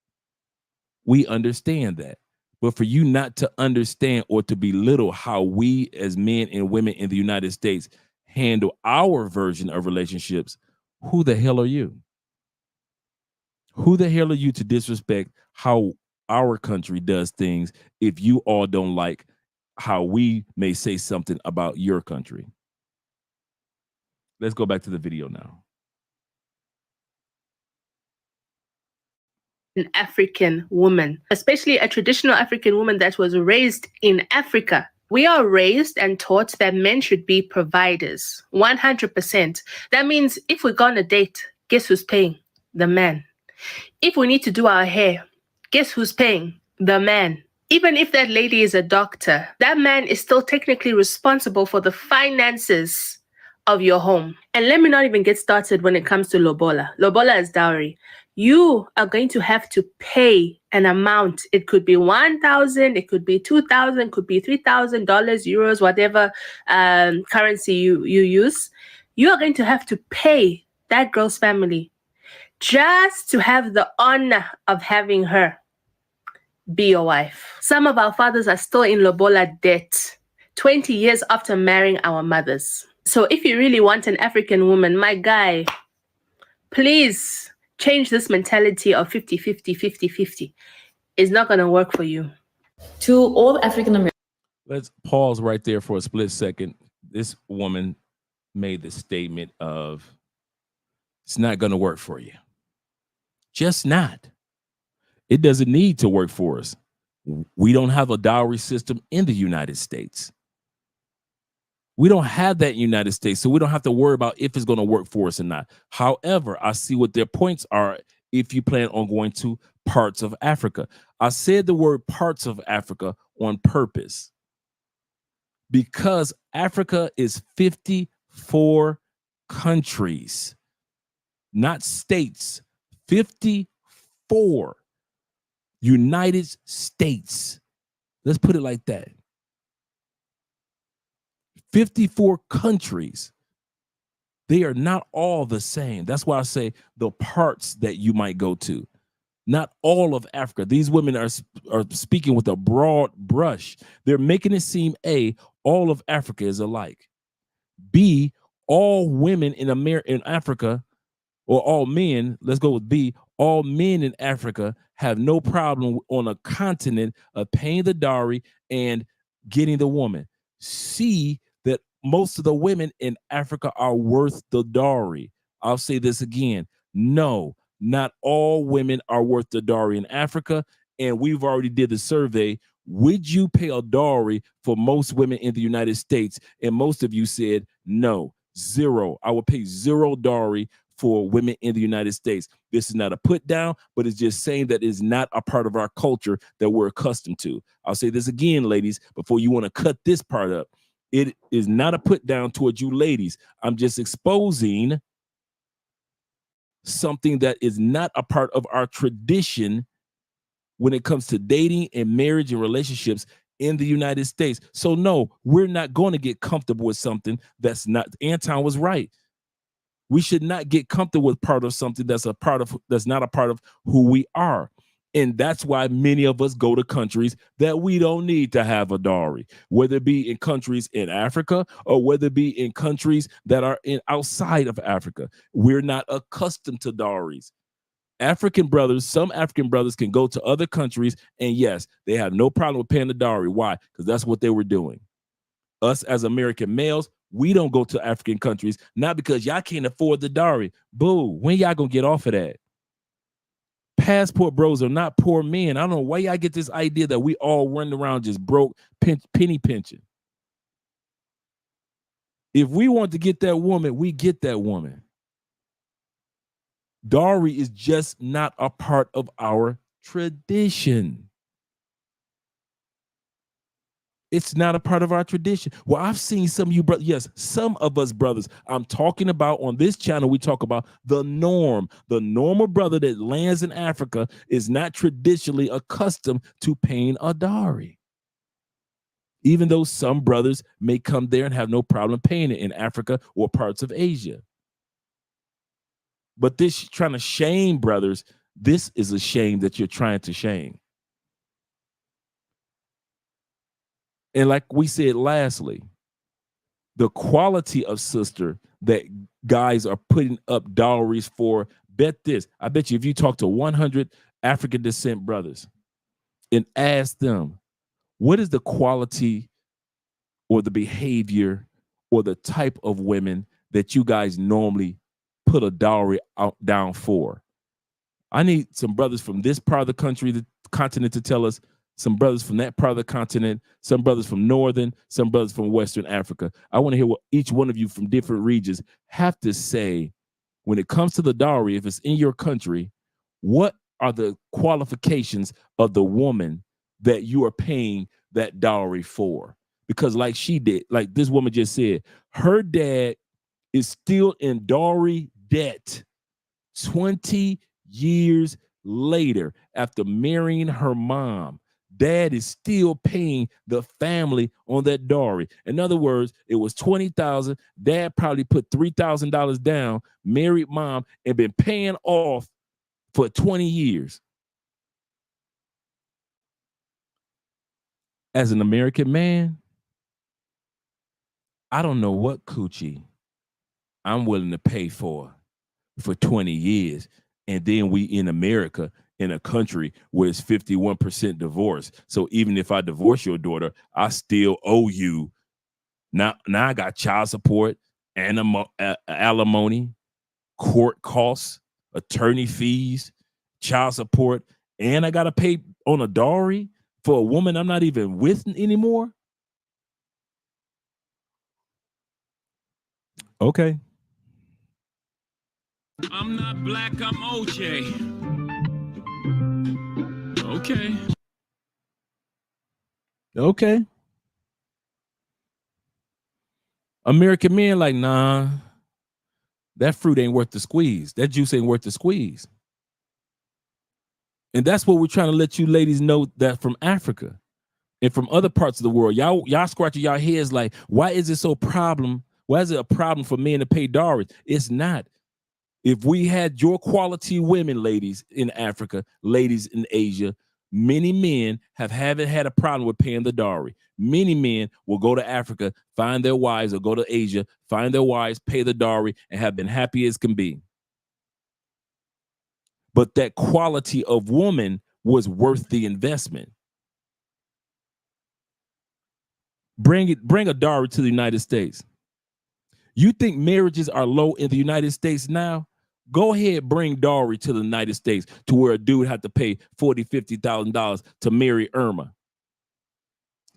We understand that. But for you not to understand or to belittle how we as men and women in the United States handle our version of relationships, who the hell are you? Who the hell are you to disrespect how our country does things if you all don't like how we may say something about your country? Let's go back to the video now. An African woman, especially a traditional African woman that was raised in Africa. We are raised and taught that men should be providers, 100%. That means if we go on a date, guess who's paying? The man. If we need to do our hair, guess who's paying? The man. Even if that lady is a doctor, that man is still technically responsible for the finances of your home. And let me not even get started when it comes to lobola. Lobola is dowry. You are going to have to pay an amount. It could be 1,000, it could be 2,000, it could be $3,000, euros, whatever currency you use. You are going to have to pay that girl's family just to have the honor of having her be your wife. Some of our fathers are still in lobola debt 20 years after marrying our mothers. So if you really want an African woman, my guy, please change this mentality of 50-50, 50-50. It's not going to work for you. To all African Americans. Let's pause right there for a split second. This woman made the statement of, it's not going to work for you. Just not. It doesn't need to work for us. We don't have a dowry system in the United States. We don't have that in the United States, so we don't have to worry about if it's going to work for us or not. However, I see what their points are if you plan on going to parts of Africa. I said the word parts of Africa on purpose because Africa is 54 countries, not states, 54 United States. Let's put it like that. 54 countries. They are not all the same. That's why I say the parts that you might go to. Not all of Africa. These women are speaking with a broad brush. They're making it seem A, all of Africa is alike. B, all women in Africa, or all men, let's go with B, all men in Africa have no problem on a continent of paying the dowry and getting the woman. C, that most of the women in Africa are worth the dowry. I'll say this again. No, not all women are worth the dowry in Africa. And we've already did the survey. Would you pay a dowry for most women in the United States? And most of you said no, zero. I would pay zero dowry for women in the United States. This is not a put down, but it's just saying that it's not a part of our culture that we're accustomed to. I'll say this again, ladies, before you want to cut this part up. It is not a put down towards you ladies. I'm just exposing something that is not a part of our tradition when it comes to dating and marriage and relationships in the United States. So no, we're not going to get comfortable with something that's not. Anton was right. We should not get comfortable with part of something that's not a part of who we are. And that's why many of us go to countries that we don't need to have a dowry, whether it be in countries in Africa or whether it be in countries that are outside of Africa. We're not accustomed to dowries. Some African brothers can go to other countries and yes, they have no problem with paying the dowry. Why? Because that's what they were doing. Us as American males, we don't go to African countries, not because y'all can't afford the dowry. Boo, when y'all gonna get off of that? Passport bros are not poor men. I don't know why y'all get this idea that we all run around just broke, penny pinching. If we want to get that woman, we get that woman. Dowry is just not a part of our tradition. It's not a part of our tradition. Well, I've seen some of you brothers. Yes, some of us brothers. I'm talking about on this channel, we talk about the norm. The normal brother that lands in Africa is not traditionally accustomed to paying a dowry. Even though some brothers may come there and have no problem paying it in Africa or parts of Asia. But this trying to shame brothers, this is a shame that you're trying to shame. And like we said, lastly, the quality of sister that guys are putting up dowries for, bet this. I bet you if you talk to 100 African descent brothers and ask them, what is the quality or the behavior or the type of women that you guys normally put a dowry down for? I need some brothers from this part of the country, the continent, to tell us, some brothers from that part of the continent, some brothers from Northern, some brothers from Western Africa. I want to hear what each one of you from different regions have to say when it comes to the dowry. If it's in your country, what are the qualifications of the woman that you are paying that dowry for. Because like she did, like this woman just said, her dad is still in dowry debt 20 years later after marrying her mom. Dad is still paying the family on that dowry. In other words, it was $20,000. Dad probably put $3,000 down, married mom, and been paying off for 20 years. As an American man, I don't know what coochie I'm willing to pay for 20 years. And then we in America, in a country where it's 51% divorce. So even if I divorce your daughter, I still owe you. Now I got child support, alimony, court costs, attorney fees, child support, and I got to pay on a dowry for a woman I'm not even with anymore. Okay. I'm not black, I'm OJ. Okay. Okay. American men like, nah, that fruit ain't worth the squeeze. That juice ain't worth the squeeze. And that's what we're trying to let you ladies know, that from Africa and from other parts of the world. Y'all scratching y'all heads like, why is it so problem? Why is it a problem for men to pay dowries? It's not. If we had your quality women, ladies in Africa, ladies in Asia, many men haven't had a problem with paying the dowry. Many men will go to Africa, find their wives, or go to Asia, find their wives, pay the dowry, and have been happy as can be. But that quality of woman was worth the investment. Bring a dowry to the United States. You think marriages are low in the United States now? Go ahead, bring dowry to the United States to where a dude had to pay $40,000, $50,000 to marry Irma,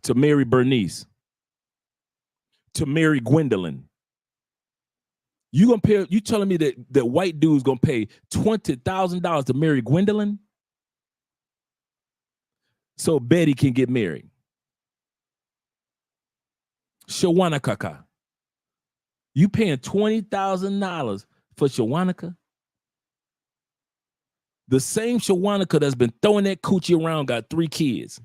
to marry Bernice, to marry Gwendolyn. You telling me that white dude's gonna pay $20,000 to marry Gwendolyn so Betty can get married? Shawanaka. You paying $20,000 for Shawanaka? The same Shawanaka that's been throwing that coochie around got 3 kids.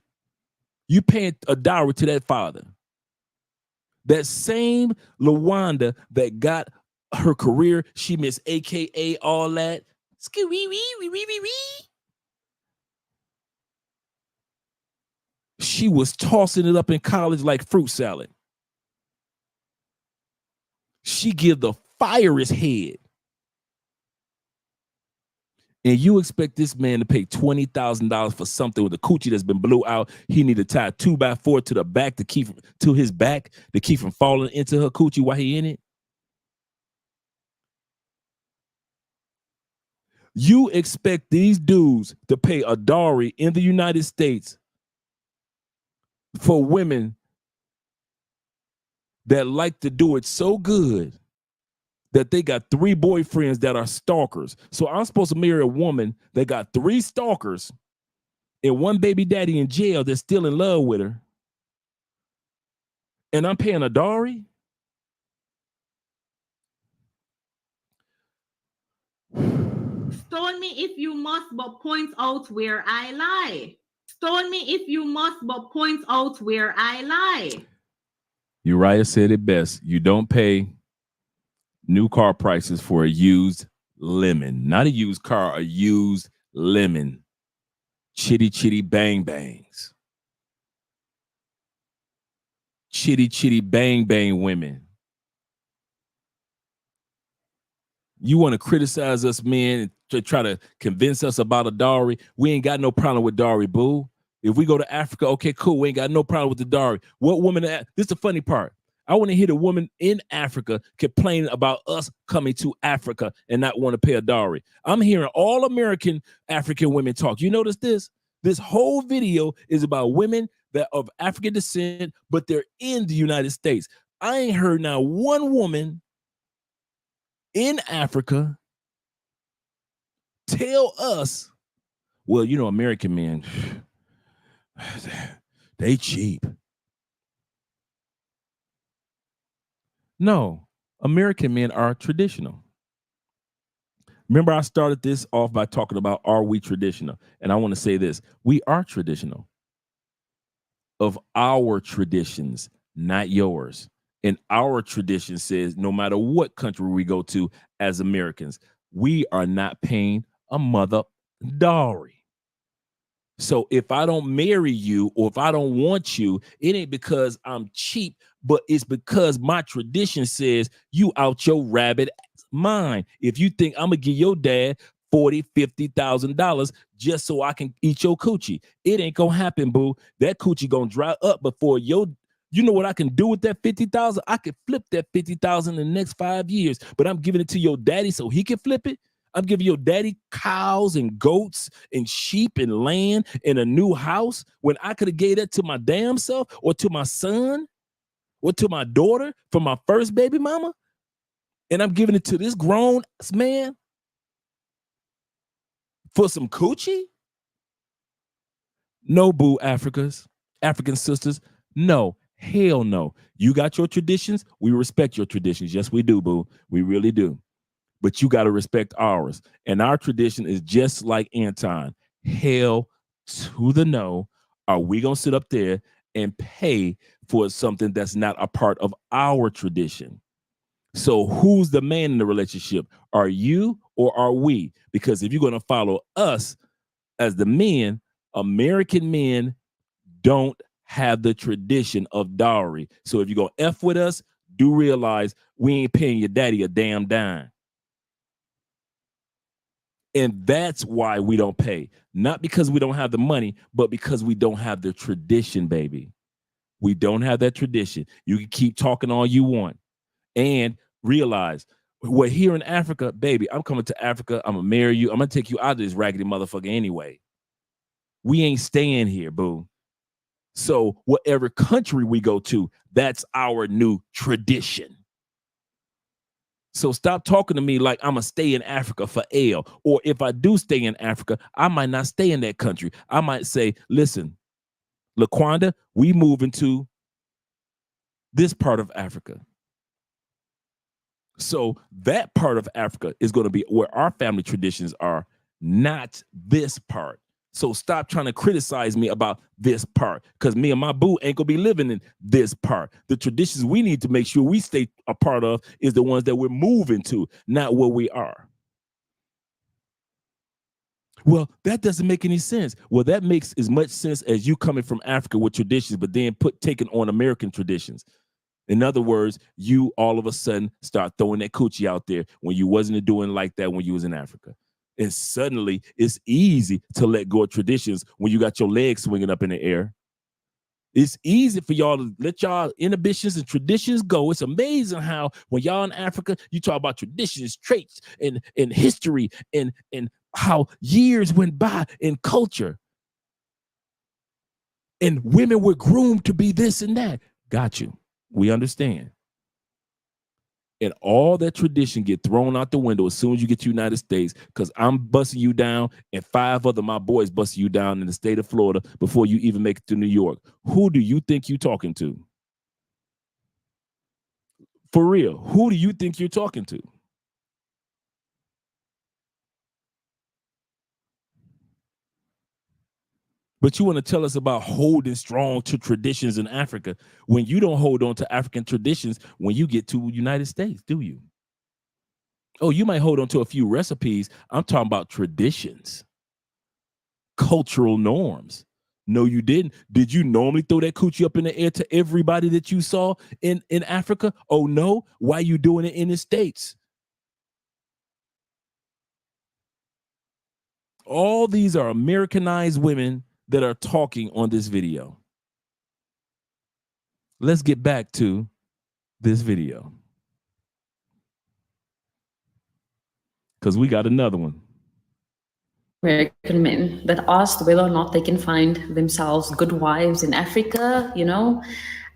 You paying a dowry to that father. That same LaWanda that got her career, she missed AKA all that. She was tossing it up in college like fruit salad. She give the fierest head. And you expect this man to pay $20,000 for something with a coochie that's been blew out. He need to tie a 2x4 to the back to his back to keep from falling into her coochie while he in it. You expect these dudes to pay a dowry in the United States for women that like to do it so good that they got 3 boyfriends that are stalkers. So I'm supposed to marry a woman that got 3 stalkers and 1 baby daddy in jail that's still in love with her. And I'm paying a dowry? Stone me if you must, but point out where I lie. Stone me if you must, but point out where I lie. Uriah said it best. You don't pay new car prices for a used lemon. Not a used car, a used lemon. Chitty chitty bang bangs. Chitty chitty bang bang women. You want to criticize us men to try to convince us about a dowry? We ain't got no problem with dowry, boo. If we go to Africa, okay, cool. We ain't got no problem with the dowry. What woman? This is the funny part. I want to hear the woman in Africa complain about us coming to Africa and not want to pay a dowry. I'm hearing all American African women talk. You notice this? This whole video is about women that of African descent, but they're in the United States. I ain't heard now one woman in Africa tell us, well, you know, American men, They cheap. No, American men are traditional. Remember, I started this off by talking about, are we traditional? And I want to say this, we are traditional of our traditions, not yours. And our tradition says no matter what country we go to as Americans, we are not paying a mother dowry. So if I don't marry you or if I don't want you, it ain't because I'm cheap, but it's because my tradition says you out your rabbit mind. If you think I'm gonna give your dad $40,000-$50,000 just so I can eat your coochie, it ain't gonna happen, boo. That coochie gonna dry up before you know what I can do with that 50,000? I could flip that 50,000 in the next 5 years, but I'm giving it to your daddy so he can flip it. I'm giving your daddy cows and goats and sheep and land and a new house when I could have gave that to my damn self or to my son or to my daughter for my first baby mama. And I'm giving it to this grown man for some coochie? No, boo, African sisters. No, hell no. You got your traditions. We respect your traditions. Yes, we do, boo. We really do. But you got to respect ours. And our tradition is just like Anton. Hell to the no. Are we going to sit up there and pay for something that's not a part of our tradition? So who's the man in the relationship? Are you or are we? Because if you're going to follow us as the men, American men don't have the tradition of dowry. So if you're going to F with us, do realize we ain't paying your daddy a damn dime. And that's why we don't pay. Not because we don't have the money, but because we don't have the tradition, baby. We don't have that tradition. You can keep talking all you want. And realize, we're here in Africa, baby, I'm coming to Africa. I'm going to marry you. I'm going to take you out of this raggedy motherfucker anyway. We ain't staying here, boo. So whatever country we go to, that's our new tradition. So stop talking to me like I'm going to stay in Africa for L. Or if I do stay in Africa, I might not stay in that country. I might say, listen, LaQuanda, we move into this part of Africa. So that part of Africa is going to be where our family traditions are, not this part. So stop trying to criticize me about this part, because me and my boo ain't gonna be living in this part. The traditions we need to make sure we stay a part of is the ones that we're moving to, not where we are. Well, that doesn't make any sense. Well, that makes as much sense as you coming from Africa with traditions, but then taking on American traditions. In other words, you all of a sudden start throwing that coochie out there when you wasn't doing like that when you was in Africa. And suddenly it's easy to let go of traditions when you got your legs swinging up in the air. It's easy for y'all to let y'all inhibitions and traditions go. It's amazing how when y'all in Africa, you talk about traditions, traits, and history, and how years went by in culture. And women were groomed to be this and that. Got you. We understand. And all that tradition get thrown out the window as soon as you get to the United States, because I'm busting you down and 5 other my boys busting you down in the state of Florida before you even make it to New York. Who do you think you're talking to? For real, who do you think you're talking to? But you want to tell us about holding strong to traditions in Africa when you don't hold on to African traditions when you get to the United States, do you? Oh, you might hold on to a few recipes. I'm talking about traditions, cultural norms. No, you didn't. Did you normally throw that coochie up in the air to everybody that you saw in Africa? Oh, no. Why are you doing it in the States? All these are Americanized women that are talking on this video. Let's get back to this video, because we got another one. American men that asked whether or not they can find themselves good wives in Africa, you know.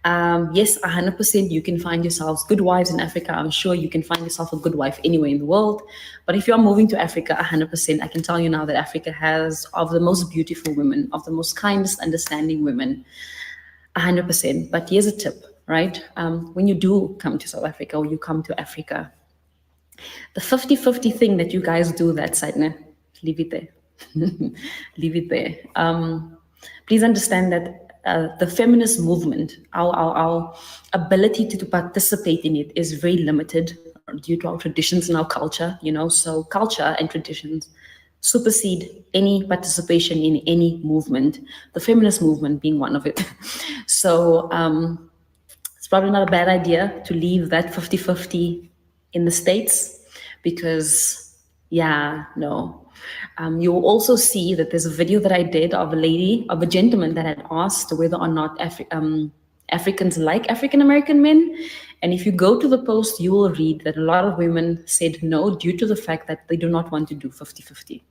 Yes, 100%, you can find yourselves good wives in Africa. I'm sure you can find yourself a good wife anywhere in the world. But if you're moving to Africa, 100%, I can tell you now that Africa has of the most beautiful women, of the most kindest, understanding women, 100%. But here's a tip, right? When you do come to South Africa or you come to Africa, the 50-50 thing that you guys do that side, ne? Leave it there. Leave it there. Please understand that the feminist movement, our ability to participate in it is very limited due to our traditions and our culture, you know, so culture and traditions supersede any participation in any movement, the feminist movement being one of it. So it's probably not a bad idea to leave that 50-50 in the States because, yeah, no. You'll also see that there's a video that I did of a gentleman that had asked whether or not Africans like African American men. And if you go to the post, you will read that a lot of women said no due to the fact that they do not want to do 50-50.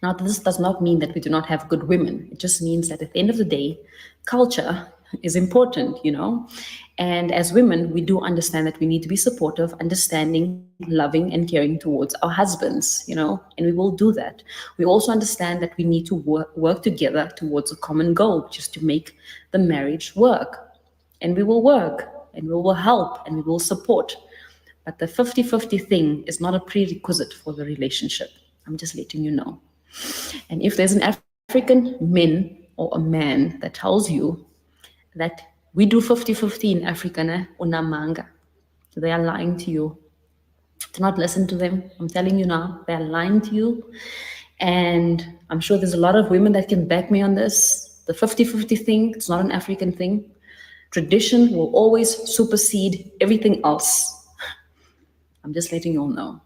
Now, this does not mean that we do not have good women. It just means that at the end of the day, culture is important, you know. And as women, we do understand that we need to be supportive, understanding, loving, and caring towards our husbands, you know, and we will do that. We also understand that we need to work together towards a common goal, which is to make the marriage work. And we will work, and we will help, and we will support. But the 50-50 thing is not a prerequisite for the relationship. I'm just letting you know. And if there's an African man or a man that tells you that we do 50-50 in Africa, unamanga, they are lying to you. Do not listen to them. I'm telling you now, they're lying to you. And I'm sure there's a lot of women that can back me on this. The 50-50 thing, it's not an African thing. Tradition will always supersede everything else. I'm just letting you all know.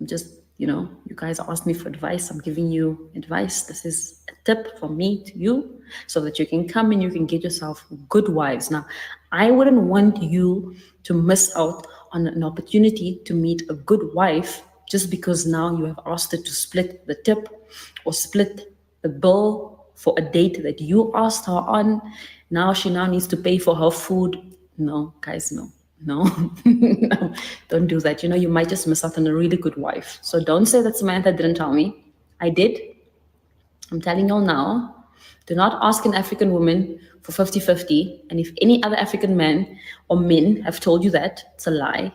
I'm just, you know, you guys asked me for advice. I'm giving you advice. This is a tip from me to you so that you can come and you can get yourself good wives. Now, I wouldn't want you to miss out on an opportunity to meet a good wife just because now you have asked her to split the tip or split the bill for a date that you asked her on. Now she needs to pay for her food. No, guys, no. No, no, don't do that. You know, you might just miss out on a really good wife. So don't say that Samantha didn't tell me. I did. I'm telling you all now. Do not ask an African woman for 50-50. And if any other African man or men have told you that, it's a lie.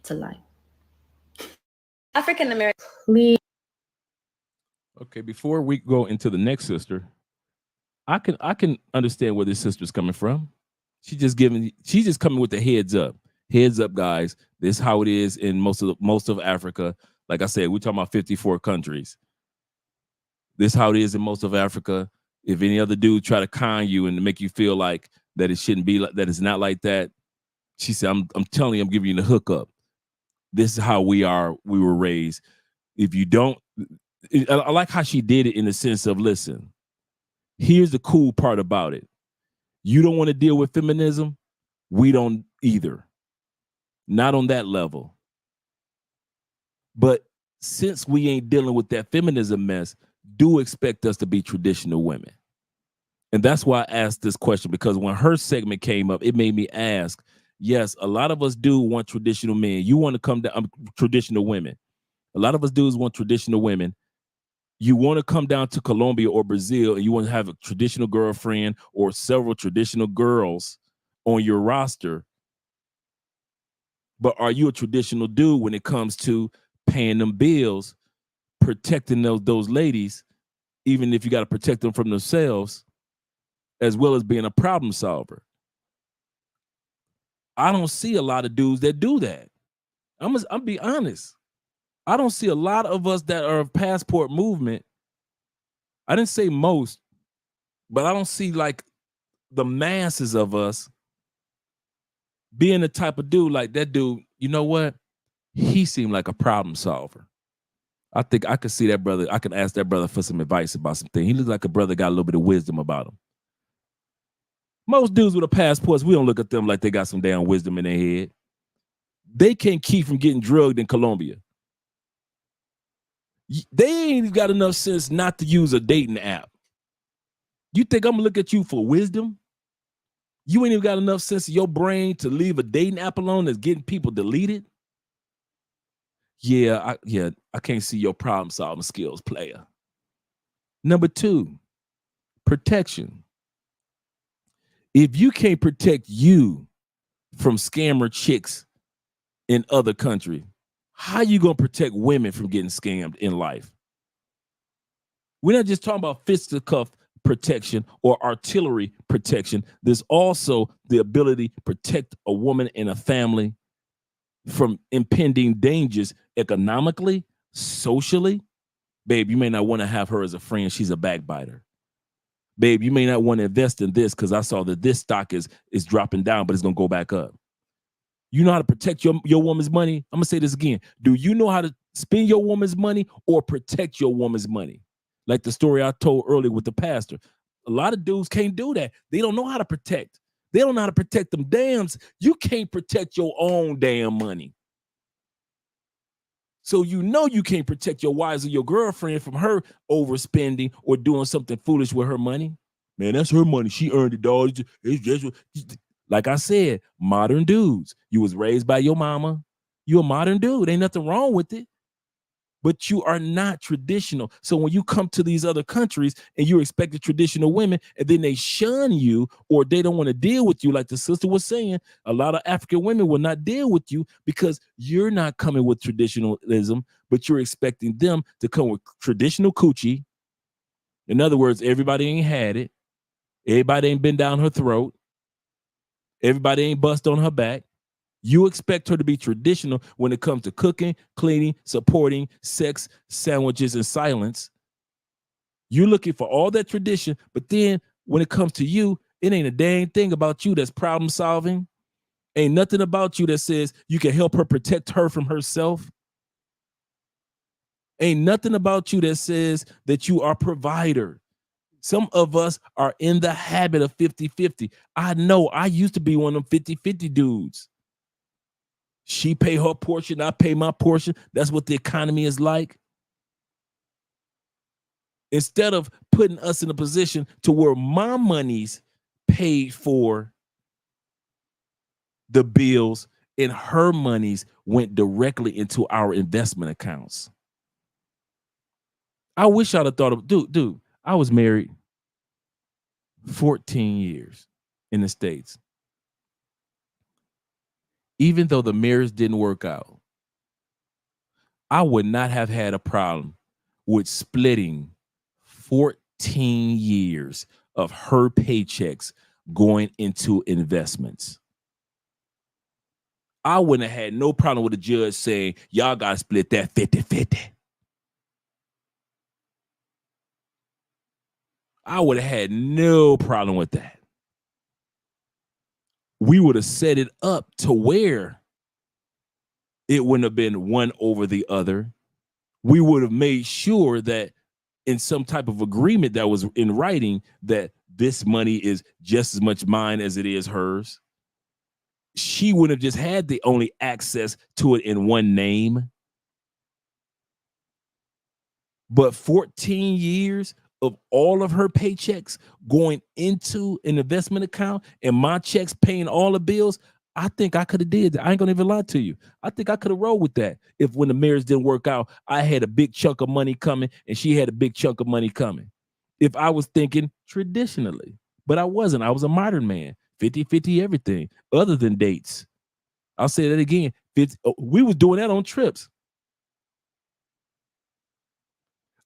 It's a lie. African American. Please. Okay, before we go into the next sister, I can understand where this sister's coming from. She's just coming with the heads up. Heads up, guys. This is how it is in most of Africa. Like I said, we're talking about 54 countries. This is how it is in most of Africa. If any other dude try to con you and make you feel like that it shouldn't be like that, it's not like that. She said, I'm telling you, I'm giving you the hookup. This is how we were raised. If you don't, I like how she did it in the sense of, listen, here's the cool part about it. You don't want to deal with feminism. We don't either. Not on that level. But since we ain't dealing with that feminism mess, do expect us to be traditional women. And that's why I asked this question, because when her segment came up, it made me ask, yes, a lot of us do want traditional men. You want to come down, traditional women. A lot of us dudes want traditional women. You want to come down to Colombia or Brazil and you want to have a traditional girlfriend or several traditional girls on your roster. But are you a traditional dude when it comes to paying them bills, protecting those ladies, even if you got to protect them from themselves, as well as being a problem solver? I don't see a lot of dudes that do that. I'm be honest. I don't see a lot of us that are passport movement. I didn't say most, but I don't see like the masses of us being the type of dude like that dude. You know what? He seemed like a problem solver. I think I could see that brother. I could ask that brother for some advice about something. He looks like a brother got a little bit of wisdom about him. Most dudes with a passports, we don't look at them like they got some damn wisdom in their head. They can't keep from getting drugged in Colombia. They ain't got enough sense not to use a dating app. You think I'm gonna look at you for wisdom? You ain't even got enough sense of your brain to leave a dating app alone that's getting people deleted. I can't see your problem solving skills, player. Number 2, protection. If you can't protect you from scammer chicks in other countries, how you gonna protect women from getting scammed in life? We're not just talking about fisticuff protection or artillery protection. There's also the ability to protect a woman and a family from impending dangers economically, socially. Babe, you may not want to have her as a friend. She's a backbiter. Babe, you may not want to invest in this because I saw that this stock is dropping down, but it's going to go back up. You know how to protect your woman's money? I'm going to say this again. Do you know how to spend your woman's money or protect your woman's money? Like the story I told earlier with the pastor. A lot of dudes can't do that. They don't know how to protect. They don't know how to protect them dams. You can't protect your own damn money. So you know you can't protect your wives or your girlfriend from her overspending or doing something foolish with her money. Man, that's her money. She earned it, dog. It's just like I said, modern dudes. You was raised by your mama. You a modern dude. Ain't nothing wrong with it. But you are not traditional. So when you come to these other countries and you expect the traditional women and then they shun you or they don't want to deal with you, like the sister was saying, a lot of African women will not deal with you because you're not coming with traditionalism, but you're expecting them to come with traditional coochie. In other words, everybody ain't had it. Everybody ain't been down her throat. Everybody ain't bust on her back. You expect her to be traditional when it comes to cooking, cleaning, supporting, sex, sandwiches, and silence. You're looking for all that tradition, but then when it comes to you, it ain't a dang thing about you that's problem solving. Ain't nothing about you that says you can help her protect her from herself. Ain't nothing about you that says that you are a provider. Some of us are in the habit of 50-50. I know I used to be one of them 50-50 dudes. She pay her portion, I pay my portion. That's what the economy is like. Instead of putting us in a position to where my money's paid for the bills and her monies went directly into our investment accounts. I wish I'd have thought of, dude, I was married 14 years in the States. Even though the marriage didn't work out, I would not have had a problem with splitting 14 years of her paychecks going into investments. I wouldn't have had no problem with the judge saying, y'all got to split that 50-50. I would have had no problem with that. We would have set it up to where it wouldn't have been one over the other. We would have made sure that in some type of agreement that was in writing that this money is just as much mine as it is hers. She wouldn't have just had the only access to it in one name. But 14 years of all of her paychecks going into an investment account and my checks paying all the bills, I think I could have did that. I ain't gonna even lie to you. I think I could have rolled with that. If when the marriage didn't work out, I had a big chunk of money coming and she had a big chunk of money coming. If I was thinking traditionally, but I wasn't. I was a modern man, 50-50 everything other than dates. I'll say that again. We was doing that on trips.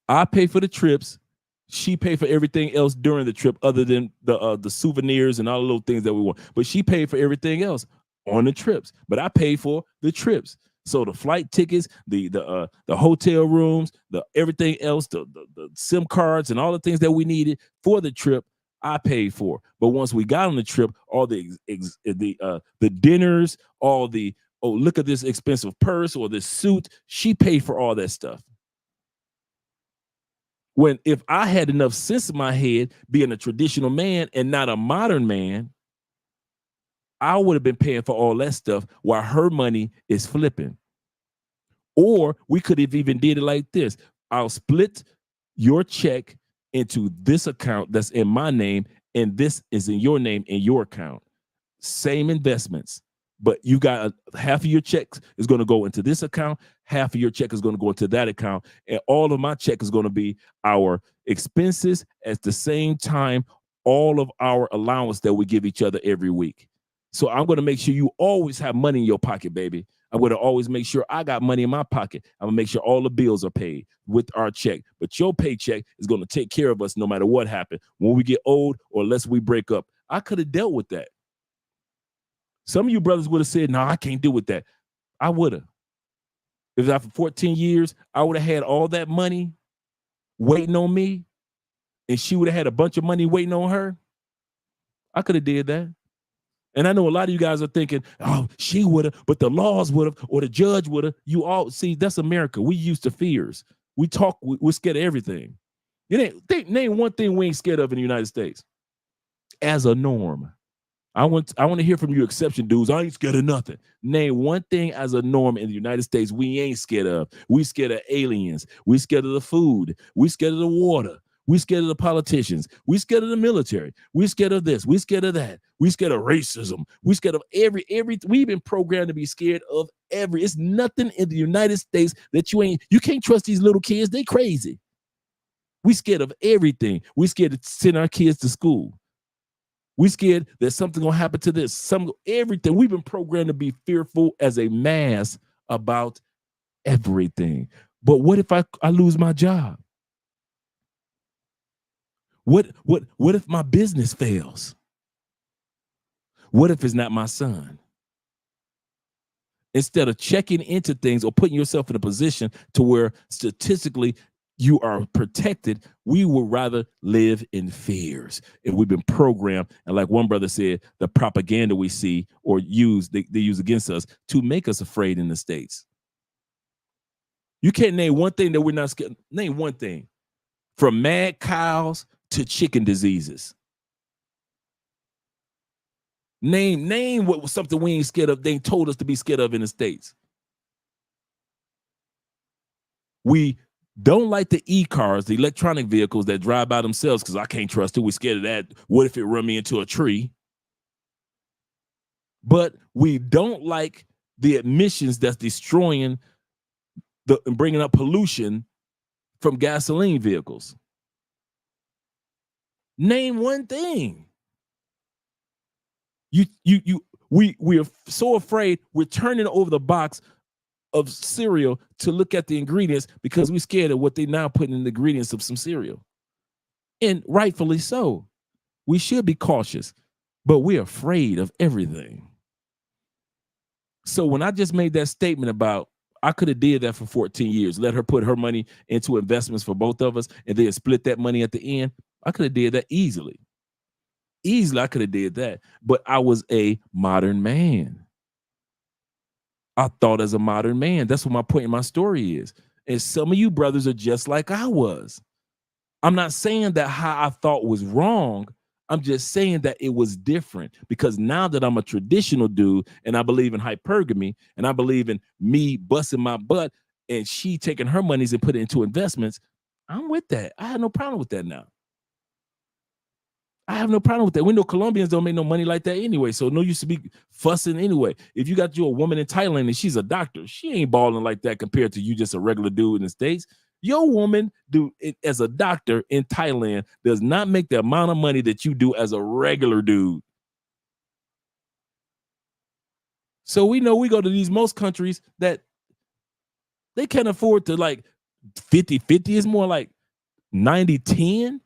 I pay for the trips. She paid for everything else during the trip other than the souvenirs and all the little things that we want. But she paid for everything else on the trips. But I paid for the trips. So the flight tickets, the hotel rooms, the everything else, the SIM cards and all the things that we needed for the trip, I paid for. But once we got on the trip, all the dinners, all the, oh, look at this expensive purse or this suit, she paid for all that stuff. When if I had enough sense in my head, being a traditional man and not a modern man, I would have been paying for all that stuff while her money is flipping. Or we could have even did it like this. I'll split your check into this account that's in my name, and this is in your name in your account. Same investments, but you got half of your checks is going to go into this account, half of your check is going to go into that account, and all of my check is going to be our expenses at the same time, all of our allowance that we give each other every week. So I'm going to make sure you always have money in your pocket, baby. I'm going to always make sure I got money in my pocket. I'm going to make sure all the bills are paid with our check. But your paycheck is going to take care of us no matter what happened. When we get old or unless we break up, I could have dealt with that. Some of you brothers would have said, no, I can't deal with that. I would have. If after 14 years, I would have had all that money waiting on me, and she would have had a bunch of money waiting on her, I could have did that. And I know a lot of you guys are thinking, oh, she would have, but the laws would have, or the judge would have. You all see, that's America. We used to fears. We talk, we're scared of everything. Name one thing we ain't scared of in the United States as a norm. I want to hear from you exception dudes. I ain't scared of nothing. Name one thing as a norm in the United States we ain't scared of. We scared of aliens. We scared of the food. We scared of the water. We scared of the politicians. We scared of the military. We scared of this. We scared of that. We scared of racism. We scared of every. We've been programmed to be scared of every. It's nothing in the United States that you can't trust these little kids. They crazy. We scared of everything. We scared to send our kids to school. We scared that something gonna happen to this. Everything. We've been programmed to be fearful as a mass about everything. But what if I lose my job? What if my business fails? What if it's not my son? Instead of checking into things or putting yourself in a position to where statistically you are protected, we would rather live in fears. And we've been programmed, and like one brother said, the propaganda we see or use, they use against us to make us afraid in the States. You can't name one thing that we're not scared. Name one thing. From mad cows to chicken diseases. Name what was something we ain't scared of. They told us to be scared of in the States. We don't like the e-cars, the electronic vehicles that drive by themselves because I can't trust it. We're scared of that. What if it run me into a tree? But we don't like the emissions that's destroying and bringing up pollution from gasoline vehicles. Name one thing. We are so afraid we're turning over the box of cereal to look at the ingredients because we're scared of what they now put in the ingredients of some cereal. And rightfully so. We should be cautious, but we're afraid of everything. So when I just made that statement about I could have did that for 14 years, let her put her money into investments for both of us and then split that money at the end, I could have did that easily. Easily, I could have did that, but I was a modern man. I thought as a modern man. That's what my point in my story is. And some of you brothers are just like I was. I'm not saying that how I thought was wrong. I'm just saying that it was different because now that I'm a traditional dude and I believe in hypergamy and I believe in me busting my butt and she taking her monies and put it into investments, I'm with that. I have no problem with that now. I have no problem with that. We know Colombians don't make no money like that anyway, so no use to be fussing anyway. If you got you a woman in Thailand and she's a doctor, she ain't balling like that compared to you just a regular dude in the States. Your woman, dude, as a doctor in Thailand does not make the amount of money that you do as a regular dude. So we know we go to these most countries that they can't afford to like 50-50. It's more like 90-10.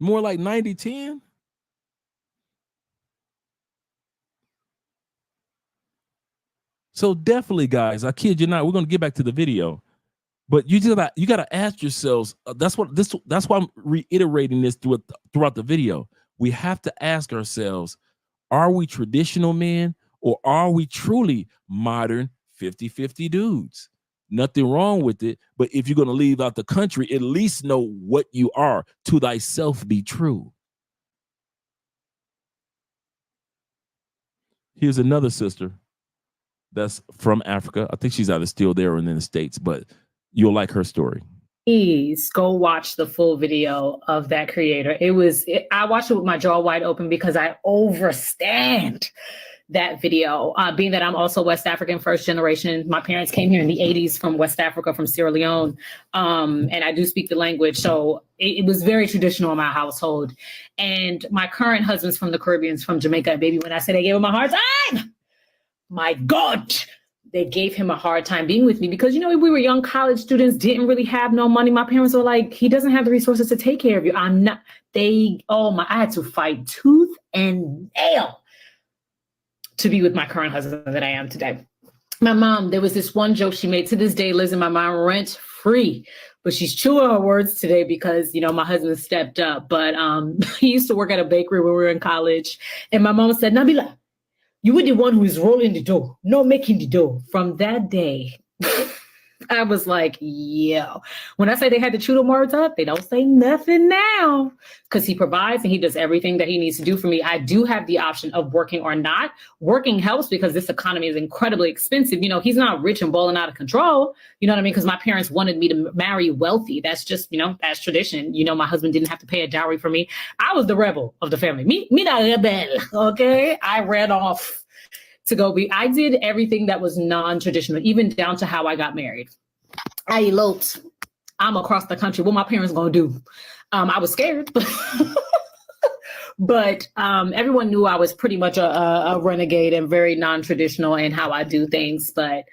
More like 90-10. So definitely, guys, I kid you not, we're going to get back to the video. But you got to ask yourselves, that's why I'm reiterating this throughout the video. We have to ask ourselves, are we traditional men or are we truly modern 50-50 dudes? Nothing wrong with it, but if you're going to leave out the country, at least know what you are. To thyself be true. Here's another sister that's from Africa. I think she's either still there or in the States, but you'll like her story. Please go watch the full video of that creator. I watched it with my jaw wide open because I overstand that video. Being that I'm also West African first generation, my parents came here in the 80s from West Africa, from Sierra Leone, and I do speak the language. So it was very traditional in my household. And my current husband's from the Caribbean, from Jamaica. Baby, when I said I gave him a hard time, my God, they gave him a hard time being with me because, you know, we were young college students, didn't really have no money. My parents were like, he doesn't have the resources to take care of you. I had to fight tooth and nail to be with my current husband that I am today. My mom, there was this one joke she made, to this day lives in my mind, rent free, but she's chewing her words today because, you know, my husband stepped up. But he used to work at a bakery when we were in college. And my mom said, Nabila, you were the one who is rolling the dough, not making the dough. From that day, I was like, yo. When I say they had to chew them words up, they don't say nothing now because he provides and he does everything that he needs to do for me. I do have the option of working or not. Working helps because this economy is incredibly expensive. You know, he's not rich and balling out of control. You know what I mean? Because my parents wanted me to marry wealthy. That's just, you know, that's tradition. You know, my husband didn't have to pay a dowry for me. I was the rebel of the family. Me the rebel, okay? I ran off to go I did everything that was non-traditional, even down to how I got married. I eloped. I'm across the country. What my parents gonna do? I was scared, but everyone knew I was pretty much a renegade and very non-traditional in how I do things. But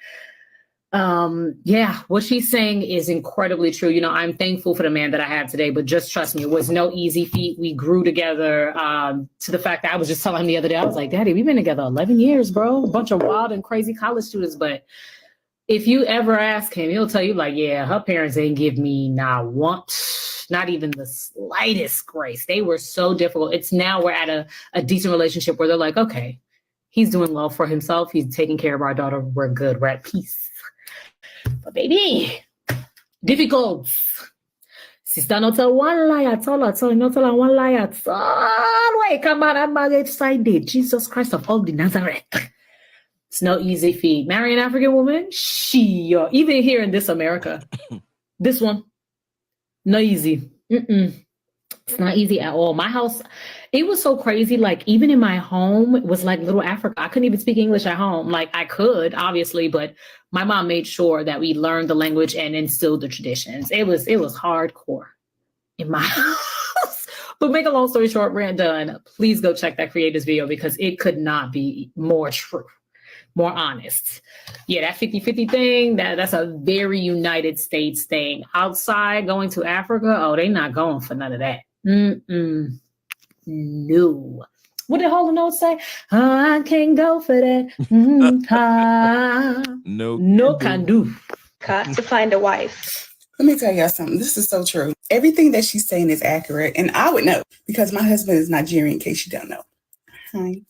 yeah, what she's saying is incredibly true. You know, I'm thankful for the man that I have today, but just trust me, it was no easy feat. We grew together to the fact that I was just telling him the other day, I was like, Daddy, we've been together 11 years, bro. A bunch of wild and crazy college students. But if you ever ask him, he'll tell you like, yeah, her parents ain't give me not even the slightest grace. They were so difficult. It's now we're at a decent relationship where they're like, okay, he's doing well for himself. He's taking care of our daughter. We're good. We're at peace. But baby, difficult. Sister, not tell one lie at all. Not tell one lie at all. Wait, come on, I'm marriage sided. Jesus Christ of all the Nazareth. It's no easy feat. Marry an African woman, even here in this America, this one, no easy. It's not easy at all. My house, it was so crazy. Like even in my home, it was like little Africa. I couldn't even speak English at home. Like I could, obviously, but my mom made sure that we learned the language and instilled the traditions. It was hardcore in my house. But make a long story short, rant done. Please go check that creator's video because it could not be more true, more honest. Yeah, that 50-50 thing, that's a very United States thing. Outside, going to Africa, oh, they not going for none of that. No. What did Hall & Oates say? I can't go for that. No can do. Got to find a wife. Let me tell y'all something. This is so true. Everything that she's saying is accurate. And I would know because my husband is Nigerian, in case you don't know. Hi.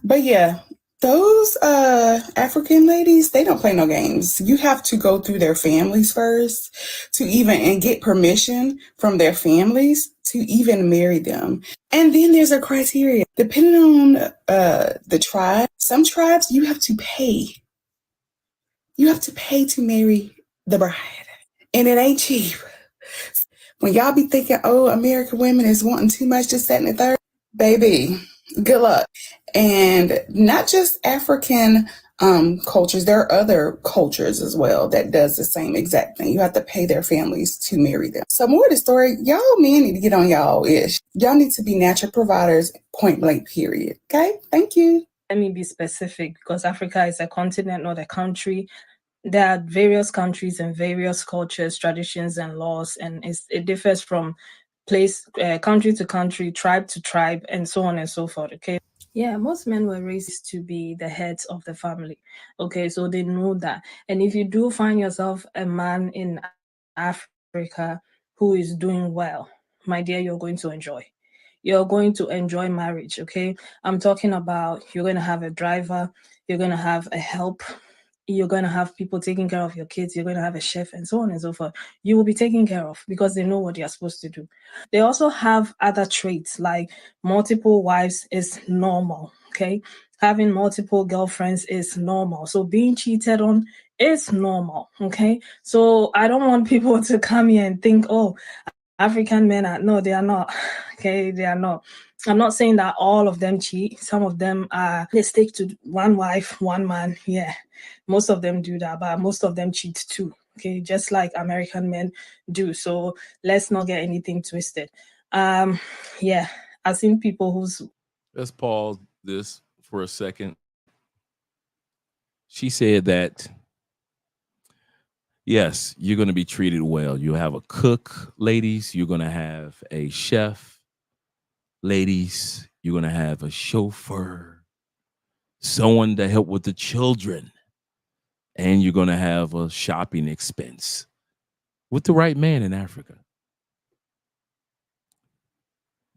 But yeah, those African ladies, they don't play no games. You have to go through their families first and get permission from their families to even marry them. And then there's a criteria. Depending on the tribe, some tribes you have to pay. You have to pay to marry the bride. And it ain't cheap. When y'all be thinking, oh, American women is wanting too much, just that and the third, baby, good luck. And not just African cultures, there are other cultures as well that does the same exact thing. You have to pay their families to marry them. So more of the story, y'all men need to get on y'all ish. Y'all need to be natural providers, point blank, period. Okay, thank you. Let me be specific because Africa is a continent, not a country. There are various countries and various cultures, traditions, and laws, and it differs from country to country, tribe to tribe, and so on and so forth. Okay. Yeah, most men were raised to be the heads of the family. Okay, so they know that. And if you do find yourself a man in Africa who is doing well, my dear, you're going to enjoy. You're going to enjoy marriage, okay? I'm talking about you're going to have a driver, you're going to have a help, you're going to have people taking care of your kids, you're going to have a chef, and so on and so forth. You will be taken care of because they know what you're supposed to do. They also have other traits like multiple wives is normal, okay? having multiple girlfriends is normal. So being cheated on is normal. Okay. So I don't want people to come here and think, oh, African men are, no, they are not. Okay, they are not. I'm not saying that all of them cheat. Some of them they stick to one wife, one man. Yeah, most of them do that, but most of them cheat too. Okay, just like American men do. So let's not get anything twisted. Yeah, I've seen people who's. Let's pause this for a second. She said that, yes, you're going to be treated well. You'll have a cook, ladies. You're going to have a chef, ladies. You're going to have a chauffeur, someone to help with the children. And you're going to have a shopping expense with the right man in Africa.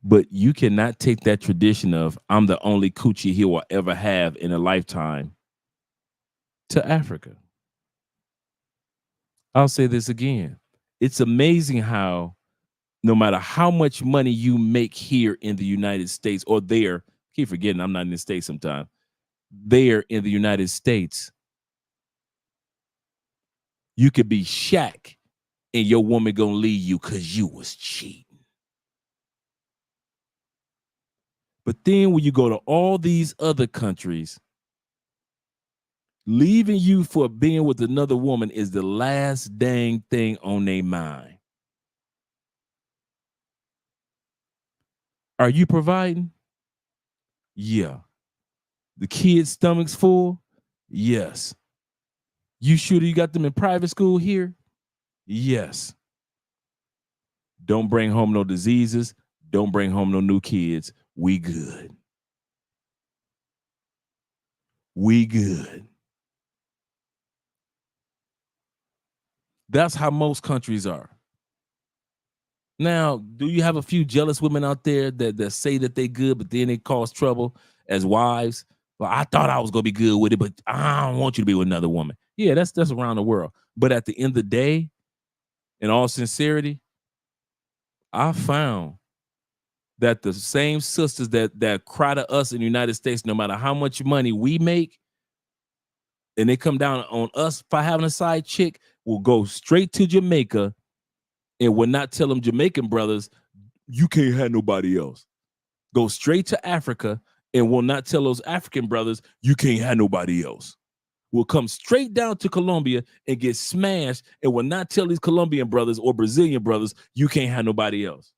But you cannot take that tradition of I'm the only coochie he will ever have in a lifetime to Africa. I'll say this again. It's amazing how no matter how much money you make here in the United States or there, keep forgetting I'm not in the States sometimes, there in the United States, you could be Shaq and your woman gonna leave you because you was cheating. But then when you go to all these other countries, leaving you for being with another woman is the last dang thing on their mind. Are you providing? Yeah. The kids' stomachs full? Yes. You sure you got them in private school here? Yes. Don't bring home no diseases. Don't bring home no new kids. We good. We good. That's how most countries are. Now, do you have a few jealous women out there that say that they good, but then they cause trouble as wives? Well, I thought I was gonna be good with it, but I don't want you to be with another woman. Yeah, that's around the world. But at the end of the day, in all sincerity, I found that the same sisters that cry to us in the United States, no matter how much money we make, and they come down on us for having a side chick, will go straight to Jamaica and will not tell them Jamaican brothers, you can't have nobody else. Go straight to Africa and will not tell those African brothers, you can't have nobody else. Will come straight down to Colombia and get smashed and will not tell these Colombian brothers or Brazilian brothers, you can't have nobody else.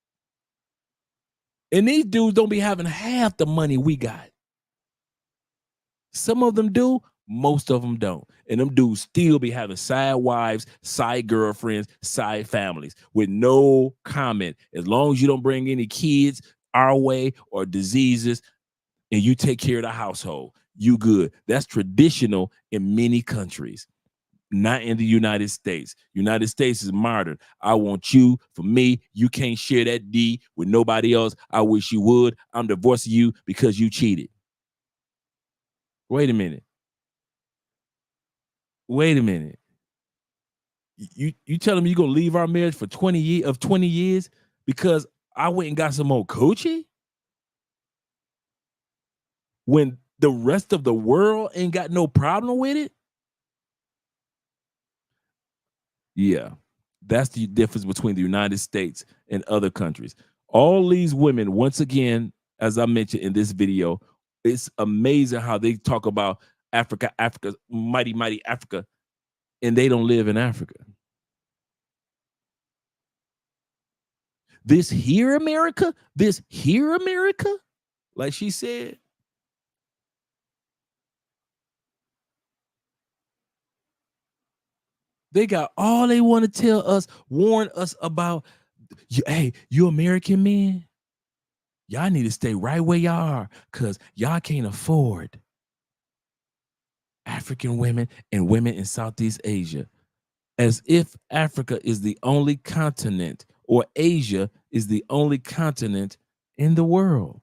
And these dudes don't be having half the money we got. Some of them do, most of them don't. And them dudes still be having side wives, side girlfriends, side families with no comment. As long as you don't bring any kids our way or diseases and you take care of the household, you good. That's traditional in many countries. Not in the United States. United States is modern. I want you for me. You can't share that D with nobody else. I wish you would. I'm divorcing you because you cheated. Wait a minute. Wait a minute. You telling me you're gonna leave our marriage for 20 years because I went and got some more coochie? When the rest of the world ain't got no problem with it? Yeah, that's the difference between the United States and other countries. All these women, once again, as I mentioned in this video, it's amazing how they talk about Africa, mighty, mighty Africa, and they don't live in Africa. This here America, like she said. They got all they want to tell us, warn us about. Hey, you American men, y'all need to stay right where y'all are because y'all can't afford African women and women in Southeast Asia. As if Africa is the only continent or Asia is the only continent in the world.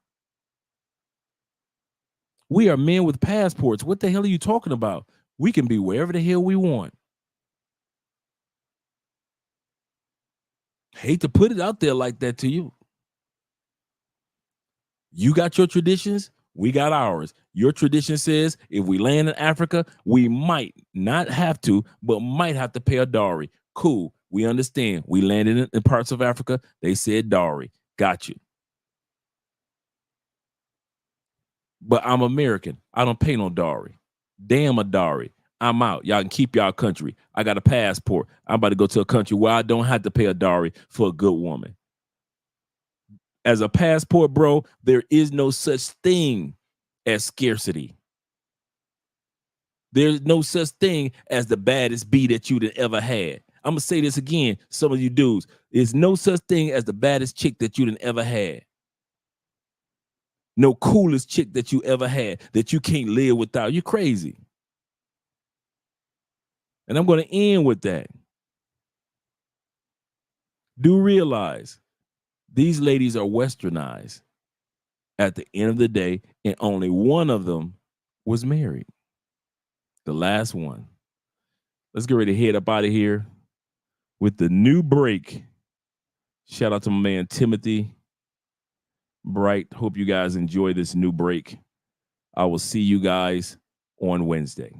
We are men with passports. What the hell are you talking about? We can be wherever the hell we want. Hate to put it out there like that to you. You got your traditions, We got ours. Your tradition says if we land in Africa, we might not have to, but might have to pay a dowry. Cool. We understand. We landed in parts of Africa. They said dowry. Got you. But I'm American. I don't pay no dowry. Damn a dowry. I'm out. Y'all can keep y'all country. I got a passport. I'm about to go to a country where I don't have to pay a dowry for a good woman. As a passport bro, there is no such thing as scarcity. There's no such thing as the baddest bee that you'd ever had. I'm going to say this again, some of you dudes. There's no such thing as the baddest chick that you'd ever had. No coolest chick that you ever had that you can't live without. You're crazy. And I'm going to end with that. Do realize these ladies are westernized at the end of the day, and only one of them was married. The last one. Let's get ready to head up out of here with the new break. Shout out to my man Timothy Bright. Hope you guys enjoy this new break. I will see you guys on Wednesday.